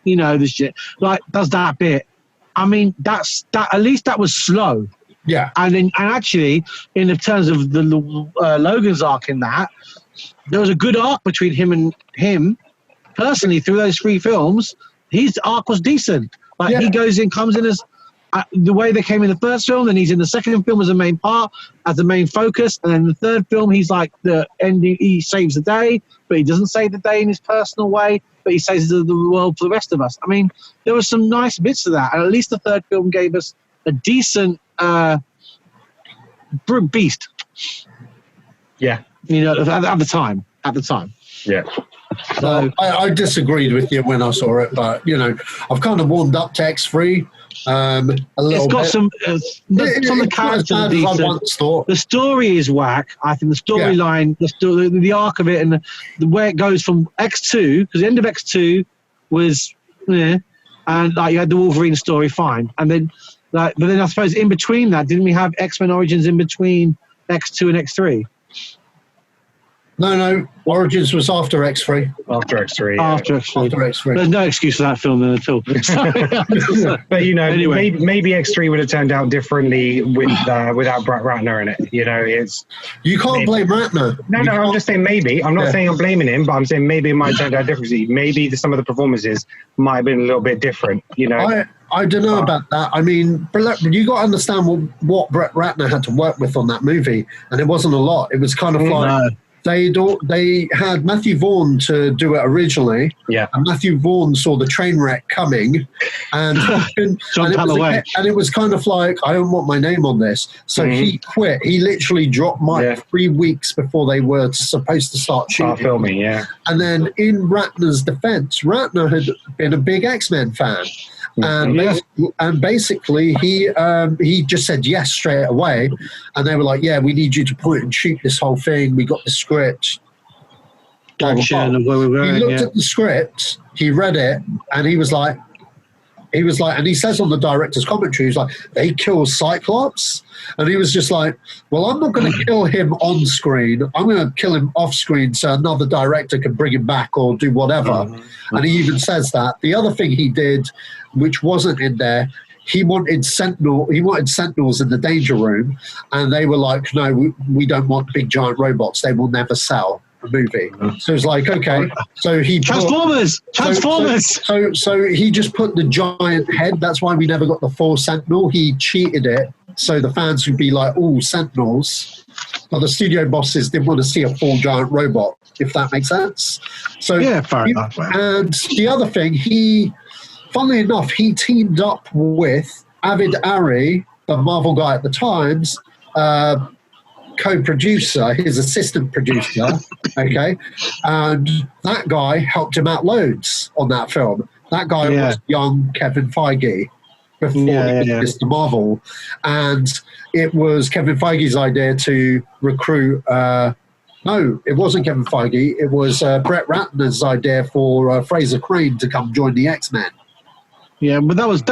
you know, this shit. Like, does that bit. I mean, that. At least that was slow. Yeah, and actually, in the terms of the Logan's arc in that, there was a good arc between him and him. Personally, through those three films, his arc was decent. Like he goes in, comes in as the way they came in the first film, then he's in the second film as a main part, as the main focus, and then the third film, he's like the ending. He saves the day, but he doesn't save the day in his personal way, but he saves the world for the rest of us. I mean, there were some nice bits to that, and at least the third film gave us a decent. Beast. Yeah. You know, at the time. Yeah. So I disagreed with you when I saw it, but you know, I've kind of warmed up to X3 a little bit. It's got some the characters decent. The story is whack. I think the storyline, the arc of it, and the way it goes from X2, because the end of X2 was, and like you had the Wolverine story, fine, and then. But then I suppose in between that, didn't we have X-Men Origins in between X2 and X3? No. Origins was after X3. After X3. Yeah. After X3. There's no excuse for that film then at all. But, you know, anyway. maybe X3 would have turned out differently without Brett Ratner in it. You know, you can't blame Ratner. No, I'm just saying maybe. I'm not saying I'm blaming him, but I'm saying maybe it might have turned out differently. Maybe some of the performances might have been a little bit different, you know. I don't know about that. I mean, you got to understand what Brett Ratner had to work with on that movie, and it wasn't a lot. It was kind of like they had Matthew Vaughn to do it originally, and Matthew Vaughn saw the train wreck coming, and it was kind of like, I don't want my name on this, so he quit. He literally dropped Mike 3 weeks before they were supposed to start shooting. Filming, And then in Ratner's defense, Ratner had been a big X-Men fan. And basically, he just said yes straight away, and they were like, "Yeah, we need you to point and shoot this whole thing. We got the script." He looked at the script, he read it, and he was like, and he says on the director's commentary, he's like, "They kill Cyclops," and he was just like, "Well, I'm not going to kill him on screen. I'm going to kill him off screen so another director can bring him back or do whatever." And he even says that. The other thing he did, which wasn't in there, he wanted Sentinels in the Danger Room, and they were like, "No, we don't want big giant robots. They will never sell a movie." So it's like, okay, so he Transformers. So he just put the giant head. That's why we never got the full Sentinel. He cheated it so the fans would be like, "Oh, Sentinels," but the studio bosses didn't want to see a full giant robot, if that makes sense. So yeah, fair enough. And the other thing, funnily enough, he teamed up with Avid Ari, the Marvel guy at the Times, co-producer, his assistant producer, okay, and that guy helped him out loads on that film. That guy was young Kevin Feige before he was Mr. Marvel, and it was Kevin Feige's idea to recruit. No, it wasn't Kevin Feige. It was Brett Ratner's idea for Fraser Crane to come join the X-Men. Yeah, but that was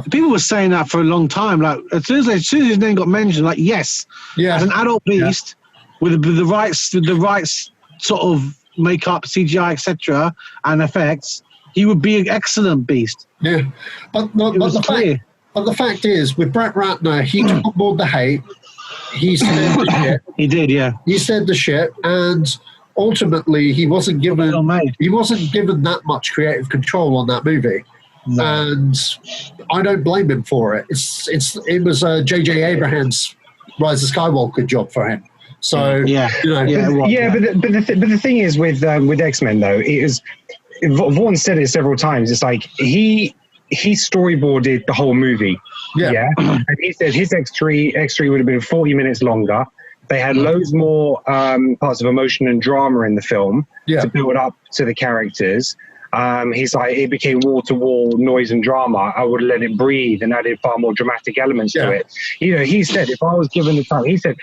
people were saying that for a long time. Like as soon as his name got mentioned, like as an adult Beast with the right sort of makeup, CGI, etc., and effects, he would be an excellent Beast. Yeah, but the fact is, with Brett Ratner, he took on board the hate. He said the shit. He did, yeah. He said the shit, and ultimately, he wasn't given that much creative control on that movie. No. And I don't blame him for it. It was J.J. Abrams' Rise of Skywalker job for him. So but the thing is with X-Men though, it is Vaughn said it several times. It's like he storyboarded the whole movie. Yeah. And he said his X3 would have been 40 minutes longer. They had loads more parts of emotion and drama in the film to build up to the characters. He's like, it became wall-to-wall noise and drama. I would have let it breathe and added far more dramatic elements to it. You know, he said, if I was given the time, he said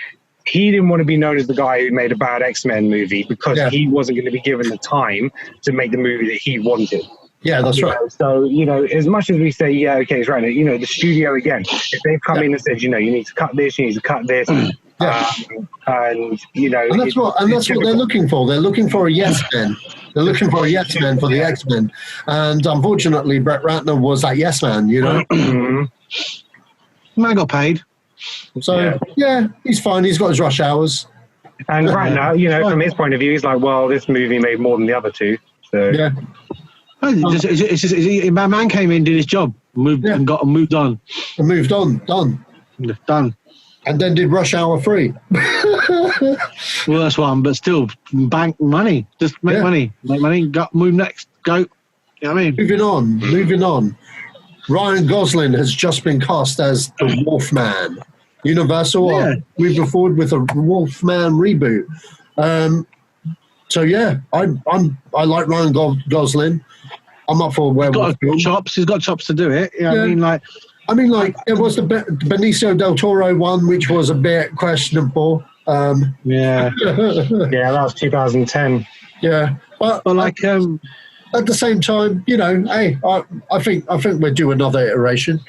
he didn't want to be known as the guy who made a bad X-Men movie because he wasn't going to be given the time to make the movie that he wanted. Yeah, that's right. So, you know, as much as we say, it's right, you know, the studio, again, if they've come in and said, you know, you need to cut this, you need to cut this, and, you know... And that's what they're looking for. They're looking for a yes man. They're looking for a yes man for the X-Men. And unfortunately, Brett Ratner was that yes man, you know? Man got paid. So, he's fine. He's got his rush hours. And right now, you know, from his point of view, he's like, well, this movie made more than the other two. So. Yeah. My man came in, did his job, moved on. And moved on, done. And then did Rush Hour 3. Worst one, but still, bank money. Just make money. Make money, move next, go. You know what I mean? Moving on. Ryan Gosling has just been cast as the Wolfman. Universal are moving forward with a Wolfman reboot. So I like Ryan Gosling. I'm up for a werewolf film. He's got chops to do it. You know what I mean, like it was the Benicio del Toro one, which was a bit questionable. That was 2010. Yeah, but like at the same time, you know, hey, I think we'll do another iteration.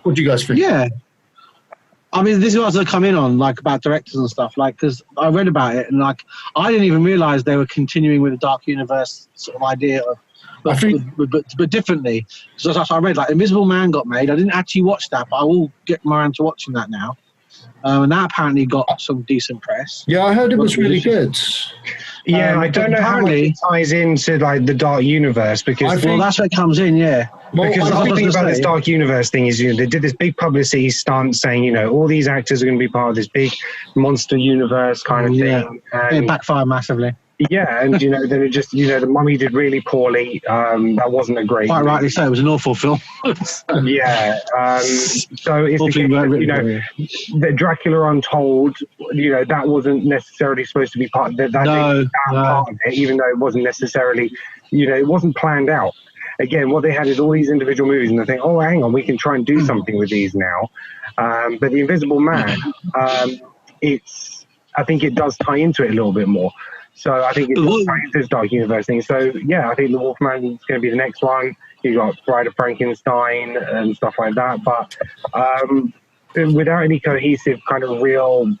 What do you guys think? Yeah. I mean, this is what I come in on, like, about directors and stuff, like, because I read about it, and, like, I didn't even realise they were continuing with the Dark Universe sort of idea of, but differently. So I read, like, Invisible Man got made. I didn't actually watch that, but I will get around to watching that now. And that apparently got some decent press. Yeah, I heard it was really good. Yeah, I don't know how it ties into, like, the Dark Universe, because... Well, that's where it comes in, yeah. Because the thing about this Dark Universe thing is, you know, they did this big publicity stunt saying, you know, all these actors are going to be part of this big monster universe kind of thing. And it backfired massively. Yeah, and, you know, then it just, you know, the Mummy did really poorly. That wasn't a great... Quite rightly so. It was an awful film. So it's the case that, you know, the Dracula Untold, you know, that wasn't necessarily supposed to be part of that. Part of it, even though it wasn't necessarily, you know, it wasn't planned out. Again, what they had is all these individual movies, and they think, oh, hang on, we can try and do something with these now. But The Invisible Man, I think it does tie into it a little bit more. So I think it does tie into this Dark Universe thing. So, yeah, I think The Wolfman is going to be the next one. You've got Bride of Frankenstein and stuff like that. But without any cohesive kind of real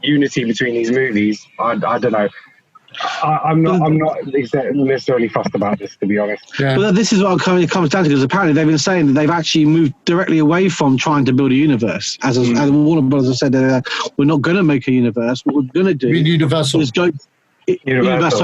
unity between these movies, I don't know. I'm not necessarily fussed about this, to be honest. Yeah. But this is what it comes down to, because apparently they've been saying that they've actually moved directly away from trying to build a universe. As Warner Brothers have said, we're not going to make a universe. What we're going to do Universal. Universal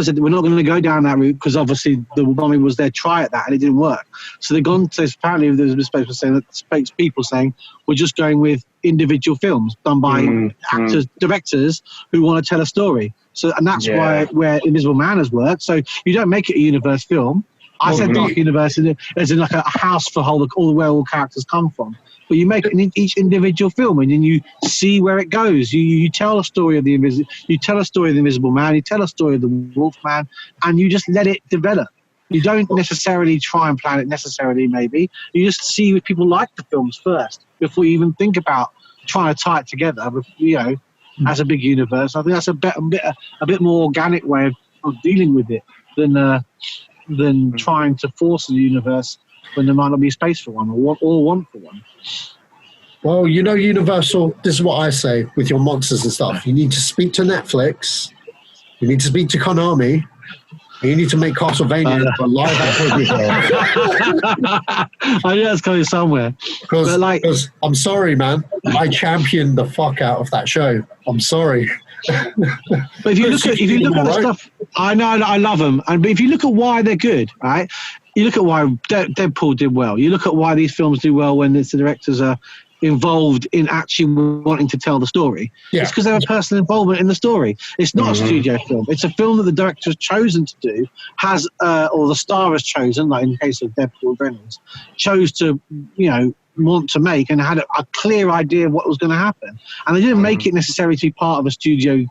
said we're not going to go down that route because obviously the Mummy was their try at that and it didn't work. So they've gone to, apparently there's a spokespeople saying we're just going with individual films done by actors, directors who want to tell a story. So, and that's where Invisible Man has worked. So you don't make it a universe film. I said Dark Universe as in like a house for where all characters come from. But you make it in each individual film, and then you see where it goes. You tell a story of the Invisible Man, you tell a story of the Wolfman, and you just let it develop. You don't necessarily try and plan it necessarily. Maybe you just see if people like the films first before you even think about trying to tie it together. As a big universe, I think that's a bit more organic way of dealing with it than trying to force a universe when there might not be space for one or want for one. Well, Universal, this is what I say with your monsters and stuff. You need to speak to Netflix. You need to speak to Konami. And you need to make Castlevania a live action. I know it's going somewhere. Because I'm sorry, man. I championed the fuck out of that show. I'm sorry. But if you look at the stuff, I know I love them, but if you look at why they're good, right? You look at why Deadpool did well. You look at why these films do well when the directors are involved in actually wanting to tell the story. Yeah. It's because they have personal involvement in the story. It's not a studio film. It's a film that the director has chosen to do, or the star has chosen, like in the case of Deadpool Reynolds, chose to, want to make and had a clear idea of what was going to happen. And they didn't make it necessarily to be part of a studio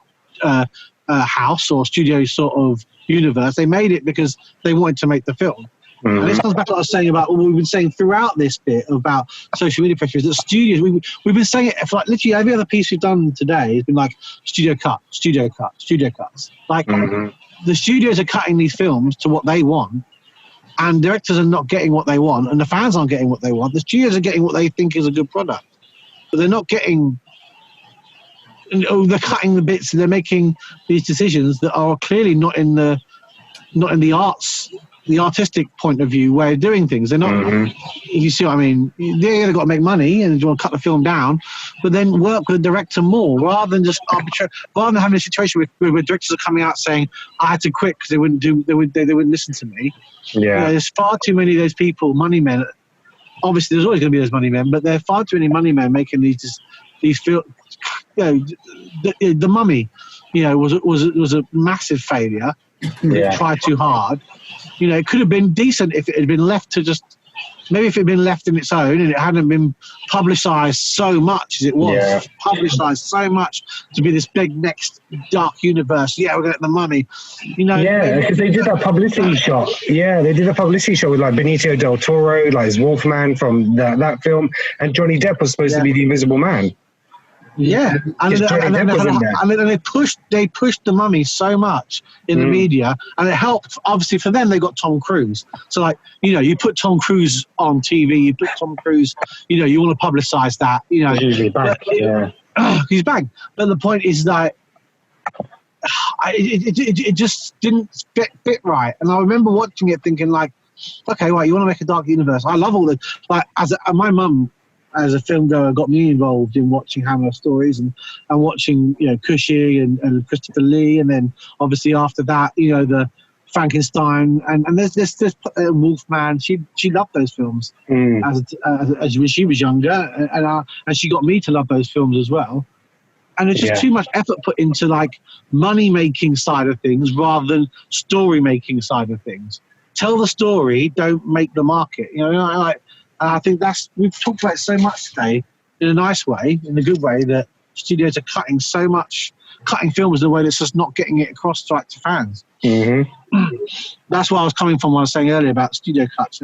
house or studio sort of universe. They made it because they wanted to make the film. And this comes back to what I was saying about what we've been saying throughout this bit about social media pressure is that studios, we've been saying it for like literally every other piece we've done today has been like studio cuts. Like the studios are cutting these films to what they want, and directors are not getting what they want, and the fans aren't getting what they want. The studios are getting what they think is a good product, but they're not getting. They're cutting the bits, and they're making these decisions that are clearly not in the artistic point of view way of doing things. They're not. You see what I mean? They've got to make money, and you want to cut the film down, but then work with the director more rather than just arbitrary. Rather than having a situation where directors are coming out saying, "I had to quit because they wouldn't listen to me." Yeah, there's far too many of those people, money men. Obviously, there's always going to be those money men, but there are far too many money men making these films. The Mummy, was a massive failure. It tried too hard. It could have been decent if it had been left to just, maybe if it had been left in its own and it hadn't been publicised so much as it was. Publicised so much to be this big next dark universe. Yeah, we're going to get the Mummy. Because they did that publicity shot. Yeah, they did a publicity shot with like Benicio del Toro, like his Wolfman from that film, and Johnny Depp was supposed to be the Invisible Man. Yeah, and they pushed the Mummy so much in the media, and it helped. Obviously, for them, they got Tom Cruise. So, you put Tom Cruise on TV, you put Tom Cruise. You want to publicise that. He's bang. But the point is that it just didn't fit right. And I remember watching it, thinking like, okay, right, you want to make a dark universe? I love all the my mum, as a film goer, got me involved in watching Hammer stories and watching Cushy and Christopher Lee, and then obviously after that the Frankenstein and there's this Wolfman. She loved those films as when she was younger, and she got me to love those films as well. And it's just too much effort put into like money making side of things rather than story making side of things. Tell the story, don't make the market. I think we've talked about it so much today in a nice way, in a good way, that studios are cutting films in a way that's just not getting it across to fans. That's where I was coming from when I was saying earlier about studio cuts.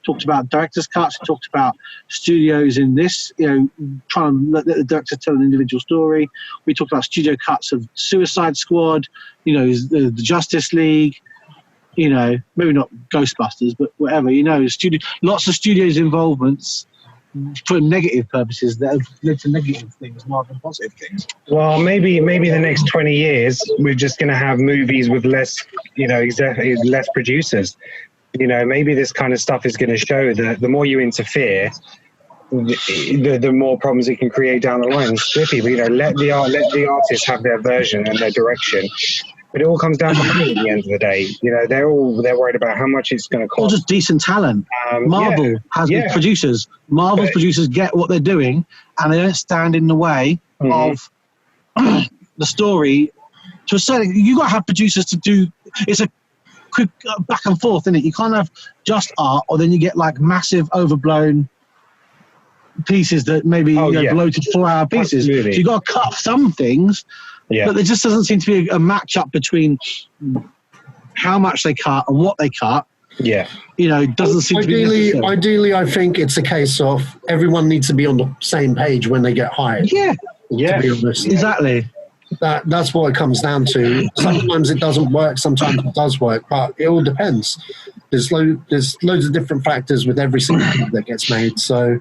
Talked about director's cuts, we talked about studios in this, trying to let the director tell an individual story. We talked about studio cuts of Suicide Squad, the Justice League, maybe not Ghostbusters, but whatever, lots of studios' involvements for negative purposes that have led to negative things rather than positive things. Well, maybe the next 20 years, we're just going to have movies with less, less producers. Maybe this kind of stuff is going to show that the more you interfere, the more problems it can create down the line. Slippy, but let the artists have their version and their direction. But it all comes down to money at the end of the day. They're worried about how much it's going to cost. Or just decent talent. Marvel has producers. Marvel's producers get what they're doing, and they don't stand in the way of the story. To a certain, you got to have producers to do. It's a quick back and forth, isn't it? You can't have just art, or then you get like massive, overblown pieces that maybe bloated 4-hour pieces. Absolutely. So you got to cut some things. Yeah. But there just doesn't seem to be a match-up between how much they cut and what they cut. Yeah. It doesn't seem to be... Ideally, I think it's a case of everyone needs to be on the same page when they get hired. Yeah. To be honest. Exactly. That's what it comes down to. Sometimes it doesn't work, sometimes it does work, but it all depends. There's loads of different factors with every single thing that gets made, so...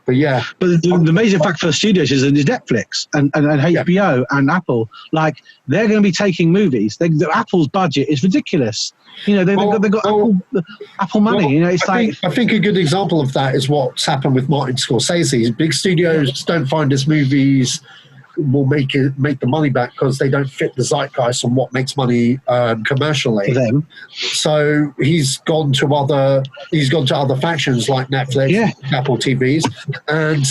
But yeah, but the major factor for the studios is Netflix and HBO and Apple. Like, they're going to be taking movies. Apple's budget is ridiculous. They've got Apple money. I think a good example of that is what's happened with Martin Scorsese. Big studios don't find his movies will make the money back because they don't fit the zeitgeist on what makes money commercially. So he's gone to other factions like Netflix, Apple TVs, and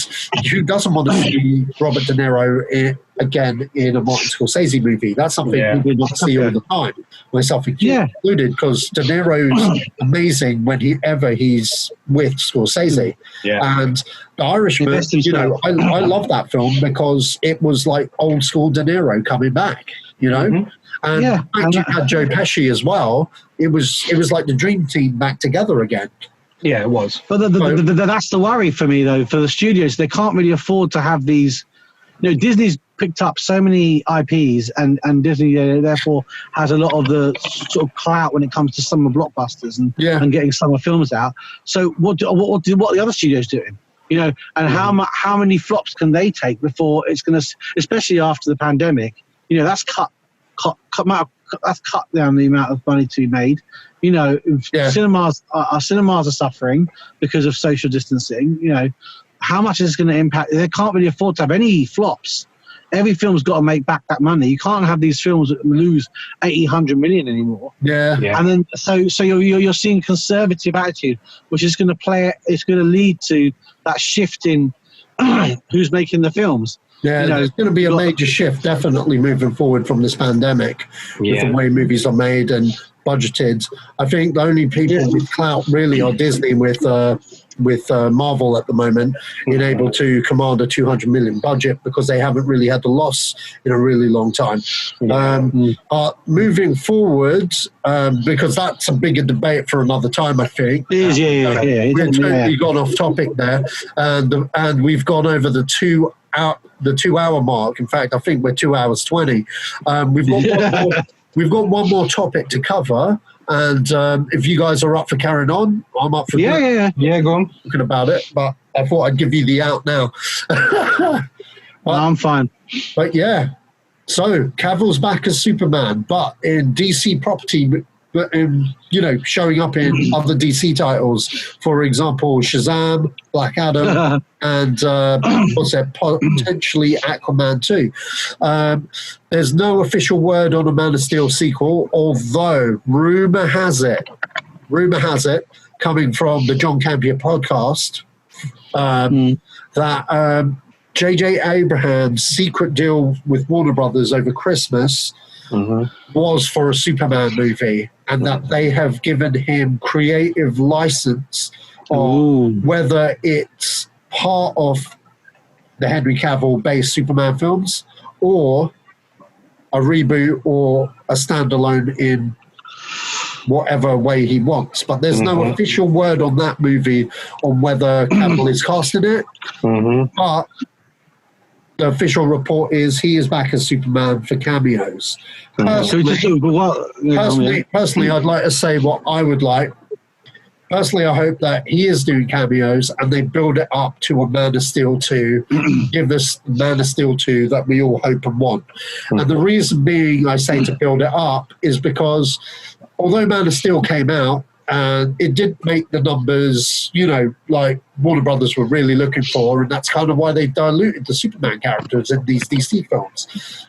who doesn't want to see Robert De Niro again in a Martin Scorsese movie? That's something we would not see all the time, myself included, because De Niro's amazing whenever he's with Scorsese. And The Irishman, I love that film because it was like old school De Niro coming back, and you had Joe Pesci as well. It was like the dream team back together again. Yeah, it was. But that's the worry for me, though, for the studios. They can't really afford to have these. Disney's picked up so many IPs, and Disney therefore has a lot of the sort of clout when it comes to summer blockbusters and getting summer films out. So what are the other studios doing? And how many flops can they take before it's going to, especially after the pandemic? That's cut down the amount of money to be made. Cinemas are suffering because of social distancing. How much is it going to impact? They can't really afford to have any flops. Every film's got to make back that money. You can't have these films that lose 100 million anymore. And then so you're seeing conservative attitude, which is going to it's going to lead to that shift in who's making the films. There's going to be a major shift definitely moving forward from this pandemic with the way movies are made and budgeted. I think the only people with clout really are Disney with Marvel at the moment, being able to command a 200 million budget because they haven't really had the loss in a really long time. Moving forward, because that's a bigger debate for another time, I think. It is, We've totally gone off topic there, and we've gone over the 2 hour mark. In fact, I think we're 2 hours 20. We've got one more topic to cover. And if you guys are up for carrying on, I'm up for Yeah, go on. Talking about it, but I thought I'd give you the out now. I'm fine. But yeah, so Cavill's back as Superman, but in DC property, showing up in other DC titles. For example, Shazam, Black Adam, and potentially Aquaman 2. There's no official word on a Man of Steel sequel, although rumor has it, coming from the John Campion podcast, that J.J. Abrams' secret deal with Warner Brothers over Christmas was for a Superman movie, and that they have given him creative license on whether it's part of the Henry Cavill-based Superman films or a reboot or a standalone in whatever way he wants. But there's no official word on that movie on whether Cavill is casting it. But the official report is he is back as Superman for cameos. Personally, I'd like to say what I would like. Personally, I hope that he is doing cameos and they build it up to a Man of Steel 2, give us Man of Steel 2 that we all hope and want. And the reason being I say to build it up is because although Man of Steel came out, And it did make the numbers, like Warner Brothers were really looking for, and that's kind of why they diluted the Superman characters in these DC films.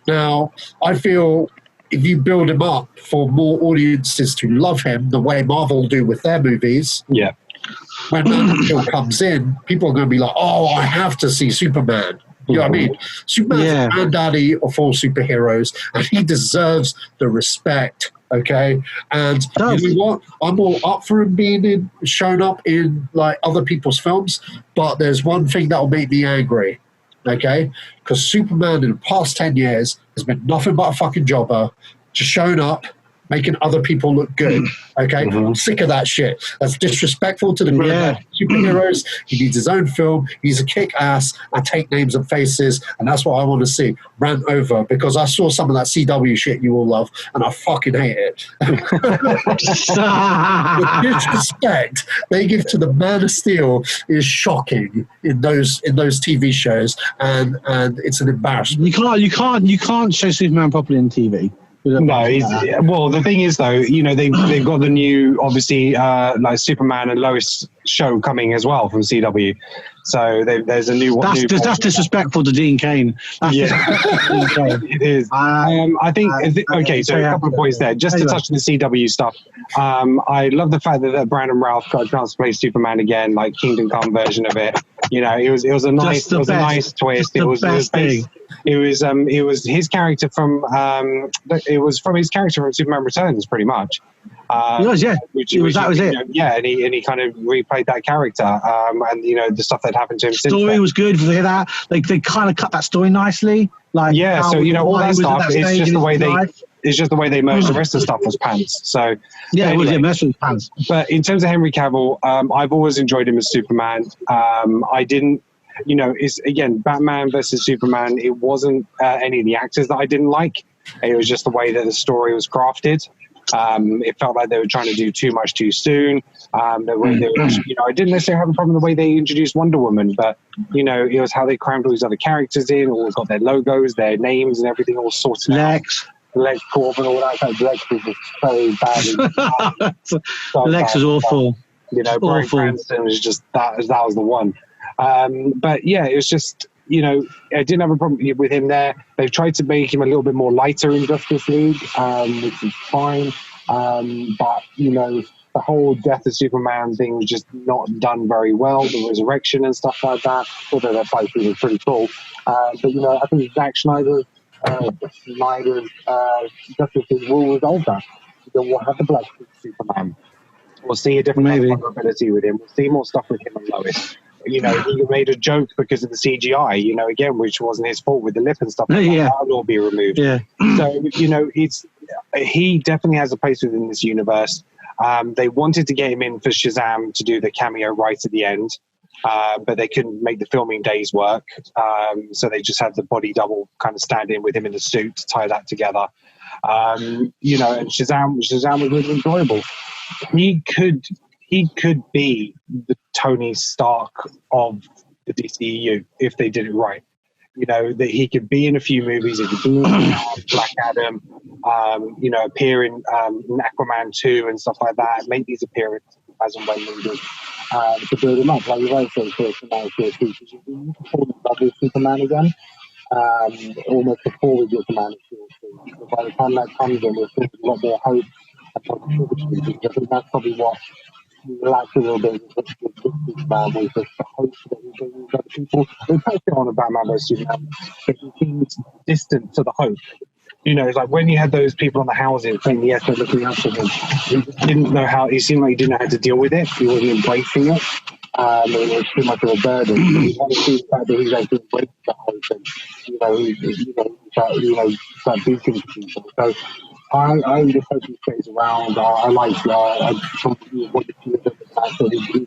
Now, I feel if you build him up for more audiences to love him the way Marvel do with their movies, when Man of Steel comes in, people are going to be like, oh, I have to see Superman. You know what I mean? Superman's the granddaddy of all superheroes, and he deserves the respect. Okay, and you know what? I'm all up for him being shown up in like other people's films, but there's one thing that will make me angry. Okay, because Superman in the past 10 years has been nothing but a fucking jobber, just showing up, making other people look good. Okay, I'm sick of that shit. That's disrespectful to the superheroes. He needs his own film. He needs to kick ass and take names and faces, and that's what I want to see. Rant over, because I saw some of that CW shit you all love, and I fucking hate it. The disrespect they give to the Man of Steel is shocking in those TV shows, and it's an embarrassment. You can't show Superman properly on TV. No, well, the thing is, though, they've got the new, obviously, like Superman and Lois show coming as well from CW. So there's a new one. That's disrespectful to Dean Cain. It is. I think, okay, so a couple of points there. Just to touch on the CW stuff, I love the fact that Brandon Routh got a chance to play Superman again, like Kingdom Come version of it. It was a nice twist. It was his character from his character from Superman Returns, pretty much. That was it. And he kind of replayed that character, and the stuff that happened to him. Story was good for that. Like they kind of cut that story nicely. Like all that stuff. It's just the way it's just the way they merged the rest of the stuff was pants. So it was merged with pants. But in terms of Henry Cavill, I've always enjoyed him as Superman. I didn't. It's again Batman versus Superman. It wasn't any of the actors that I didn't like. It was just the way that the story was crafted. It felt like they were trying to do too much too soon. I didn't necessarily have a problem with the way they introduced Wonder Woman, but it was how they crammed all these other characters in, all got their logos, their names, and everything all sorted out. Lex Corp and all that. Lex was just so bad. Lex was awful. Bryan Cranston was just that was the one. But yeah, it was just. I didn't have a problem with him there. They've tried to make him a little bit more lighter in Justice League, which is fine. But, the whole Death of Superman thing was just not done very well. The resurrection and stuff like that, although that fight scene was pretty cool. But, I think Zack Snyder's Justice League will resolve that. We'll have the Black Superman. We'll see a different vulnerability with him. We'll see more stuff with him and Lois. He made a joke because of the CGI, again, which wasn't his fault with the lip and stuff like that. That'll all be removed. Yeah. So, he definitely has a place within this universe. They wanted to get him in for Shazam to do the cameo right at the end, but they couldn't make the filming days work. So they just had the body double kind of stand in with him in the suit to tie that together. And Shazam was really enjoyable. He could be the Tony Stark of the DCEU if they did it right. That he could be in a few movies. He could be in Black Adam, appear in Aquaman 2 and stuff like that, make these appearances as and when needed to build him up. Like you've always said, Superman with Superman again, almost before we get to Man of Steel. So by the time that comes in, we'll see a lot more hope and positivity. I think that's probably what relax a little bit with Superman was just the hope that he brings other people. We touched on about Batman vs Superman, but he seems distant to the hope. It's like when you had those people on the houses saying yes, they're looking out for him, he didn't know how. He seemed like he didn't know how to deal with it. He wasn't embracing it. It was too much of a burden. So we want to see the fact that he's actually embracing the hope, and start beating people. So. I just hope he stays around. I like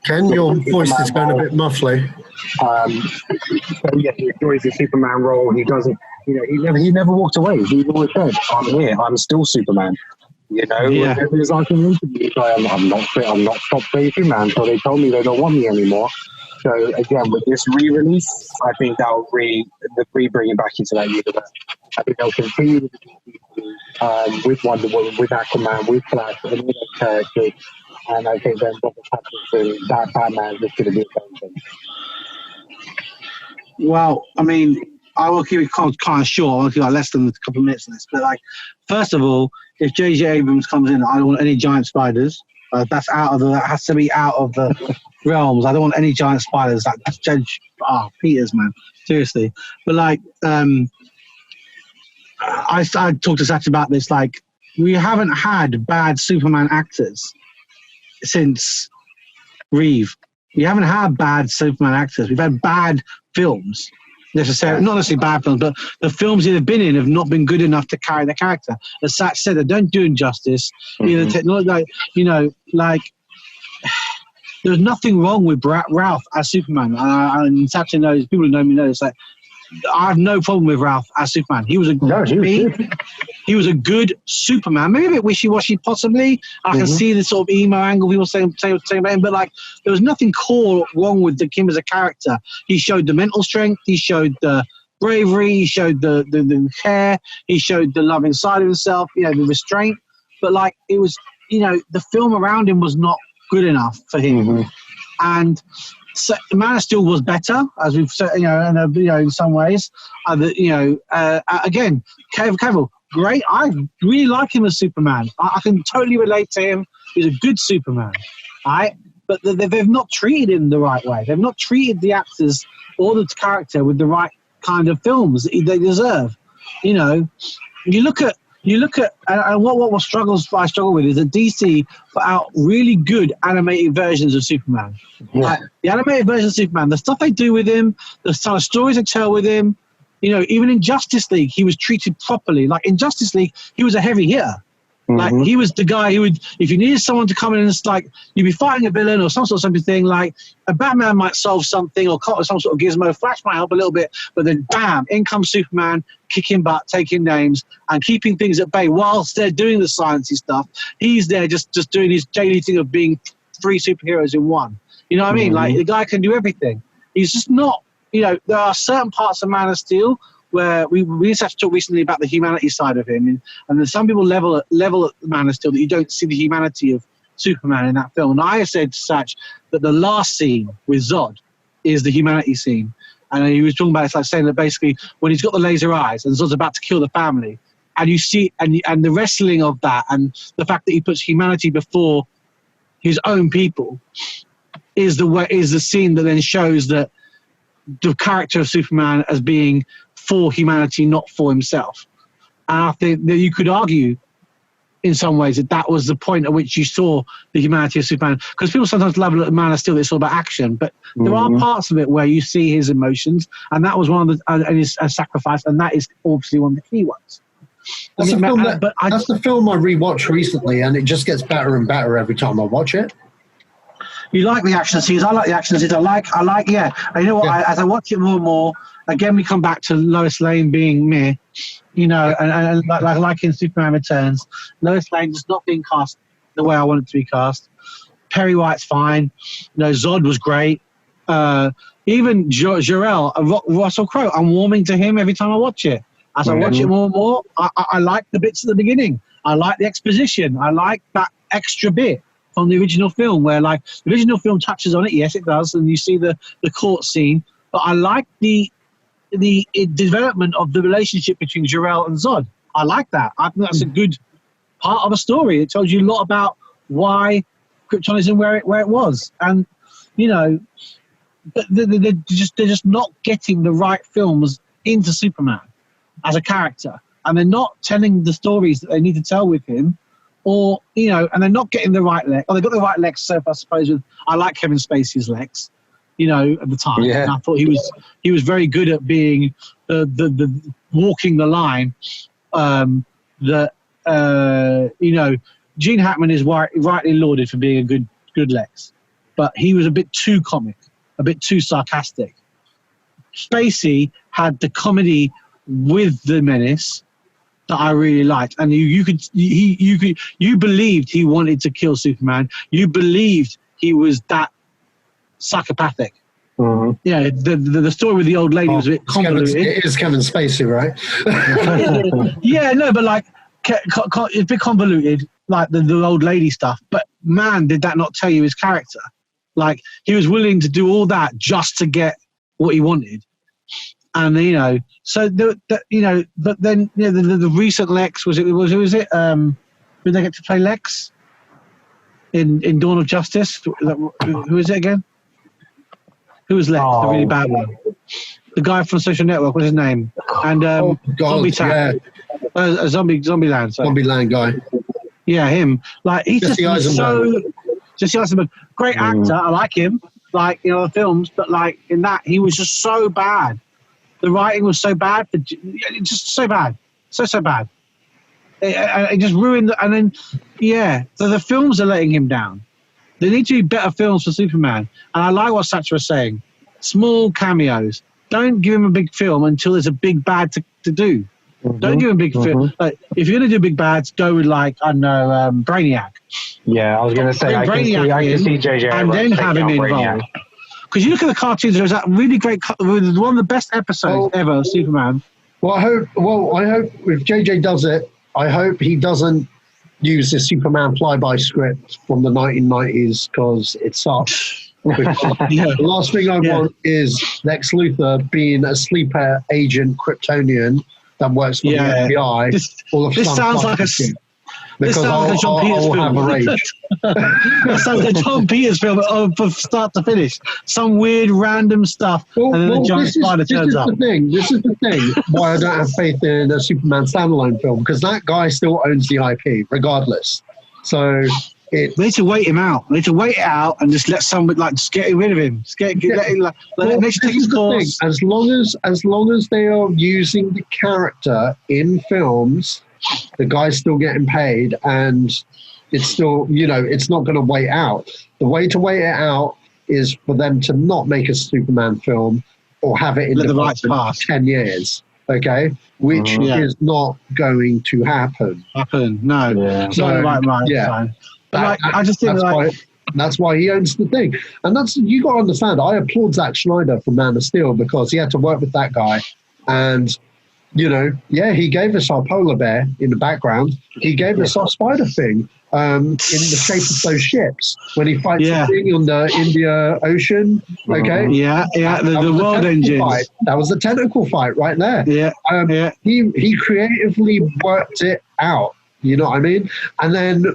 Ken, your voice is going a bit muffly. So yeah, he enjoys the Superman role. He doesn't, he never walked away. He always said, "I'm here. I'm still Superman." Whenever he's like an interview, he's like, "I'm not top Superman." So they told me they don't want me anymore. So again, with this re-release, I think that'll bring it back into that universe. I think they'll continue with Wonder Woman, with Aquaman, with Flash, and with those characters. And I think then Robert Pattinson, that Batman, was going to be a thing. Well, I mean, I will keep it kind of short. I'll keep less than a couple of minutes on this. But like, first of all, if J.J. Abrams comes in, I don't want any giant spiders. That has to be out of the realms. I don't want any giant spiders. Like Judge Peters, man, seriously. But like, I talked to Sacha about this. Like, we haven't had bad Superman actors since Reeve. We haven't had bad Superman actors. We've had bad films. Not necessarily bad films, but the films they've been in have not been good enough to carry the character. As Satch said, they don't do him justice. There's nothing wrong with Ralph as Superman. And Satch knows, people who know me know this. Like, I have no problem with Ralph as Superman. He was a good Superman. Maybe a bit wishy-washy, possibly. I can see the sort of emo angle people saying about him, but like, there was nothing core wrong with him as a character. He showed the mental strength. He showed the bravery. He showed the care. He showed the loving side of himself. The restraint. But like, it was, the film around him was not good enough for him, and. So Man of Steel was better, as we've said, in some ways. Again, Cavill, great. I really like him as Superman. I can totally relate to him. He's a good Superman, right? But they've not treated him the right way. They've not treated the actors or the character with the right kind of films that they deserve. You look at what I struggle with is that DC put out really good animated versions of Superman. Yeah. The animated version of Superman, the stuff they do with him, the kind of stories they tell with him, even in Justice League, he was treated properly. Like in Justice League, he was a heavy hitter. Like he was the guy who would, if you needed someone to come in and it's like you'd be fighting a villain or some sort of something, like a Batman might solve something or some sort of gizmo, Flash might help a little bit, but then bam, in comes Superman, kicking butt, taking names, and keeping things at bay whilst they're doing the sciencey stuff. He's there just doing his daily thing of being three superheroes in one. You know what I mean? Like the guy can do everything. He's just not. There are certain parts of Man of Steel where we just have to talk recently about the humanity side of him, and then some people level at Man of Steel that you don't see the humanity of Superman in that film. And I said to Satch that the last scene with Zod is the humanity scene, and he was talking about it's like saying that basically when he's got the laser eyes and Zod's about to kill the family, and you see and the wrestling of that and the fact that he puts humanity before his own people is the scene that then shows that the character of Superman as being for humanity, not for himself. And I think that you could argue in some ways that was the point at which you saw the humanity of Superman. Because people sometimes level at Man of Steel, it's all about action, but there are parts of it where you see his emotions, and that was one of the and his sacrifice, and that is obviously one of the key ones. That's the film I rewatched recently, and it just gets better and better every time I watch it. You like the action scenes? I like the action scenes. I like. Yeah. And you know what? Yeah. As I watch it more and more, again, we come back to Lois Lane being meh, and like in Superman Returns, Lois Lane just not being cast the way I want it to be cast. Perry White's fine. Zod was great. Even Jor-El, Russell Crowe, I'm warming to him every time I watch it. As I watch it more and more, I like the bits at the beginning. I like the exposition. I like that extra bit from the original film where, like, the original film touches on it. Yes, it does. And you see the court scene. But I like the development of the relationship between Jor-El and Zod. I like that. I think that's a good part of a story. It tells you a lot about why Krypton is in where it was. And, but they're just not getting the right films into Superman as a character. And they're not telling the stories that they need to tell with him. Or, and they're not getting the right Lex. Or they've got the right Lex, so I suppose I like Kevin Spacey's Lex, at the time. Yeah. And I thought he was very good at being the walking the line. Gene Hackman is rightly lauded for being a good Lex. But he was a bit too comic, a bit too sarcastic. Spacey had the comedy with the menace that I really liked, and you believed he wanted to kill Superman. You believed he was that psychopathic. Mm-hmm. Yeah, the story with the old lady was a bit convoluted. It is Kevin Spacey, right? Yeah, no, but like it's a bit convoluted. like the old lady stuff. But man, did that not tell you his character? Like, he was willing to do all that just to get what he wanted. And, you know, so, you know, but then, you know, the recent Lex, who was it? Did they get to play Lex in Dawn of Justice? Who is it again? Who was Lex? The really bad one. The guy from Social Network, what's his name? And Zombie Town. Yeah. Zombie Land. Sorry. Zombie Land guy. Yeah, him. Like, he's Jesse Eisenberg. Great actor. I like him. Like, you know, the films, but like in that, he was just so bad. The writing was so bad. Just so bad. So bad. It just ruined. And then, yeah. So the films are letting him down. There need to be better films for Superman. And I like what Sacha was saying. Small cameos. Don't give him a big film until there's a big bad to do. Don't give him a big film. Like, if you're going to do big bads, go with, like, I don't know, Brainiac. Yeah, I was going to say, I can see JJ. And then have him involved. Because you look at the cartoons, there's that really great, one of the best episodes ever of Superman. Well, I hope if JJ does it, I hope he doesn't use the Superman flyby script from the 1990s, because it sucks. The last thing I want is Lex Luthor being a sleeper agent Kryptonian that works for the FBI. This sounds like a John Peters film. That sounds like John Peters film from start to finish. Some weird random stuff, and then the giant spider turns up. This is the thing why I don't have faith in a Superman standalone film, because that guy still owns the IP regardless. So we need to wait him out. We need to wait it out and just let someone, like, just get rid of him. Just let him take his course. As long as they are using the character in films, the guy's still getting paid, and it's still, you know, it's not going to wait out. The way to wait it out is for them to not make a Superman film or have it in development for 10 years. Okay, which is not going to happen. No. Yeah. So, right. I just think that's why he owns the thing, and that's, you got to understand. I applaud Zack Snyder for Man of Steel, because he had to work with that guy, and you know, he gave us our polar bear in the background. He gave us our spider thing in the shape of those ships when he fights the thing on the India Ocean. Okay, the world engines. That was the tentacle fight right there. He creatively worked it out. You know what I mean? And then,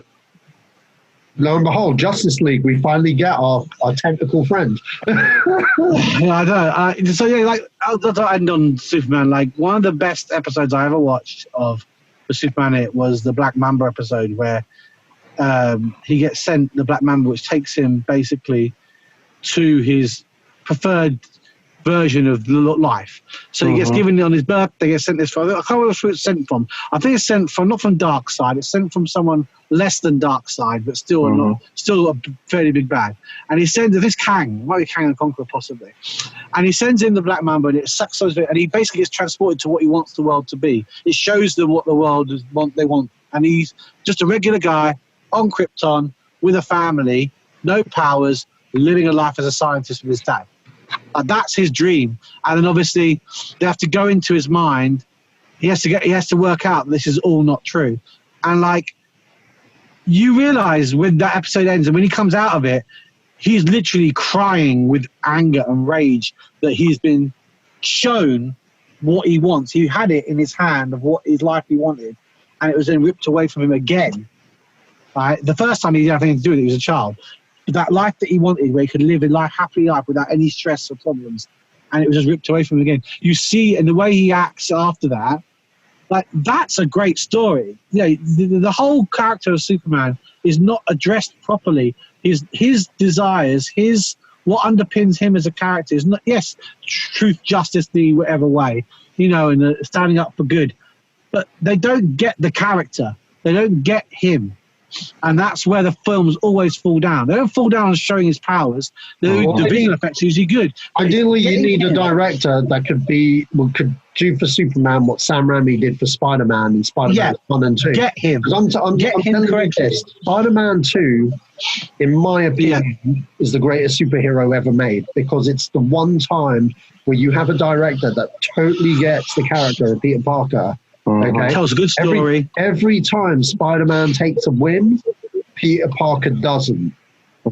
lo and behold, Justice League, we finally get our tentacle friend. I know. I'll end on Superman. Like, one of the best episodes I ever watched of the Superman, it was the Black Mamba episode, where he gets sent the Black Mamba, which takes him basically to his preferred version of life. So he gets given on his birthday, gets sent this from, I can't remember who it's sent from. I think it's sent from, not from Darkseid, it's sent from someone less than Darkseid, but still still a fairly big bad. And he sends this Kang, it might be Kang the Conqueror possibly. And he sends in the Black Mamba, and it sucks those, and he basically gets transported to what he wants the world to be. It shows them what the world they want. And he's just a regular guy on Krypton with a family, no powers, living a life as a scientist with his dad. That's his dream. And then obviously they have to go into his mind. He has to work out this is all not true. And like, you realize when that episode ends and when he comes out of it, he's literally crying with anger and rage that he's been shown what he wants. He had it in his hand of what his life he wanted, and it was then ripped away from him again. Right? The first time he didn't have anything to do with it, he was a child. But that life that he wanted, where he could live a happy life without any stress or problems, and it was just ripped away from him again. You see, and the way he acts after that, like, that's a great story. You know, the whole character of Superman is not addressed properly. His desires, what underpins him as a character is not, yes, truth, justice, the whatever way, you know, and standing up for good. But they don't get the character. They don't get him. And that's where the films always fall down. They don't fall down on showing his powers. The visual effects, is he good? Ideally, you need a director that could do for Superman what Sam Raimi did for Spider-Man in Spider-Man 1 and 2. Get him. Because I'm telling you this, Spider-Man 2, in my opinion, is the greatest superhero ever made, because it's the one time where you have a director that totally gets the character of Peter Parker Okay, tells a good story. Every time Spider-Man takes a win, Peter Parker doesn't.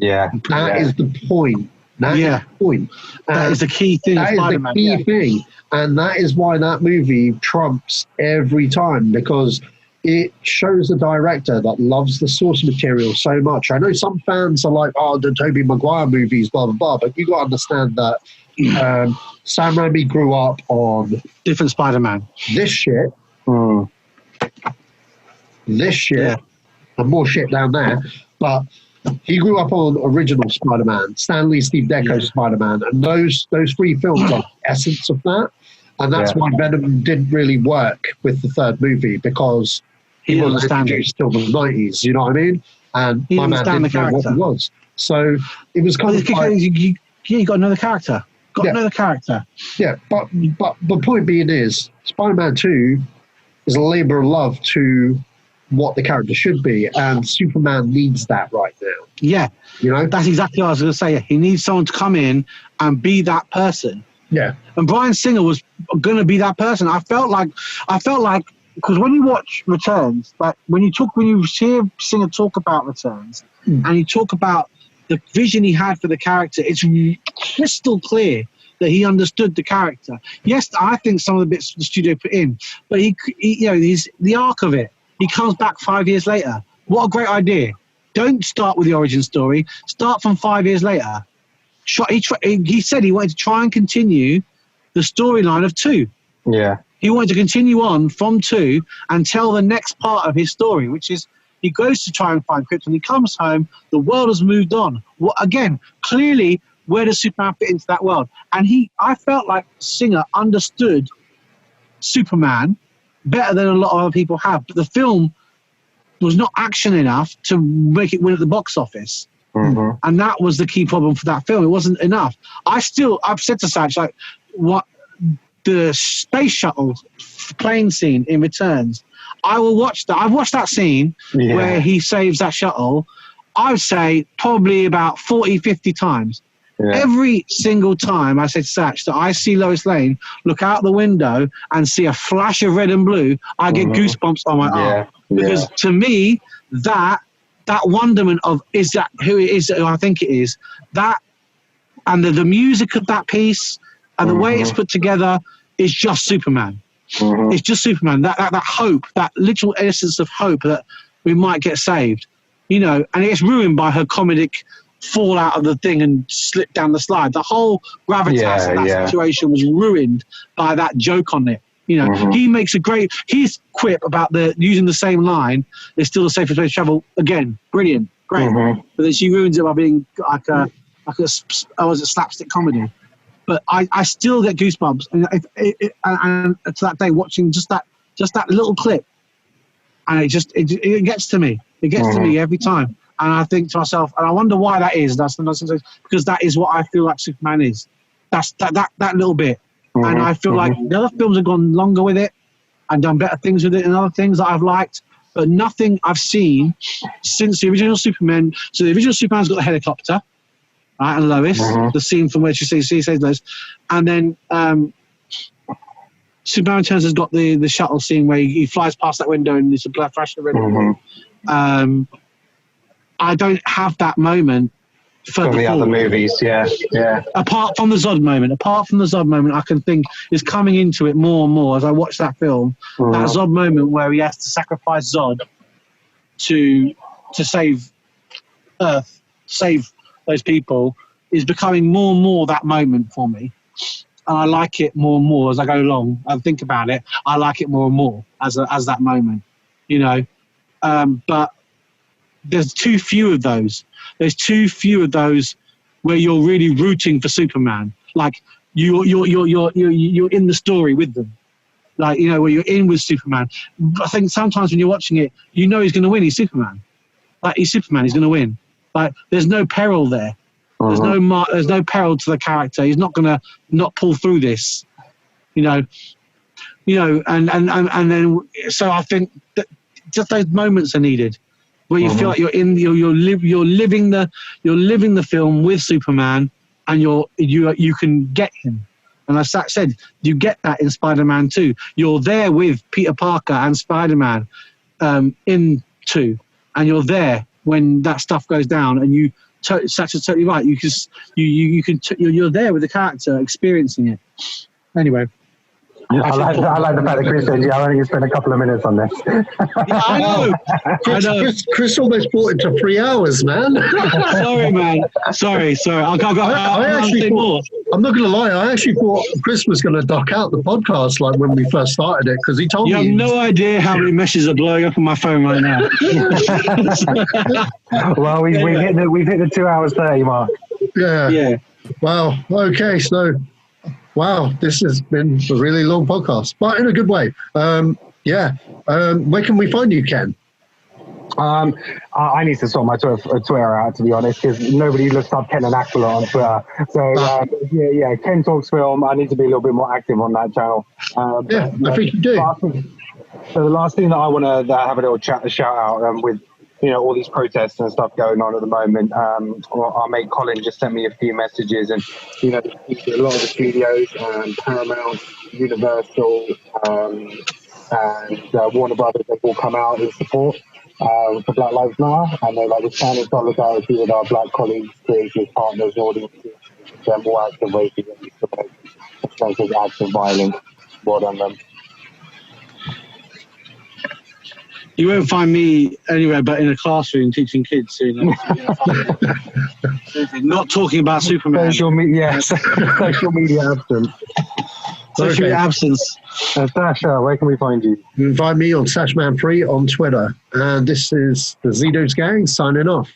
Yeah, that is the point. That is the point. That is the key thing. That is the key thing, and that is why that movie trumps every time, because it shows the director that loves the source material so much. I know some fans are like, "Oh, the Tobey Maguire movies, blah blah blah," but you got to understand that Sam Raimi grew up on different Spider-Man. This shit, and more shit down there, but. He grew up on original Spider-Man, Stan Lee, Steve Ditko's Spider-Man, and those three films are the essence of that. And that's why Venom didn't really work with the third movie, because he wasn't introduced till the 90s, you know what I mean? And my man didn't know what he was. So it was kind of like... You got another character. Another character. Yeah, but the point being is, Spider-Man 2 is a labour of love to... what the character should be, and Superman needs that right now. Yeah, you know, that's exactly what I was going to say. He needs someone to come in and be that person. Yeah, and Bryan Singer was going to be that person. I felt like because when you watch Returns, like when you hear Singer talk about Returns, and you talk about the vision he had for the character, it's crystal clear that he understood the character. Yes, I think some of the bits the studio put in, but he's the arc of it. He comes back 5 years later. What a great idea. Don't start with the origin story. Start from 5 years later. He said he wanted to try and continue the storyline of 2. Yeah. He wanted to continue on from 2 and tell the next part of his story, which is he goes to try and find Krypton. He comes home. The world has moved on. Again, clearly, where does Superman fit into that world? And I felt like Singer understood Superman better than a lot of other people have, but the film was not action enough to make it win at the box office, and that was the key problem for that film. It wasn't enough. I've said to Sach, like, what the space shuttle plane scene in Returns, I will watch that. I've watched that scene where he saves that shuttle, I would say probably about 40, 50 times. Yeah. Every single time I said, Satch, that I see Lois Lane look out the window and see a flash of red and blue, I get goosebumps on my arm. Because to me, that wonderment of, is that who it is, who I think it is, that, and the music of that piece and the way it's put together is just Superman. It's just Superman. That hope, that literal essence of hope that we might get saved, you know, and it's ruined by her comedic fall out of the thing and slip down the slide. The whole gravitas of that situation was ruined by that joke on it. You know, he makes his quip about using the same line is still the safest way to travel. Again, brilliant, great. But then she ruins it by being like a slapstick comedy. But I still get goosebumps, and to that day watching just that little clip, and it gets to me. It gets to me every time. And I think to myself, and I wonder why that is. Because that is what I feel like Superman is. That's that little bit. And I feel like the other films have gone longer with it and done better things with it and other things that I've liked. But nothing I've seen since the original Superman. So the original Superman's got the helicopter, right, and Lois, the scene from where she says Lois. And then Superman Returns has got the shuttle scene where he flies past that window and there's a flash of red and blue. I don't have that moment for the other movies, Apart from the Zod moment, I can think is coming into it more and more as I watch that film. That Zod moment where he has to sacrifice Zod to save Earth, save those people, is becoming more and more that moment for me. And I like it more and more as I go along. I think about it. I like it more and more as that moment, you know. But there's too few of those. There's too few of those where you're really rooting for Superman. Like you're in the story with them. Like, you know, where you're in with Superman. I think sometimes when you're watching it, you know he's going to win. He's Superman. Like, he's Superman. He's going to win. Like, there's no peril there. There's no peril to the character. He's not going to not pull through this. You know, and then so I think that just those moments are needed. Where you feel like you're living the film with Superman, and you can get him. And as Zach said, you get that in Spider-Man 2. You're there with Peter Parker and Spider-Man in 2, and you're there when that stuff goes down. And Zach's totally right. You're there with the character, experiencing it. Anyway. I like the fact that Chris said, I only spent a couple of minutes on this. I know. Chris almost brought it to 3 hours, man. Sorry, man. Sorry. I'm not going to lie. I actually thought Chris was going to duck out the podcast like when we first started it because he told me. You have no idea how many messages are blowing up on my phone right now. Well, we've hit the 2 hours 30 mark. Yeah. Wow. Okay. So. Wow, this has been a really long podcast, but in a good way. Where can we find you, Ken? I need to sort my Twitter out, to be honest, because nobody looks up Kenan Akbulut on Twitter. So, Ken Talks Film. I need to be a little bit more active on that channel. I think you do. So the last thing that I want to have a little shout out with, all these protests and stuff going on at the moment. Our mate Colin just sent me a few messages, and a lot of the studios, Paramount, Universal, and Warner Brothers, they've all come out in support for Black Lives Matter, and they're like, we stand in solidarity with our black colleagues, creators, partners, audiences, them all acts of racism, offensive acts of violence. Well done, them. You won't find me anywhere but in a classroom teaching kids. Not talking about Superman. Social media absence. Social media absence. Sasha, where can we find you? You can find me on Sashman3 on Twitter. And this is the Zedos gang signing off.